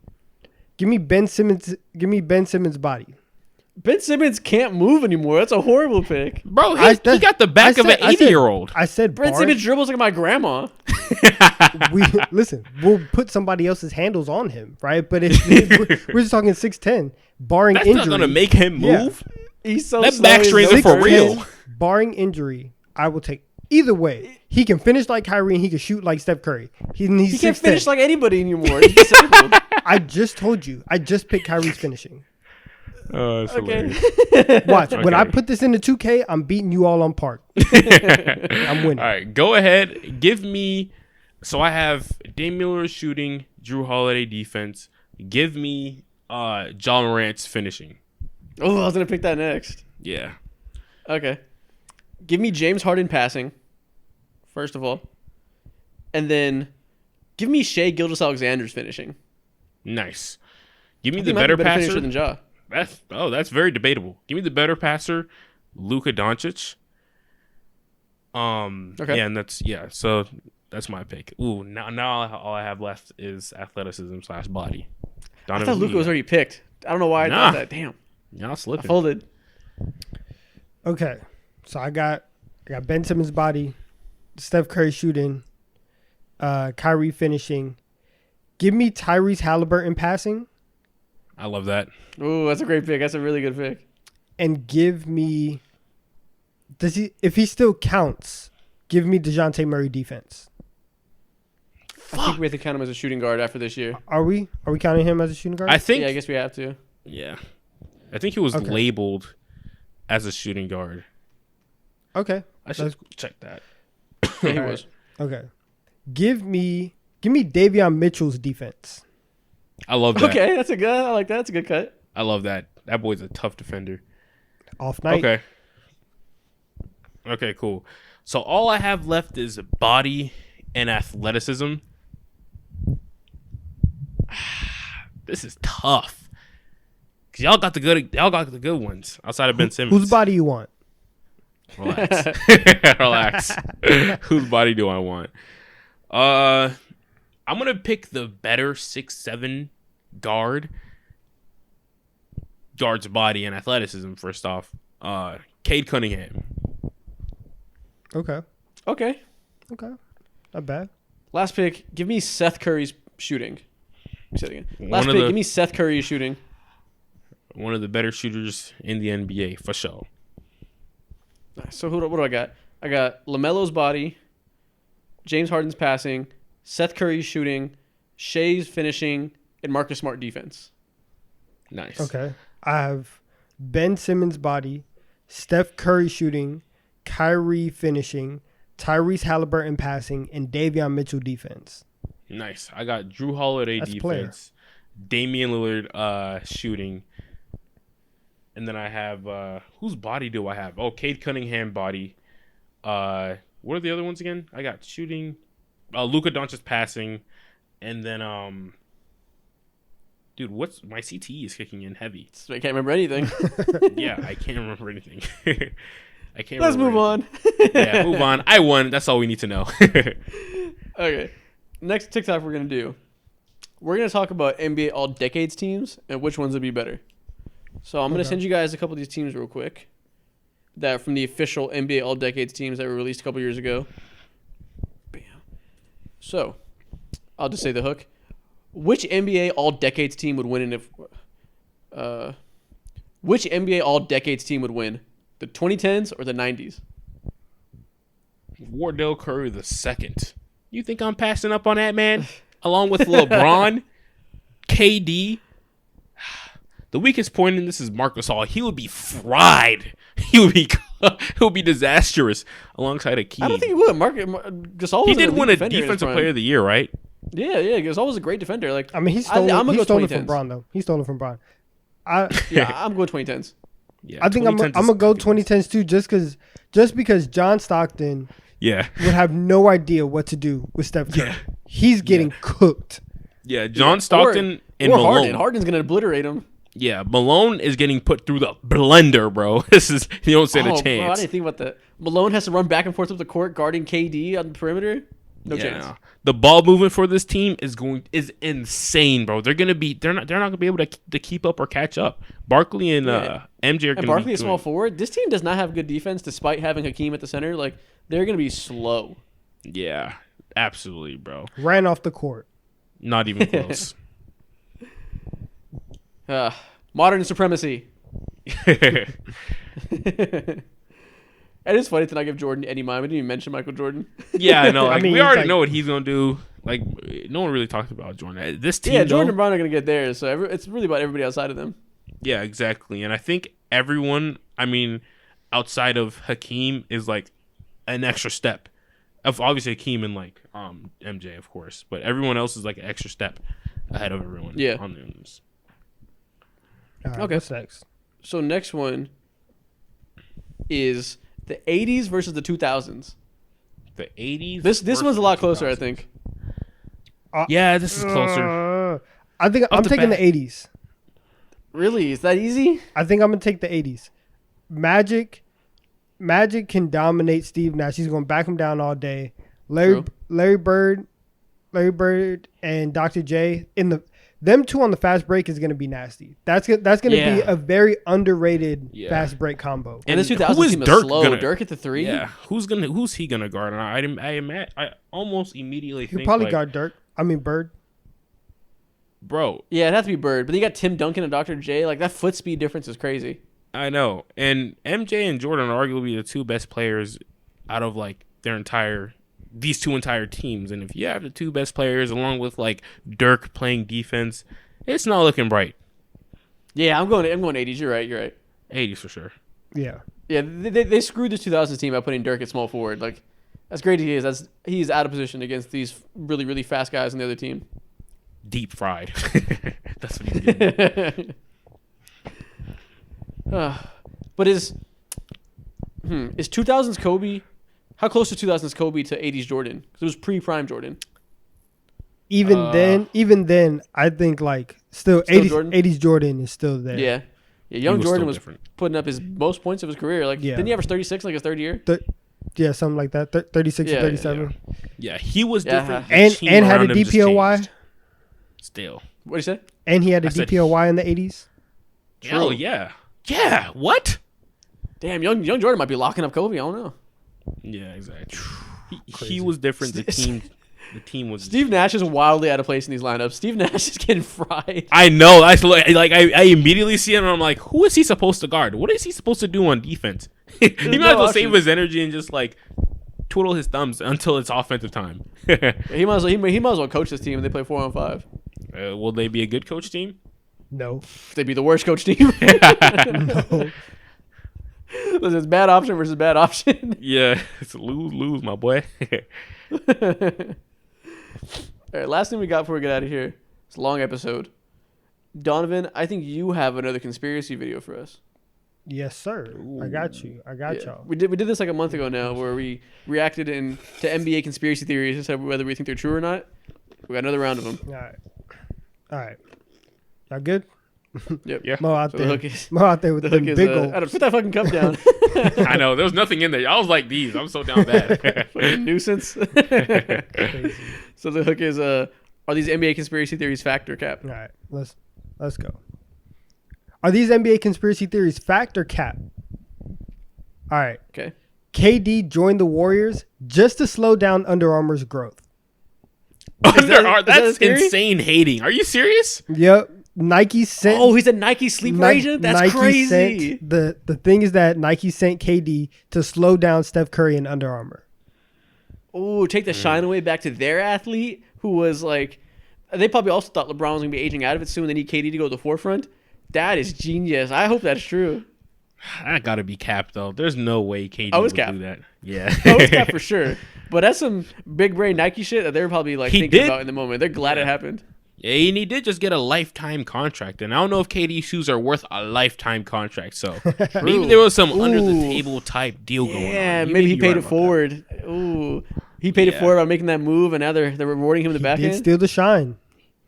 give me Ben Simmons. Give me Ben Simmons' body. Ben Simmons can't move anymore. That's a horrible pick. Bro, he got the back of an 80-year-old. I said Ben Simmons dribbles like my grandma. We'll put somebody else's handles on him, right? But if we're just talking 6'10", barring That's injury. That's not going to make him move. Yeah. He's so that slow. back strains are for real. Barring injury, I will take either way. He can finish like Kyrie and he can shoot like Steph Curry. He can't finish like anybody anymore. He's disabled. I just told you. I just picked Kyrie's finishing. Oh, that's hilarious. Watch. Okay. When I put this into 2K, I'm beating you all on park. I'm winning. All right, go ahead. Give me. So I have Damian Lillard shooting, Drew Holiday defense. Give me John Morant's finishing. Oh, I was gonna pick that next. Yeah. Okay. Give me James Harden passing, first of all, and then give me Shai Gilgeous-Alexander's finishing. Nice. Give me the better passer finisher than Ja. That's very debatable. Give me the better passer, Luka Doncic. Okay. Yeah, and so that's my pick. Ooh, now all I have left is athleticism / body. I thought Luka was already picked. I don't know why I thought that. Damn. Y'all slipping. I folded. Okay. So I got Ben Simmons' body, Steph Curry shooting, Kyrie finishing. Give me Tyrese Halliburton passing. I love that. Ooh, that's a great pick. That's a really good pick. And give me, if he still counts, give me DeJounte Murray defense. I think we have to count him as a shooting guard after this year. Are we counting him as a shooting guard? I think. Yeah, I guess we have to. Yeah. I think he was labeled as a shooting guard. Okay. I should check that. Yeah, he was. Okay. Give me Davion Mitchell's defense. I love that. Okay, that's a good. I like that. That's a good cut. I love that. That boy's a tough defender. Off night. Okay. Okay, cool. So all I have left is body and athleticism. This is tough. Cause y'all got the good ones outside of Ben Simmons. Whose body you want? Relax. Relax. Whose body do I want? I'm gonna pick the better 6'7" guard's body and athleticism. First off, Cade Cunningham. Okay. Not bad. Last pick. Give me Seth Curry's shooting. Say it again. Last pick. Give me Seth Curry's shooting. One of the better shooters in the NBA for sure. So what do I got? I got LaMelo's body, James Harden's passing, Seth Curry's shooting, Shea's finishing, and Marcus Smart defense. Nice. Okay. I have Ben Simmons' body, Steph Curry shooting, Kyrie finishing, Tyrese Halliburton passing, and Davion Mitchell defense. Nice. I got Drew Holiday defense, Damian Lillard shooting, and then I have whose body do I have? Oh, Cade Cunningham body. What are the other ones again? I got shooting, Luka Doncic passing, and then dude, what's my CTE is kicking in heavy. So I can't remember anything. Yeah, I can't remember anything. Let's move on. Yeah, move on. I won. That's all we need to know. Okay. Next TikTok we're going to do. We're going to talk about NBA all-decades teams and which ones would be better. So I'm going to send you guys a couple of these teams real quick that are from the official NBA all-decades teams that were released a couple years ago. Bam. So I'll just say the hook. Which NBA all-decades team would win which NBA all-decades team would win? The 2010s or the 90s? Wardell Curry the second. You think I'm passing up on that, man? Along with LeBron, KD. The weakest point in this is Marc Gasol. He would be fried. He would be disastrous alongside Hakeem. I don't think he would. Gasol. He did win a Defensive Player of the Year, right? Yeah. Gasol was a great defender. Like, I mean, he stole it from Bron though. He stole it from Bron. I'm going 2010s. Yeah, I think I'm gonna go 2010s too, just because John Stockton would have no idea what to do with Steph Curry. Yeah. He's getting cooked. Yeah, John Stockton and Malone. Harden's gonna obliterate him. Yeah, Malone is getting put through the blender, bro. You don't stand a chance. Bro, I didn't think about that. Malone has to run back and forth up the court guarding KD on the perimeter. No chance. The ball movement for this team is insane, bro. They're not gonna be able to keep up or catch up. Barkley and MJ are gonna Barkley a small forward. This team does not have good defense despite having Hakeem at the center. Like, they're gonna be slow. Yeah, absolutely, bro. Ran off the court. Not even close. Modern supremacy. It is funny to not give Jordan any mind. We didn't even mention Michael Jordan. Yeah, I know. Like, we already know what he's going to do. Like, no one really talks about Jordan. This team, Jordan and Bron are going to get there. So it's really about everybody outside of them. Yeah, exactly. And I think everyone, outside of Hakeem, is like an extra step. Of obviously Hakeem and like MJ, of course, but everyone else is like an extra step ahead of everyone. Yeah. On the others. Okay. What's next? So next one is the 80s versus the 2000s. The 80s. This one's a lot closer, I think. Yeah, this is closer. I think I'm taking the 80s. Really? Is that easy? I think I'm gonna take the 80s. Magic can dominate Steve Nash. He's gonna back him down all day. Larry Bird, and Dr. J them two on the fast break is gonna be nasty. That's gonna be a very underrated fast break combo. And this 2000 team is slow. Dirk at the 3. Yeah, who's he gonna guard? And I almost immediately think he'll probably guard Bird. Bro. Yeah, it'd have to be Bird. But you got Tim Duncan and Dr. J. Like, that foot speed difference is crazy. I know. And MJ and Jordan are arguably the two best players out of like these two entire teams. And if you have the two best players along with like Dirk playing defense, it's not looking bright. Yeah, I'm going 80s. You're right. 80s for sure. Yeah. Yeah, they screwed this 2000s team by putting Dirk at small forward. Like, as great as he is, he's out of position against these really, really fast guys on the other team. Deep fried. That's what he's getting. But is 2000s Kobe? How close is 2000s Kobe to 80s Jordan? Because it was pre-prime Jordan. Even then, I think like still 80s Jordan is still there. Yeah, young Jordan was putting up his most points of his career. Like, didn't he average 36 like his third year? Yeah, something like that. 36 or 37. Yeah, he was different. And had a DPOY. Still. What did you say? And he had a DPOY in the 80s. Hell yeah. Yeah, what? Damn, young Jordan might be locking up Kobe. I don't know. Yeah, exactly. He was different. The team was. Steve Nash is wildly out of place in these lineups. Steve Nash is getting fried. I know. I immediately see him and I'm like, who is he supposed to guard? What is he supposed to do on defense? He might as well save his energy and just like twiddle his thumbs until it's offensive time. He might as well coach this team and they play 4-on-5. Will they be a good coach team? No. They'd be the worst coach team. No. Listen, it's bad option versus bad option. Yeah, it's lose, my boy. All right, last thing we got before we get out of here. It's a long episode. Donovan, I think you have another conspiracy video for us. Yes, sir. Ooh. I got you. Y'all. We did this like a month ago now, where we reacted to NBA conspiracy theories and said whether we think they're true or not. We got another round of them. All right. Y'all good? Yep. Yeah. Mo out there with the big old. Put that fucking cup down. I know. There was nothing in there. I was like, these. I'm so down bad. Nuisance. So the hook is, are these NBA conspiracy theories fact or cap? All right. Let's go. Are these NBA conspiracy theories fact or cap? All right. Okay. KD joined the Warriors just to slow down Under Armour's growth. That's insane hating. Are you serious? Yep. Nike sent. Oh, he's a Nike sleeper agent? That's Nike crazy. The thing is that Nike sent KD to slow down Steph Curry and Under Armour. Oh, take the shine away back to their athlete who was like, they probably also thought LeBron was going to be aging out of it soon. They need KD to go to the forefront. That is genius. I hope that's true. That got to be capped, though. There's no way KD would do that. Yeah. It's capped for sure. But that's some big brain Nike shit that they're probably like thinking about in the moment. They're glad it happened. Yeah, and he did just get a lifetime contract. And I don't know if KD's shoes are worth a lifetime contract. So maybe there was some under-the-table type deal going on. Yeah, maybe he paid it forward. Ooh. He paid it forward by making that move, and now they're rewarding him in the back end. Steal the shine.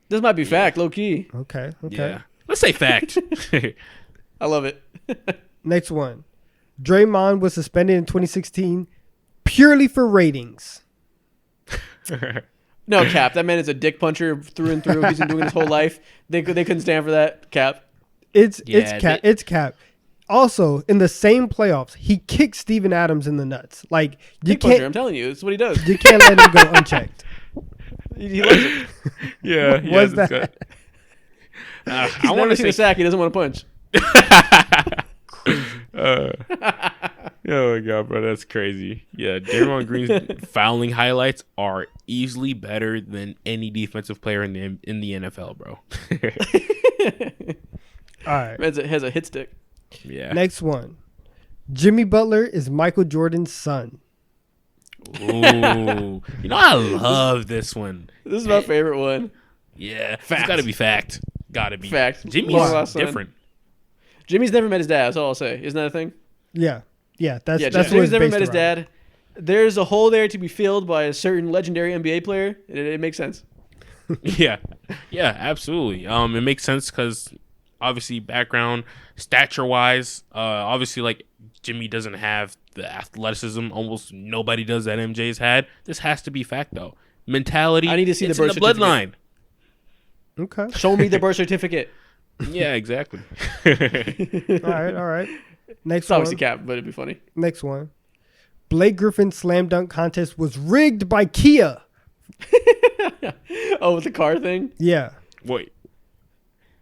This might be fact, low-key. Okay. Yeah. Let's say fact. I love it. Next one. Draymond was suspended in 2016 purely for ratings. No, Cap. That man is a dick puncher through and through. He's been doing his whole life. They couldn't stand for that. Cap. It's Cap. Also, in the same playoffs, he kicked Steven Adams in the nuts. Like you dick puncher, I'm telling you, it's what he does. You can't let him go unchecked. He loves it. Yeah. What's that? I want to see the sack. He doesn't want to punch. Oh my god, bro, that's crazy. Yeah, Draymond Green's fouling highlights are easily better than any defensive player in the NFL, bro. All right, has a hit stick. Yeah. Next one, Jimmy Butler is Michael Jordan's son. Ooh, I love this one. This is my favorite one. Yeah, it's got to be fact. Got to be fact. Jimmy's different. Jimmy's never met his dad. That's all I'll say. Isn't that a thing? Yeah. That's Jimmy's never met his dad. There's a hole there to be filled by a certain legendary NBA player. It makes sense. Yeah, absolutely. It makes sense because obviously background, stature wise, obviously like Jimmy doesn't have the athleticism. Almost nobody does that MJ's had. This has to be fact though. Mentality. I need to see the birth certificate. Bloodline. Okay. Show me the birth certificate. Yeah, exactly. All right. Next it's obviously cap, but it'd be funny. Next one. Blake Griffin's slam dunk contest was rigged by Kia. Oh, with the car thing? Yeah. Wait.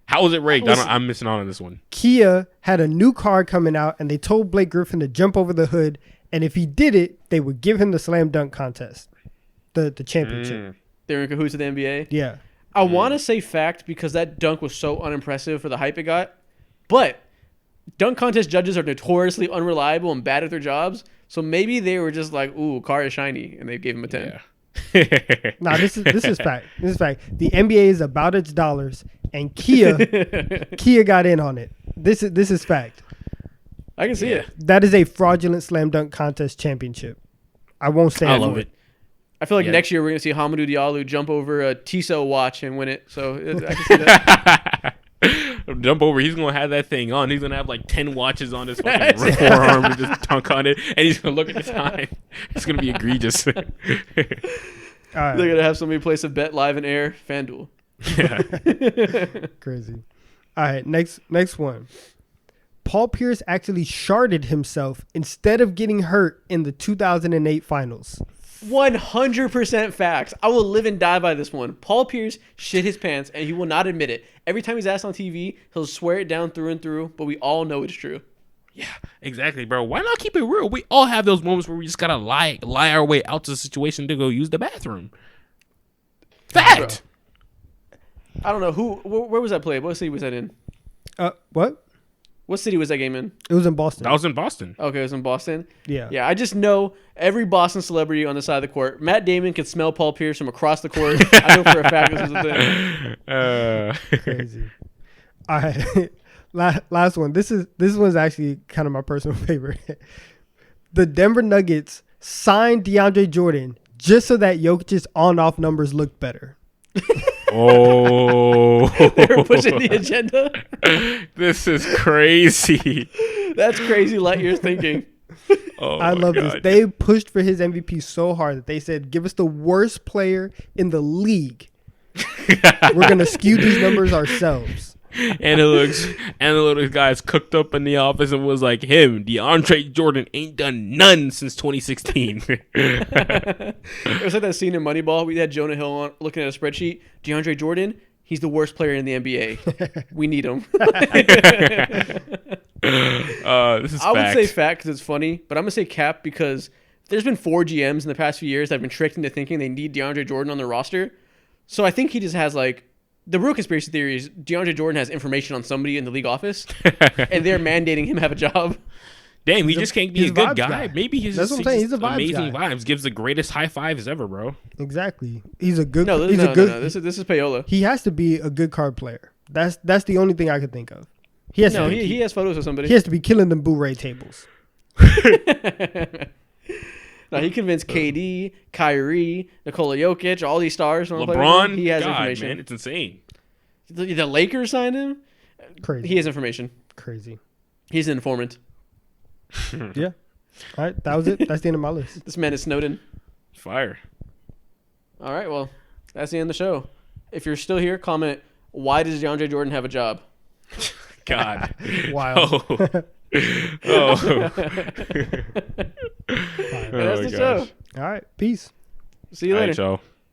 How was it rigged? I'm missing out on this one. Kia had a new car coming out, and they told Blake Griffin to jump over the hood, and if he did it, they would give him the slam dunk contest, the championship. They were in cahoots with the NBA? Yeah. I want to say fact because that dunk was so unimpressive for the hype it got, but dunk contest judges are notoriously unreliable and bad at their jobs, so maybe they were just like, ooh, car is shiny, and they gave him a 10. Yeah. No, this is fact. This is fact. The NBA is about its dollars, and Kia got in on it. This is fact. I can see it. That is a fraudulent slam dunk contest championship. I won't stand. I love it. I feel like next year we're gonna see Hamidou Diallo jump over a Tissot watch and win it. So I can see that. Jump over. He's gonna have that thing on. He's gonna have like 10 watches on his fucking forearm and just dunk on it, and he's gonna look at the time. It's gonna be egregious. All right. They're gonna have somebody place a bet live in air. FanDuel. Yeah. Crazy. All right. Next one. Paul Pierce actually sharded himself instead of getting hurt in the 2008 finals. 100% facts. I will live and die by this one. Paul Pierce shit his pants, and he will not admit it. Every time he's asked on TV, he'll swear it down through and through, but we all know it's true. Yeah, exactly, bro. Why not keep it real? We all have those moments where we just gotta lie our way out to the situation to go use the bathroom. Fact. I don't know where was that played? What city was that in? What? What city was that game in? It was in Boston. That was in Boston. Okay, it was in Boston. Yeah. Yeah, I just know every Boston celebrity on the side of the court. Matt Damon could smell Paul Pierce from across the court. I know for a fact this was a thing. Crazy. All right. Last one. This one's actually kind of my personal favorite. The Denver Nuggets signed DeAndre Jordan just so that Jokic's on-off numbers looked better. Oh, they were pushing the agenda. This is crazy. That's crazy light years thinking. I love this. They pushed for his MVP so hard that they said, give us the worst player in the league. We're going to skew these numbers ourselves. Analytics guys cooked up in the office and was like, DeAndre Jordan ain't done none since 2016. It was like that scene in Moneyball. We had Jonah Hill on, looking at a spreadsheet. DeAndre Jordan, he's the worst player in the NBA. We need him. This is I would say fact because it's funny, but I'm going to say cap because there's been 4 GMs in the past few years that have been tricked into thinking they need DeAndre Jordan on their roster. So I think he just has the real conspiracy theory is DeAndre Jordan has information on somebody in the league office, and they're mandating him have a job. Damn, he just can't be a good guy. Maybe that's what I'm saying. He's a vibes amazing guy. Vibes. Gives the greatest high fives ever, bro. Exactly. He's a good. No, this is Payola. He has to be a good card player. That's the only thing I could think of. He has he has photos of somebody. He has to be killing them Blu-ray tables. No, he convinced KD, Kyrie, Nikola Jokic, all these stars. LeBron, he has God, information. Man, it's insane. The Lakers signed him. Crazy. He has information. Crazy. He's an informant. Yeah. All right, that was it. That's the end of my list. This man is Snowden. Fire. All right, well, that's the end of the show. If you're still here, comment, why does DeAndre Jordan have a job? God. Wow. Oh. That's the show. All right, peace. See you later. All right, y'all.